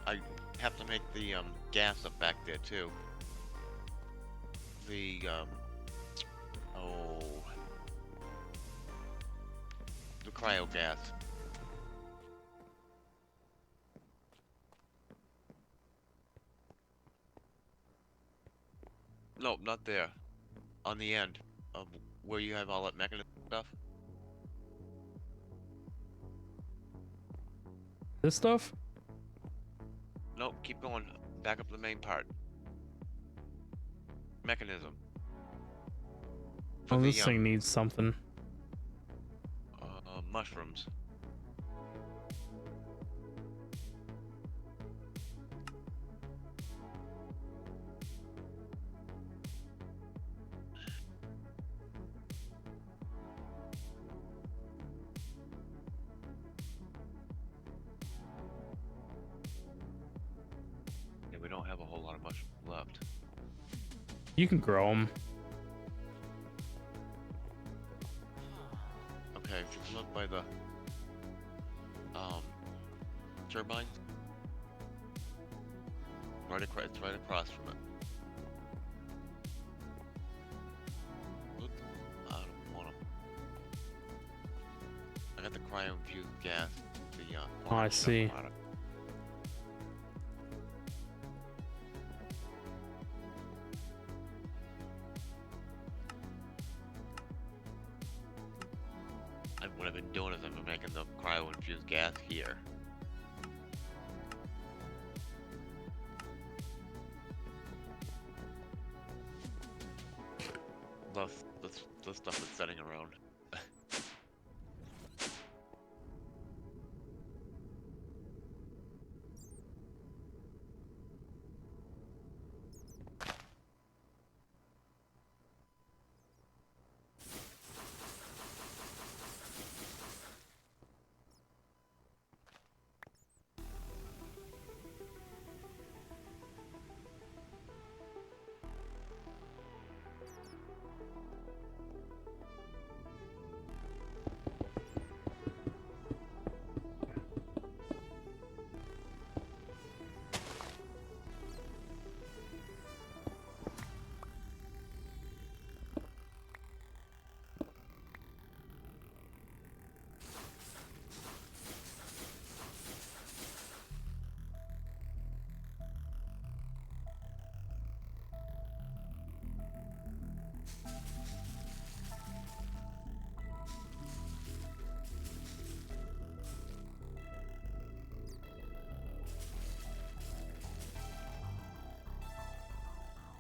I have to make the gas up back there too. The the cryo gas. No, not there. On the end of where you have all that mechanism stuff. This stuff? Nope, keep going. Back up the main part. Mechanism. For Oh, the, this thing needs something. mushrooms. Yeah, we don't have a whole lot of mushrooms left. You can grow them. Okay, if you look by the turbine, it's right across from it. Look, I don't want 'em. I got the cryo-infused gas. The Oh, I see. product. And what I've been doing is I've been making the cryo-infused gas here. The stuff that's sitting around.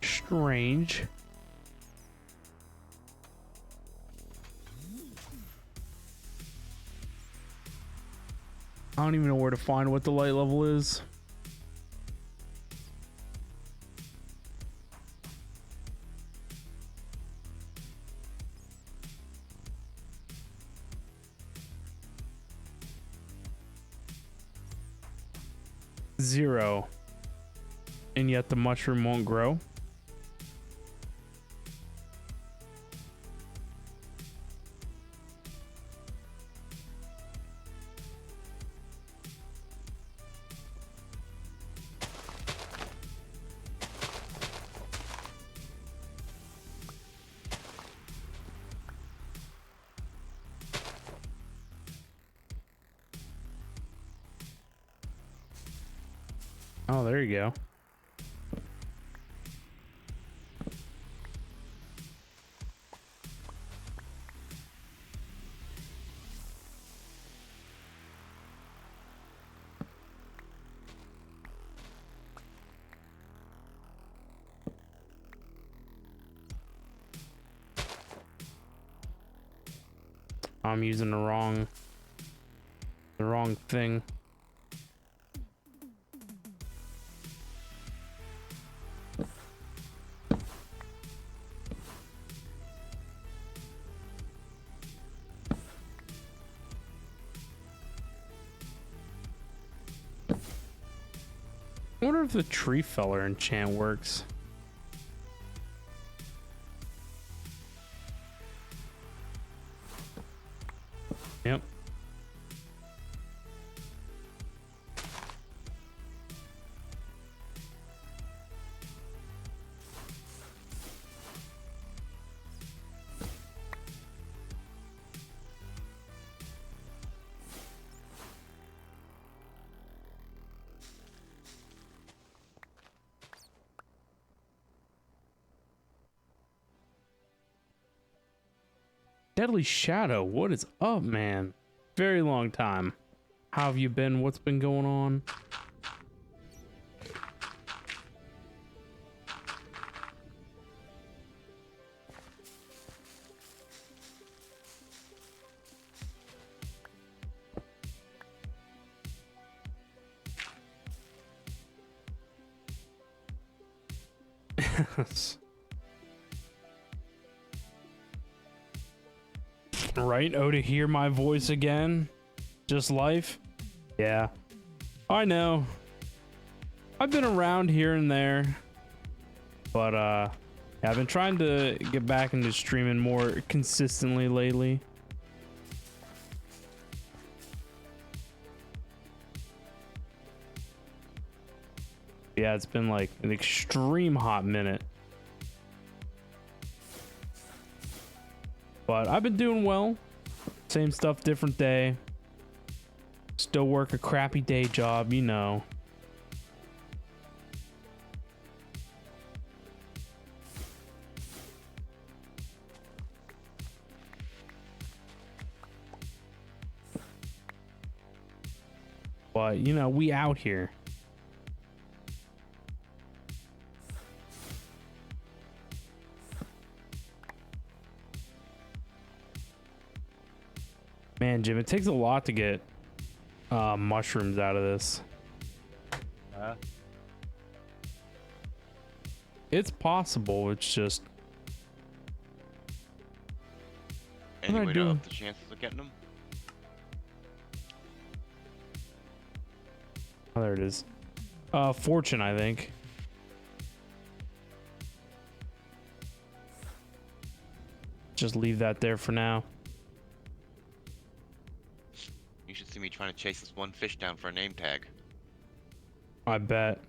Strange. I don't even know where to find what the light level is. Zero. And yet the mushroom won't grow. Oh, there you go. I'm using the wrong thing. I wonder if the tree feller enchant works. Yep. Deadly Shadow, what is up, man? Very long time. How have you been? What's been going on? Right? Oh, to hear my voice again? Just life? Yeah. I know. I've been around here and there. But, yeah, I've been trying to get back into streaming more consistently lately. Yeah, it's been like an extreme hot minute. But I've been doing well. Same stuff, different day. Still work a crappy day job, you know. But, you know, we out here. Man, Jim, it takes a lot to get mushrooms out of this. It's possible, it's just... Any What am I way to doing? up the chances of getting them? Oh, there it is. Fortune, I think. Just leave that there for now. You should see me trying to chase this one fish down for a name tag. I bet.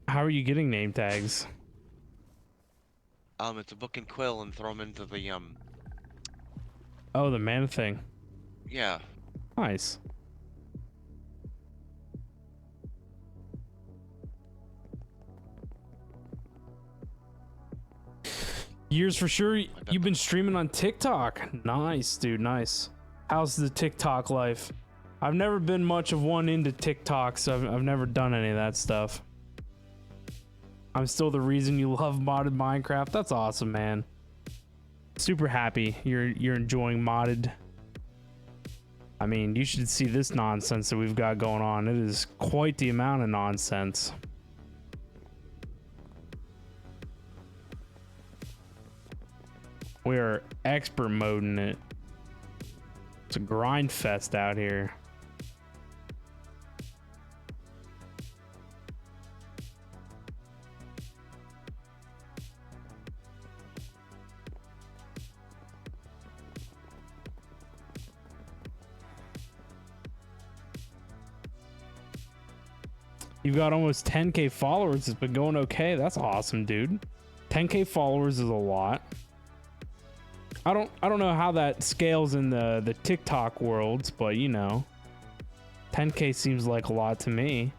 How are you getting name tags? It's a book and quill and throw them into the, Oh, the mana thing. yeah. Nice. Years for sure. You've been streaming on TikTok. Nice, dude. Nice. How's the TikTok life? I've never been much of one into TikTok, so I've never done any of that stuff. I'm still the reason you love modded Minecraft. That's awesome, man. Super happy you're enjoying modded. I mean, you should see this nonsense that we've got going on. It is quite the amount of nonsense. We are expert moding it. It's a grind fest out here. You've got almost 10k followers. It's been going okay. That's awesome, dude. 10k followers is a lot. I don't know how that scales in the TikTok worlds, but you know, 10k seems like a lot to me.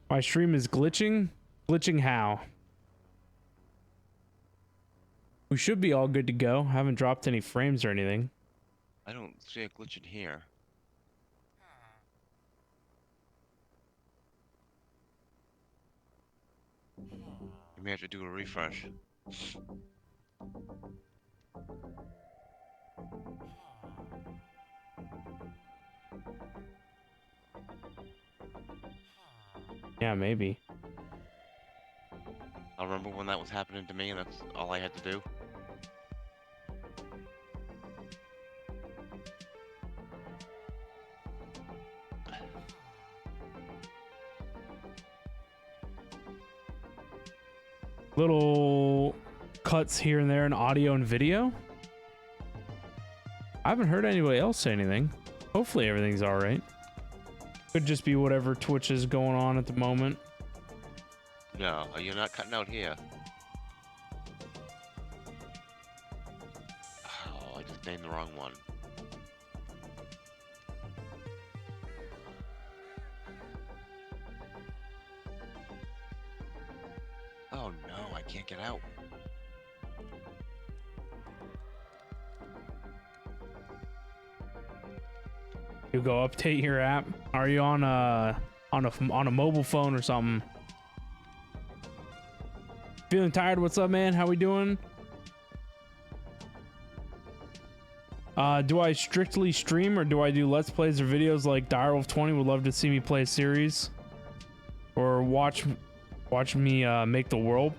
My stream is glitching. Glitching how? We should be all good to go. Haven't dropped any frames or anything. I don't see a glitch in here. You may have to do a refresh. Yeah, maybe. I remember when that was happening to me, and that's all I had to do. Little cuts here and there in audio and video. I haven't heard anybody else say anything. Hopefully everything's all right. Could just be whatever Twitch is going on at the moment. No, you're not cutting out here. Oh, I just named the wrong one. Oh no, I can't get out. You go update your app. Are you on a mobile phone or something? Feeling tired? What's up, man? How we doing? Do I strictly stream or do I do let's plays or videos like Direwolf20 would love to see me play a series or watch me make the world?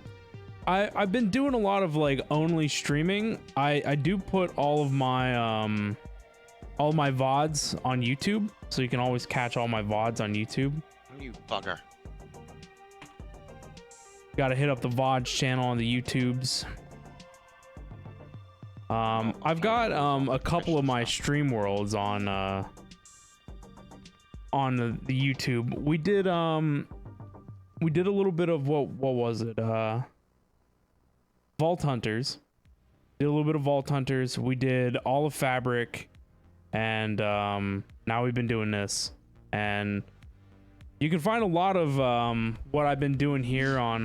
I've been doing a lot of like only streaming. I do put all my VODs on YouTube, so you can always catch all my VODs on YouTube. You bugger. Gotta hit up the VODs channel on the YouTubes. I've got a couple of my stream worlds on the YouTube. We did a little bit of what was it? Vault Hunters. Did a little bit of Vault Hunters. We did all of Fabric, and now we've been doing this. And you can find a lot of what I've been doing here on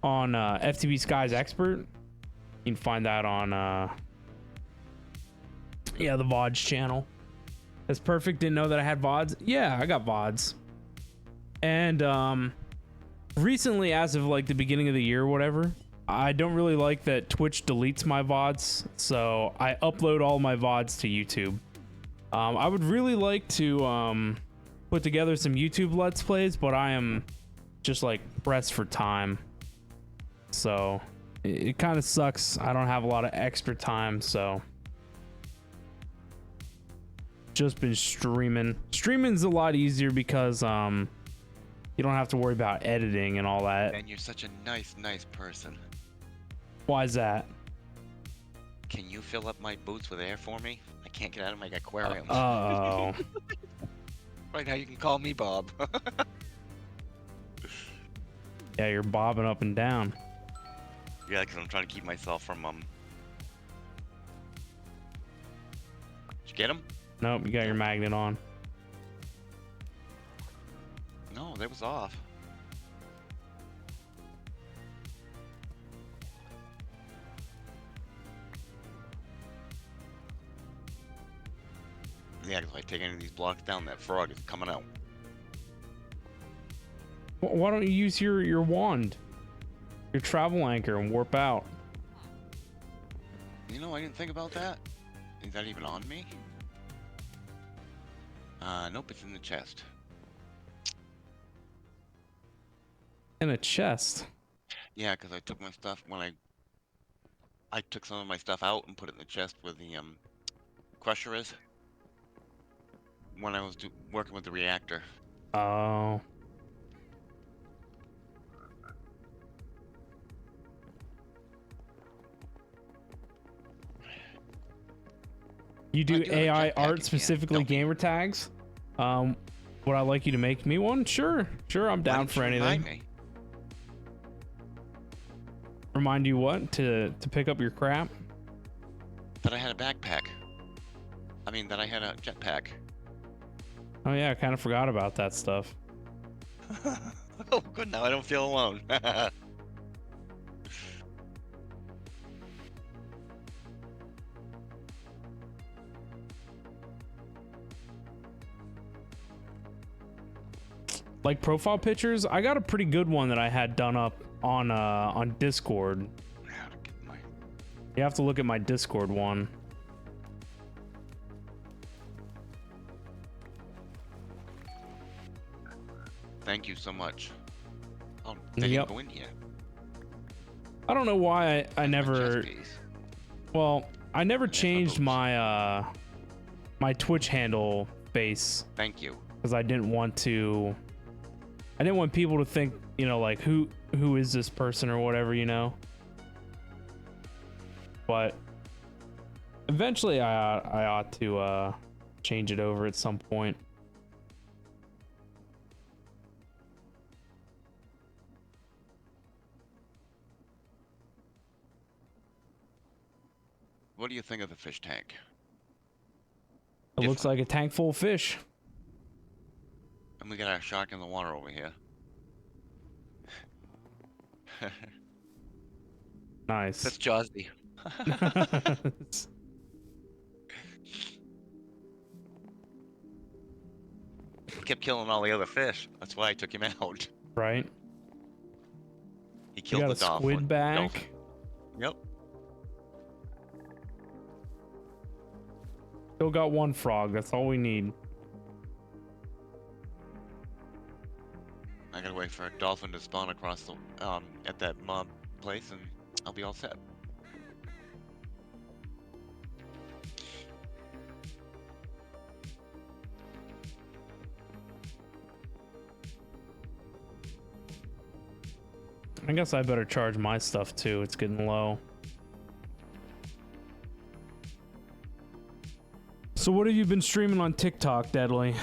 FTB Sky's Expert. You can find that on the VODs channel. That's perfect. Didn't know that I had VODs. Yeah, I got VODs. And recently, as of like the beginning of the year or whatever, I don't really like that Twitch deletes my VODs, so I upload all my VODs to YouTube. I would really like to put together some YouTube Let's Plays, but I am just like pressed for time. So it kind of sucks. I don't have a lot of extra time, so just been streaming. Streaming's a lot easier because you don't have to worry about editing and all that. And you're such a nice person. Why is that? Can you fill up my boots with air for me? I can't get out of my aquarium. Oh. Right now you can call me Bob. Yeah, you're bobbing up and down. Yeah, because I'm trying to keep myself from Did you get him? Nope, you got your magnet on. No, that was off. Yeah, 'cause if I take any of these blocks down, that frog is coming out. Why don't you use your wand, your travel anchor, and warp out? You know, I didn't think about that. Is that even on me? Nope, it's in the chest. In a chest. Yeah, because I took my stuff when I took some of my stuff out and put it in the chest where the crusher is. When I was working with the reactor. Oh. You do do have a AI jetpack art, if you specifically don't. gamer tags? Would I like you to make me one? Sure, I'm Why down didn't for you remind anything. me? Remind you what? To pick up your crap? That I had a backpack. I mean, that I had a jetpack. Oh yeah, I kind of forgot about that stuff. Oh, good. Now I don't feel alone. Like profile pictures, I got a pretty good one that I had done up on Discord. How to get my... You have to look at my Discord one. Thank you so much. Oh, they Yep. didn't go in here. I don't know why I My never. chest piece. Well, I never There's my changed boots. my my Twitch handle face Thank you. because I didn't want people to think, you know, like who is this person or whatever, you know. But eventually I ought to change it over at some point. What do you think of the fish tank? It looks like a tank full of fish. And we got our shark in the water over here. Nice. That's Jazzy. He kept killing all the other fish. That's why I took him out. Right. He You killed got the a dolphin. squid back. Dolphin. Yep. Still got one frog. That's all we need. I gotta wait for a dolphin to spawn across the at that mob place, and I'll be all set. I guess I better charge my stuff too. It's getting low. So what have you been streaming on TikTok, Deadly?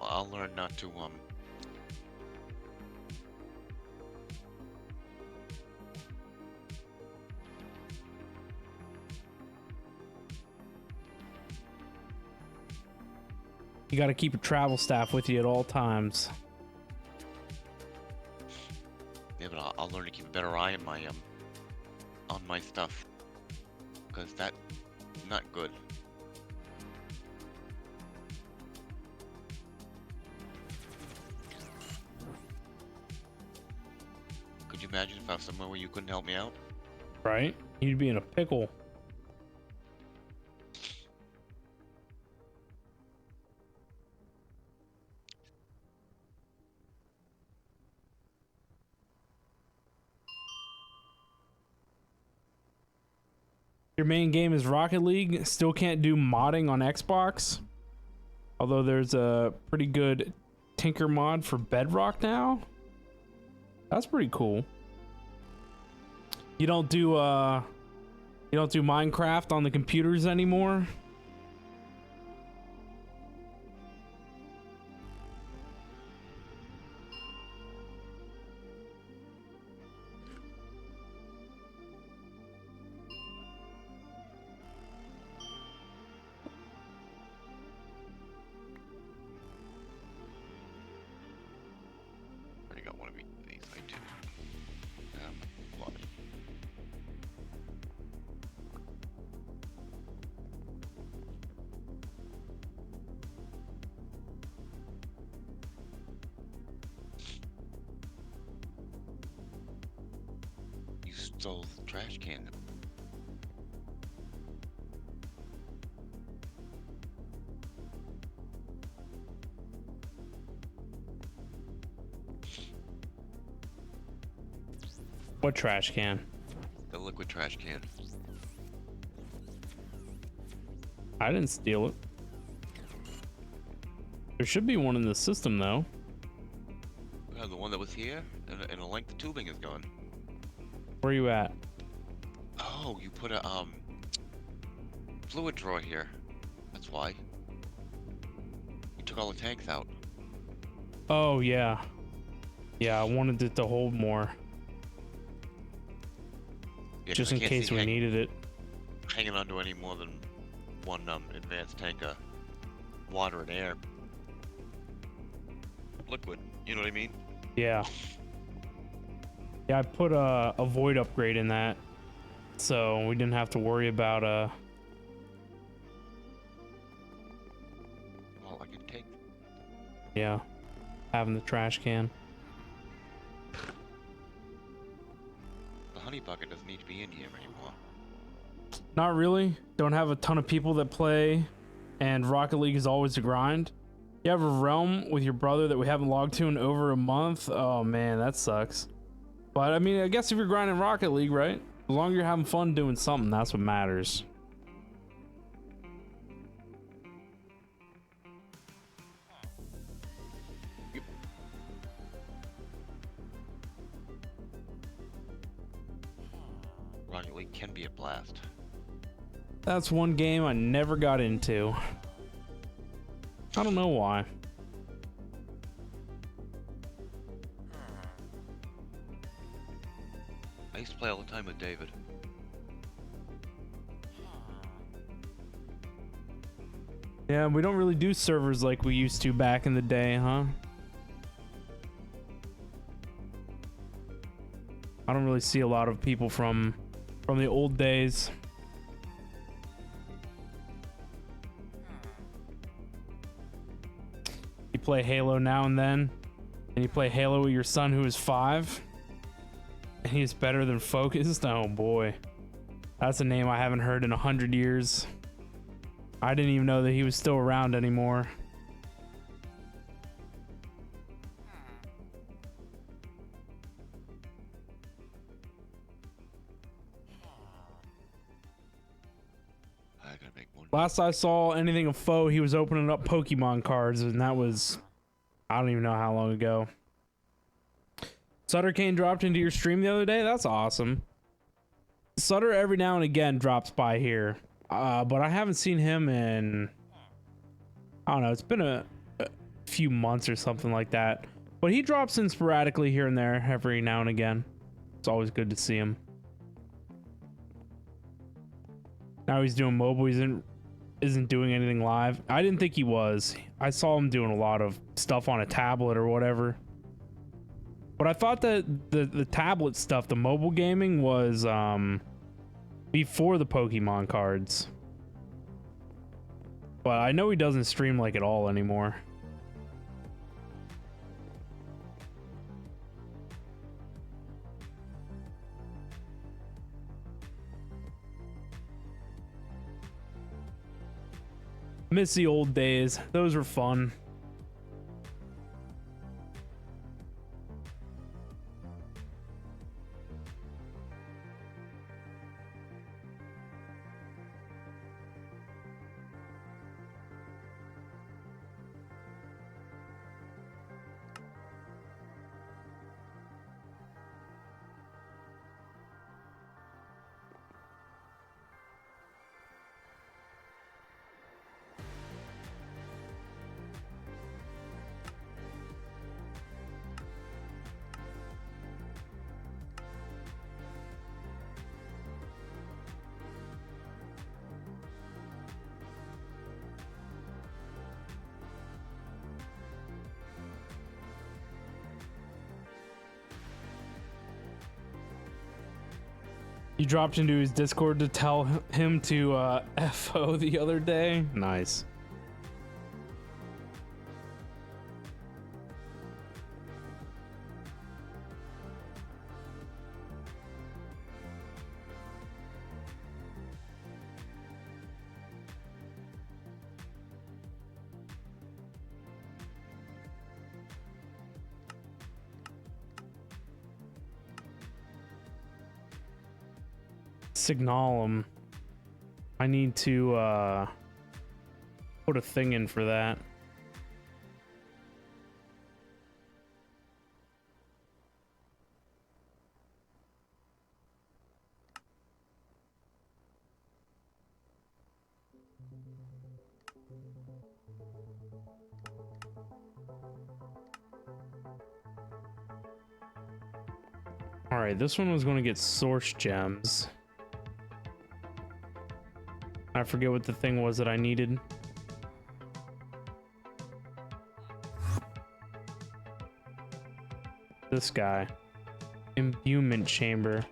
Well, I'll learn not to You got to keep a travel staff with you at all times. Yeah, but I'll learn to keep a better eye on my stuff, because that's not good. Could you imagine if I was somewhere where you couldn't help me out? Right? You'd be in a pickle. Your main game is Rocket League. Still can't do modding on Xbox. Although there's a pretty good Tinker mod for Bedrock now. That's pretty cool. You don't do Minecraft on the computers anymore? Already got one of these. I do. Blood. stole the trash can. What trash can? The liquid trash can. I didn't steal it. There should be one in the system though. The one that was here, and a length of tubing is gone. Where are you at? Oh, you put a fluid drawer here. That's why. You took all the tanks out. Oh yeah. Yeah, I wanted it to hold more. Yeah, 'cause Just I in can't case see we needed it. hanging onto any more than one advanced tank of water and air. Liquid, you know what I mean? Yeah. Yeah, I put a void upgrade in that, so we didn't have to worry about Well, I can take. yeah, having the trash can. The honey bucket doesn't need to be in here anymore. Not really. Don't have a ton of people that play, and Rocket League is always a grind. You have a realm with your brother that we haven't logged to in over a month. Oh man, that sucks. But I mean, I guess if you're grinding Rocket League, right? As long as you're having fun doing something, that's what matters. Rocket League can be a blast. That's one game I never got into. I don't know why. I used to play all the time with David. Yeah, we don't really do servers like we used to back in the day, huh? I don't really see a lot of people from the old days. You play Halo now and then, and you play Halo with your son who is 5, and he's better than Focused. Oh boy, that's a name I haven't heard in 100 years. I didn't even know that he was still around anymore. I gotta make one. Last I saw anything of Foe, he was opening up Pokemon cards, and that was, I don't even know how long ago. Sutter Kane dropped into your stream the other day. That's awesome. Sutter every now and again drops by here, but I haven't seen him in, I don't know, it's been a few months or something like that. But he drops in sporadically here and there every now and again. It's always good to see him. Now he's doing mobile. He isn't doing anything live. I didn't think he was. I saw him doing a lot of stuff on a tablet or whatever. But I thought that the tablet stuff, the mobile gaming, was before the Pokemon cards. But I know he doesn't stream like at all anymore. Miss the old days. Those were fun. You dropped into his Discord to tell him to FO the other day? Nice. Signalum. I need to put a thing in for that. All right, this one was going to get source gems. I forget what the thing was that I needed. This guy. Imbuement chamber.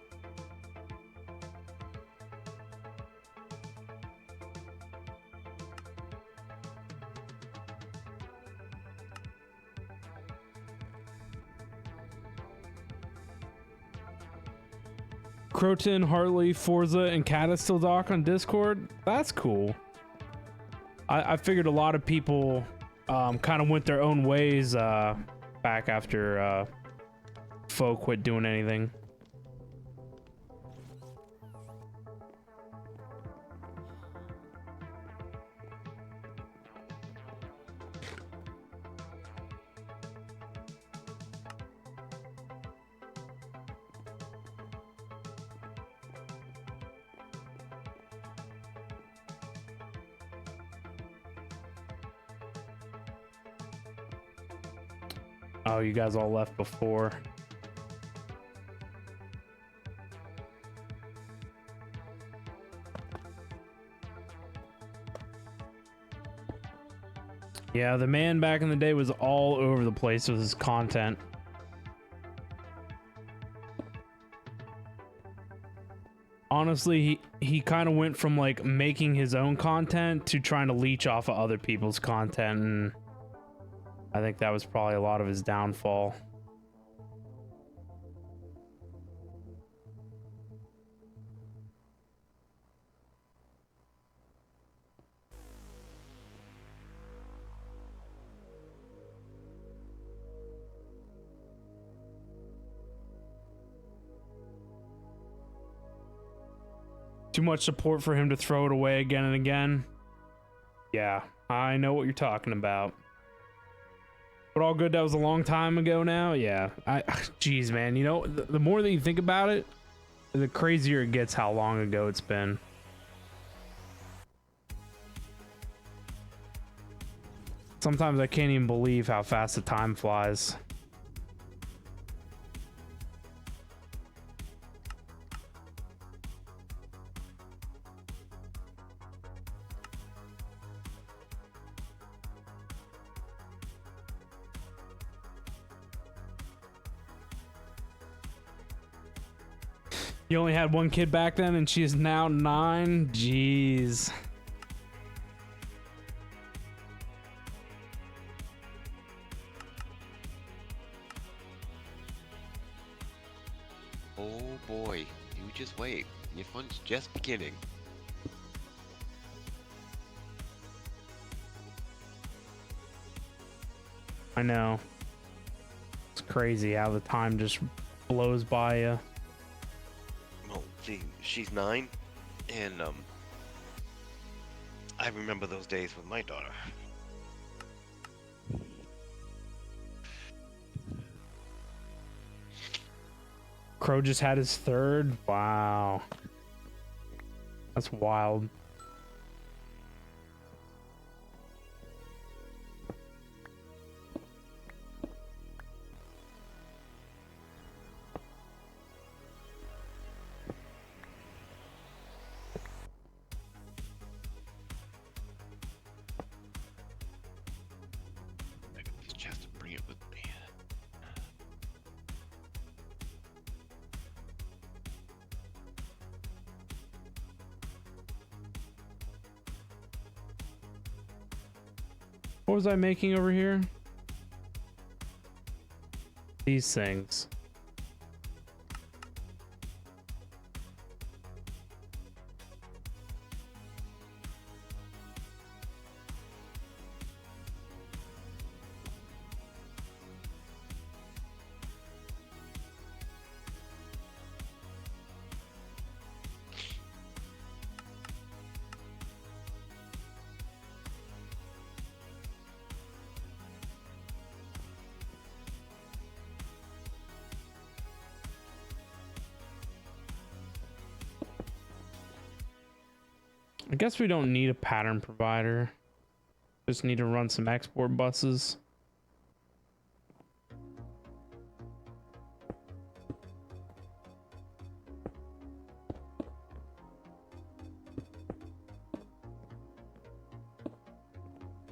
Croton, Hartley, Forza, and Cat still dock on Discord. That's cool. I figured a lot of people kind of went their own ways back after Foe quit doing anything. Oh, you guys all left before. Yeah, the man back in the day was all over the place with his content. Honestly, he kind of went from like making his own content to trying to leech off of other people's content, and I think that was probably a lot of his downfall. Too much support for him to throw it away again and again. Yeah, I know what you're talking about. But all good, that was a long time ago now. Yeah, geez, man, you know, the more that you think about it, the crazier it gets how long ago it's been. Sometimes I can't even believe how fast the time flies. You only had one kid back then and she is now 9? Jeez. Oh boy, you just wait. Your fun's just beginning. I know. It's crazy how the time just blows by you. Well, see, she's 9, and I remember those days with my daughter. Crow just had his 3rd. Wow. That's wild. I got this chest to bring it with me. What was I making over here? These things. I guess we don't need a pattern provider. Just need to run some export buses.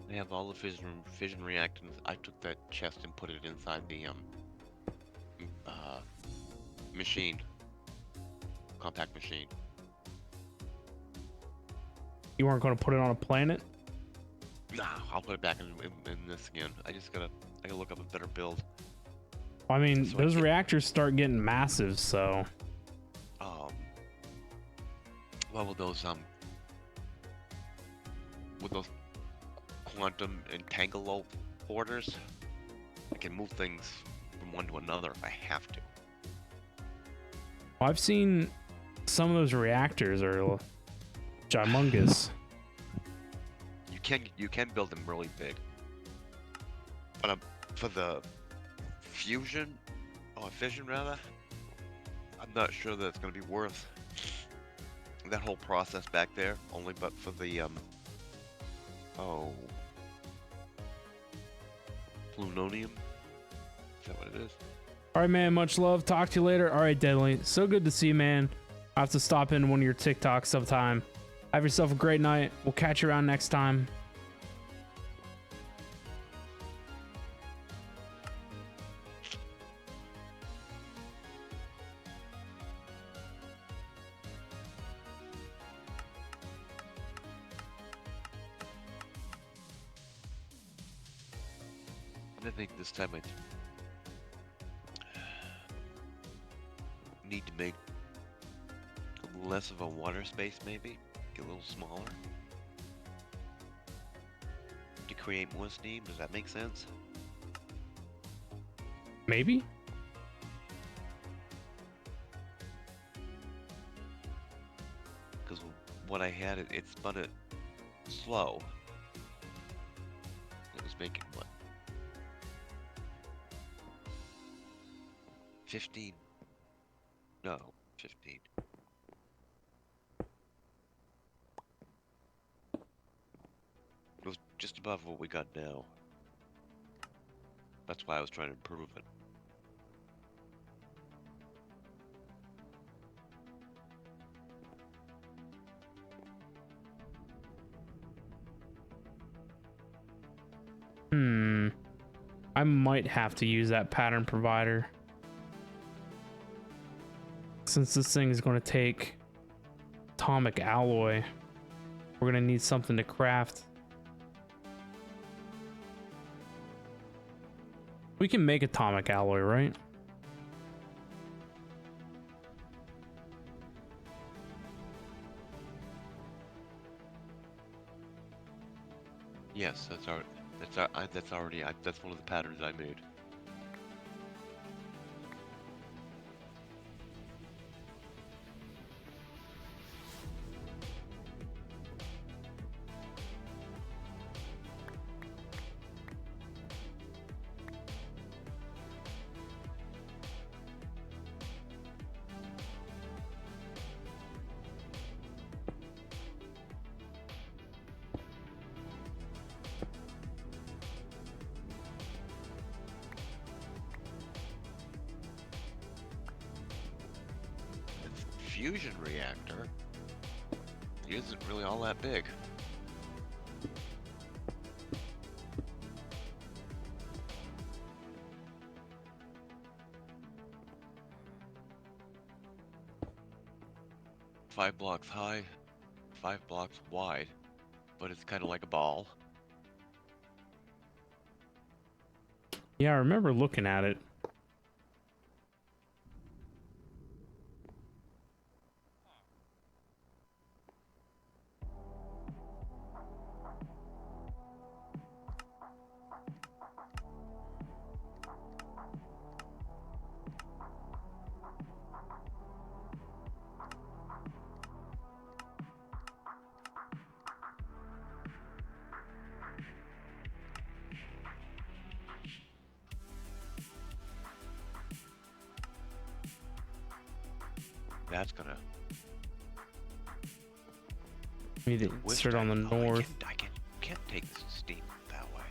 They have all the fission reactants. I took that chest and put it inside the machine, compact machine. You weren't going to put it on a planet? Nah, I'll put it back in this again. I gotta look up a better build. I mean, So I those get- reactors start getting massive, so Well, with those quantum entangle borders, I can move things from one to another if I have to. I've seen some of those reactors are humongous. You can build them really big, but for the fission rather, I'm not sure that it's going to be worth that whole process back there. Only but for the plutonium. Is that what it is? All right, man. Much love. Talk to you later. All right, Deadly. So good to see you, man. I have to stop in one of your TikToks sometime. Have yourself a great night. We'll catch you around next time. I think this time I need to make less of a water space, maybe get a little smaller to create more steam. Does that make sense? Maybe. Because what I had, it spun it slow. It was making what? 15. No, 15. It was just above what we got now. That's why I was trying to improve it. I might have to use that pattern provider. Since this thing is going to take atomic alloy, we're going to need something to craft. We can make atomic alloy, right? Yes, that's one of the patterns I made. Fusion reactor isn't really all that big. Five blocks high, 5 blocks wide, but it's kind of like a ball. Yeah, I remember looking at it. Need to Wish insert on the I north. can't take this steam that way.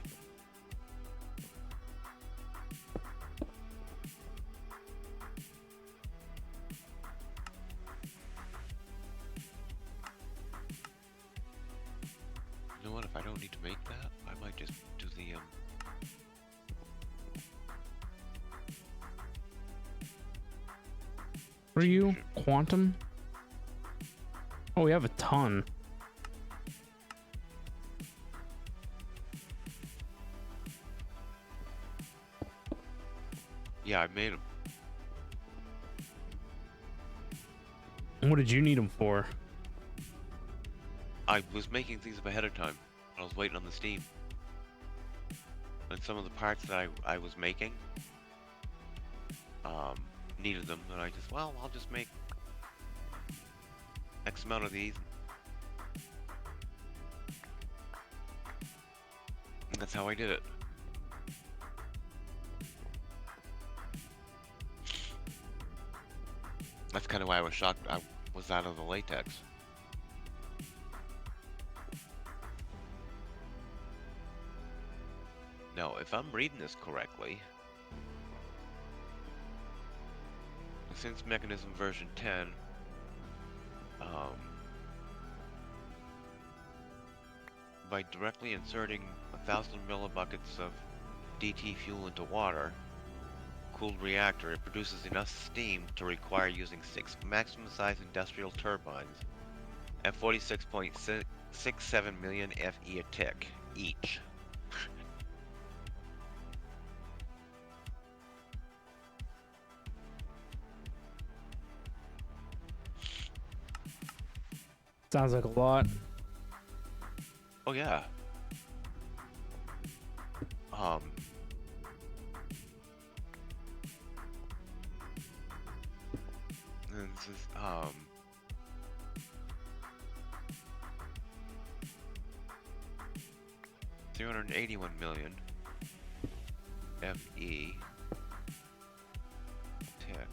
You know what? If I don't need to make that, I might just do the What are you? Quantum? Oh, we have a ton. Yeah, I made them. What did you need them for? I was making things up ahead of time. I was waiting on the steam. And some of the parts that I was making needed them, and I just, well, I'll just make X amount of these. And that's how I did it. That's kind of why I was shocked I was out of the latex. Now, if I'm reading this correctly, since mechanism version 10, by directly inserting 1,000 millibuckets of DT fuel into water, cooled reactor, it produces enough steam to require using 6 maximum size industrial turbines at 46.67 million FE a tick each. Sounds like a lot. Oh yeah. And this is 381 million FE tick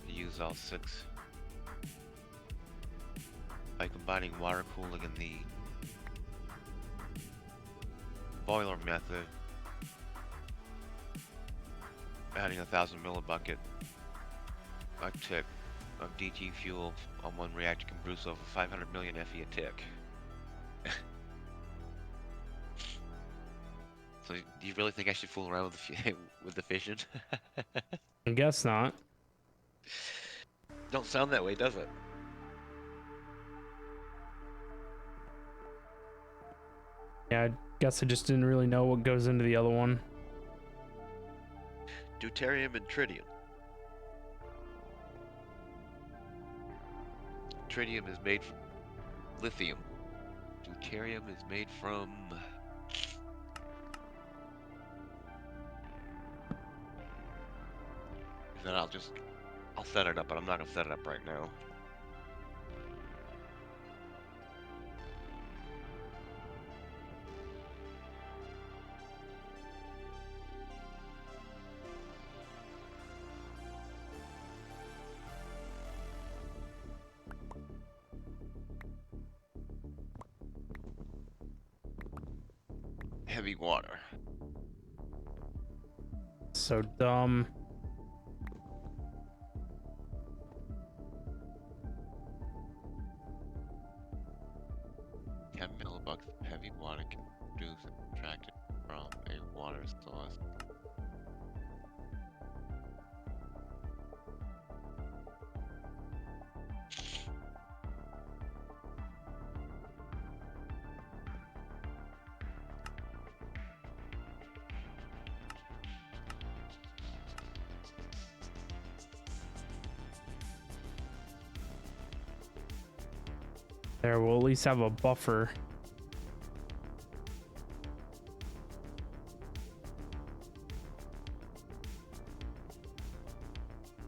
to use all 6 by combining water cooling and the boiler method, adding 1,000 millibucket a tick of DT fuel on one reactor can produce over 500 million FE a tick. So, do you really think I should fool around with with the fission? I guess not. Don't sound that way, does it? Yeah, I guess I just didn't really know what goes into the other one. Deuterium and tritium. Tritium is made from lithium. Deuterium is made from... Then I'll set it up, but I'm not gonna set it up right now. Heavy water. So dumb. Millibucks of heavy water can produce and extracted from a water source. There, we'll at least have a buffer.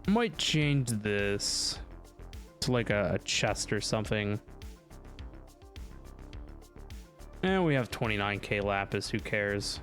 I might change this to like a chest or something. And we have 29k lapis, who cares?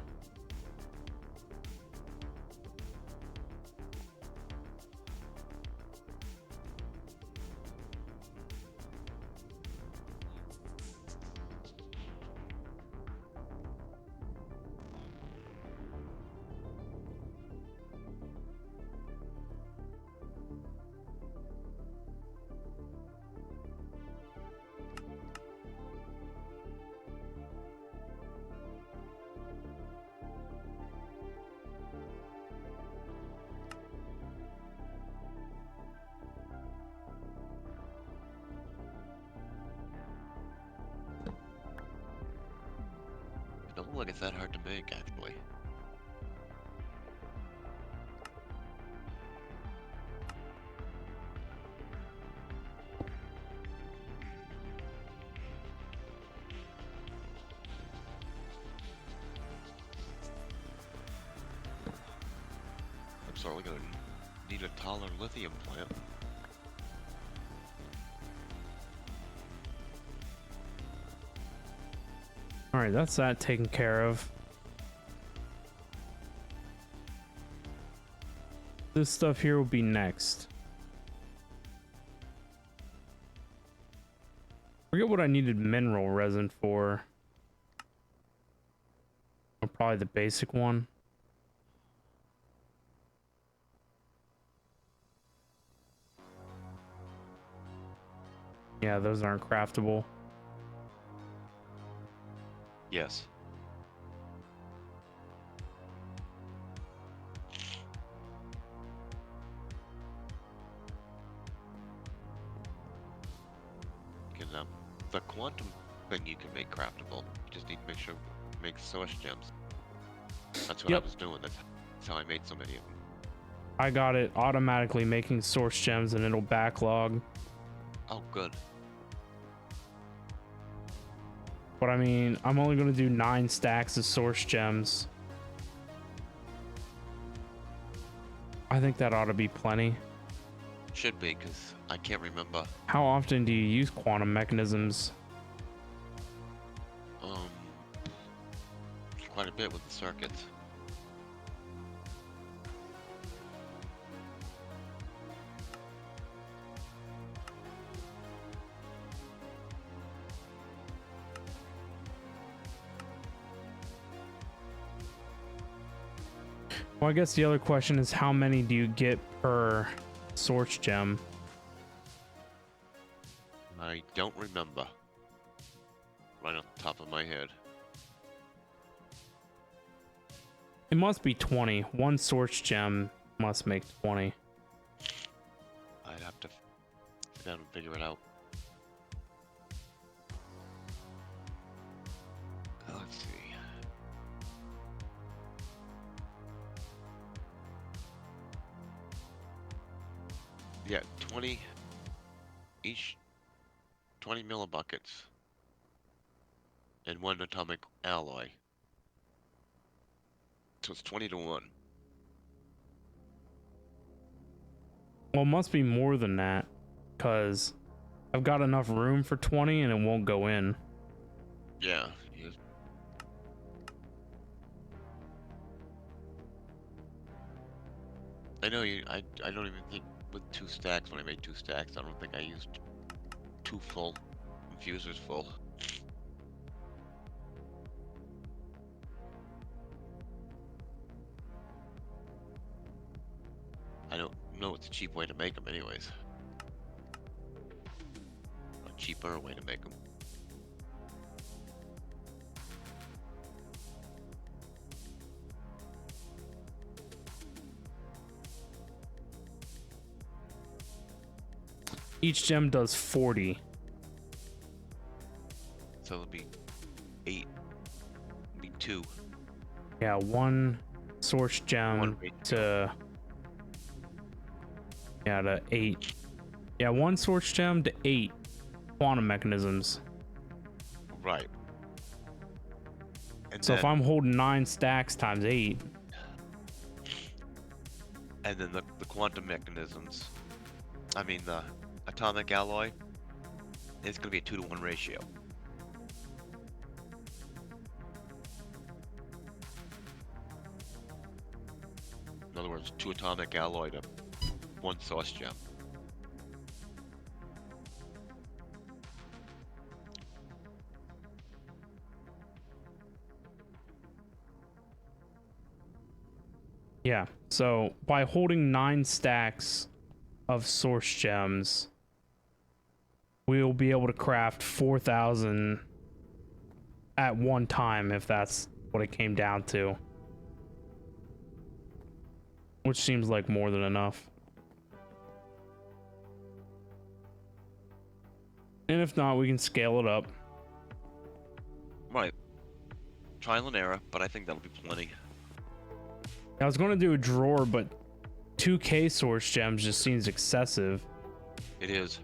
like it's that hard to make, actually. I'm sorry, we're gonna need a taller lithium plant. All right, that's that taken care of. This stuff here will be next. Forget what I needed mineral resin for. Or probably the basic one. Yeah, those aren't craftable. Yes. The quantum thing you can make craftable. You just need to make sure make source gems. That's what I was doing. That's how I made so many of them. I got it automatically making source gems and it'll backlog. Oh, good. But I mean, I'm only going to do 9 stacks of source gems. I think that ought to be plenty. Should be, because I can't remember. How often do you use quantum mechanisms? Quite a bit with the circuits. Well, I guess the other question is how many do you get per source gem? I don't remember. Right off the top of my head. It must be 20. One source gem must make 20. I'd have to sit down and figure it out. Let's see. Yeah, 20 each, 20 millibuckets, and 1 atomic alloy. So it's 20 to 1. Well, it must be more than that, because I've got enough room for 20 and it won't go in. Yeah. I know you. I don't even think with 2 stacks, when I made 2 stacks, I don't think I used 2 full infusers full. I don't know what's a cheap way to make them anyways. A cheaper way to make them. Each gem does 40. So it'll be 8. It'll be 2. Yeah, 1 source gem One to... Yeah, to 8. Yeah, 1 source gem to 8 quantum mechanisms. Right. And So then, if I'm holding 9 stacks times 8... And then the quantum mechanisms, I mean the atomic alloy, it's going to be a 2 to 1 ratio. In other words, 2 atomic alloy to 1 source gem. Yeah, so by holding 9 stacks of source gems, we'll be able to craft 4,000 at one time, if that's what it came down to. Which seems like more than enough. And if not, we can scale it up. Right. trial and error, but I think that'll be plenty. I was going to do a drawer, but 2K source gems just seems excessive. It is.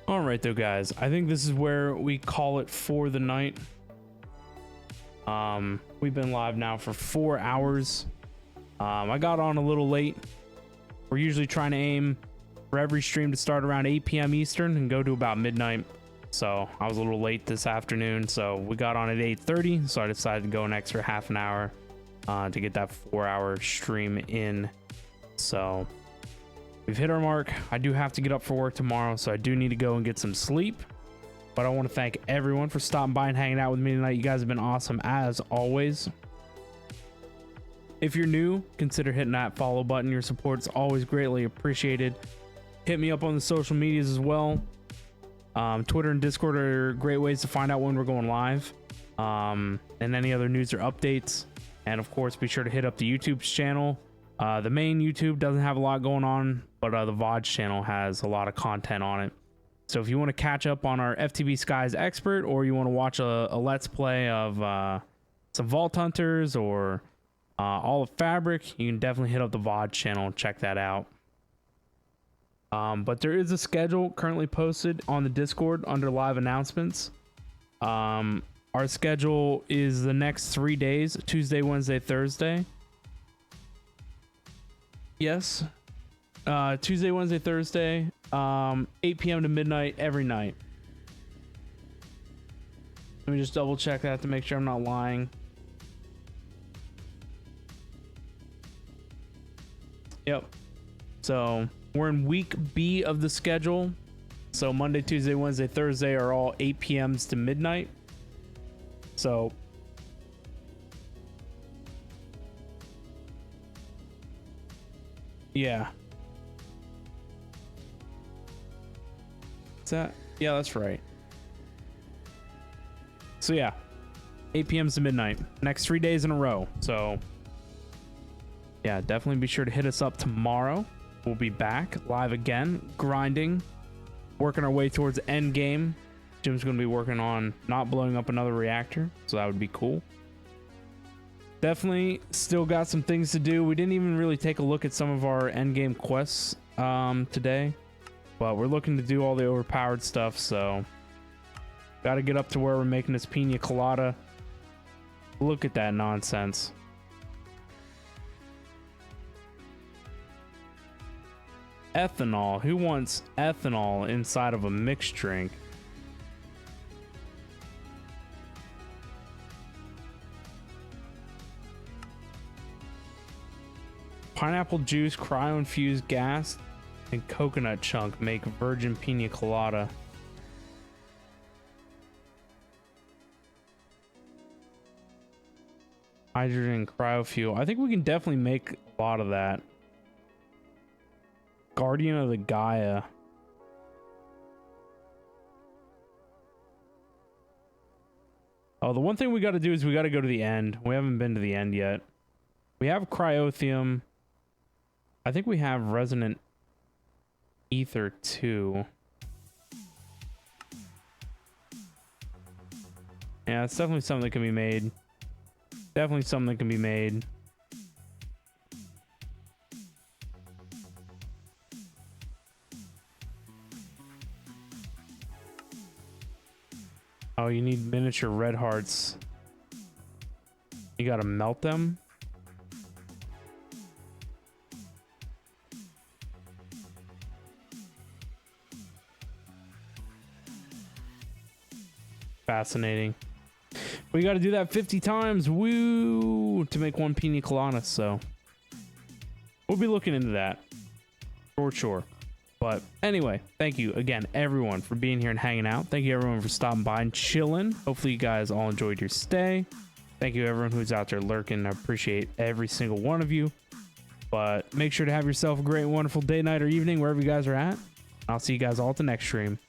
All right, though, guys, I think this is where we call it for the night. We've been live now for 4 hours. I got on a little late. We're usually trying to aim for every stream to start around 8 p.m. Eastern and go to about midnight. So I was a little late this afternoon. So we got on at 8:30. So I decided to go an extra half an hour to get that 4-hour stream in. So we've hit our mark. I do have to get up for work tomorrow, so I do need to go and get some sleep. But I want to thank everyone for stopping by and hanging out with me tonight. You guys have been awesome as always. If you're new, consider hitting that follow button. Your support's always greatly appreciated. Hit me up on the social medias as well. Twitter and Discord are great ways to find out when we're going live, and any other news or updates. And of course, be sure to hit up the YouTube channel. The main YouTube doesn't have a lot going on, but the VOD channel has a lot of content on it. So if you want to catch up on our FTB Skies expert, or you want to watch a let's play of some Vault Hunters or all of Fabric, you can definitely hit up the VOD channel and check that out. But there is a schedule currently posted on the Discord under live announcements. Our schedule is the next 3 days: Tuesday, Wednesday, Thursday. Yes. Tuesday, Wednesday, Thursday, 8 p.m. to midnight every night. Let me just double check that to make sure I'm not lying. Yep. So we're in week B of the schedule. So Monday, Tuesday, Wednesday, Thursday are all 8 p.m.s to midnight. So yeah. That? Yeah, that's right. So yeah, 8 p.m. to midnight, next 3 days in a row. So yeah, definitely be sure to hit us up tomorrow. We'll be back live again, grinding, working our way towards end game. Jim's going to be working on not blowing up another reactor, so that would be cool. Definitely still got some things to do. We didn't even really take a look at some of our end game quests today. But we're looking to do all the overpowered stuff, so got to get up to where we're making this pina colada. Look at that nonsense. Ethanol. Who wants ethanol inside of a mixed drink? Pineapple juice, cryo-infused gas, and coconut chunk make virgin pina colada. Hydrogen cryofuel. I think we can definitely make a lot of that. Guardian of the Gaia. Oh, the one thing we got to do is we got to go to the end. We haven't been to the end yet. We have cryothium. I think we have resonant ether too. Yeah, it's definitely something that can be made. Definitely something that can be made. Oh, you need miniature red hearts. You gotta melt them. Fascinating. We got to do that 50 times, woo, to make one pina colada. So we'll be looking into that for sure. But anyway, thank you again, everyone, for being here and hanging out. Thank you, everyone, for stopping by and chilling. Hopefully, you guys all enjoyed your stay. Thank you, everyone who's out there lurking. I appreciate every single one of you. But make sure to have yourself a great, wonderful day, night, or evening, wherever you guys are at. I'll see you guys all at the next stream.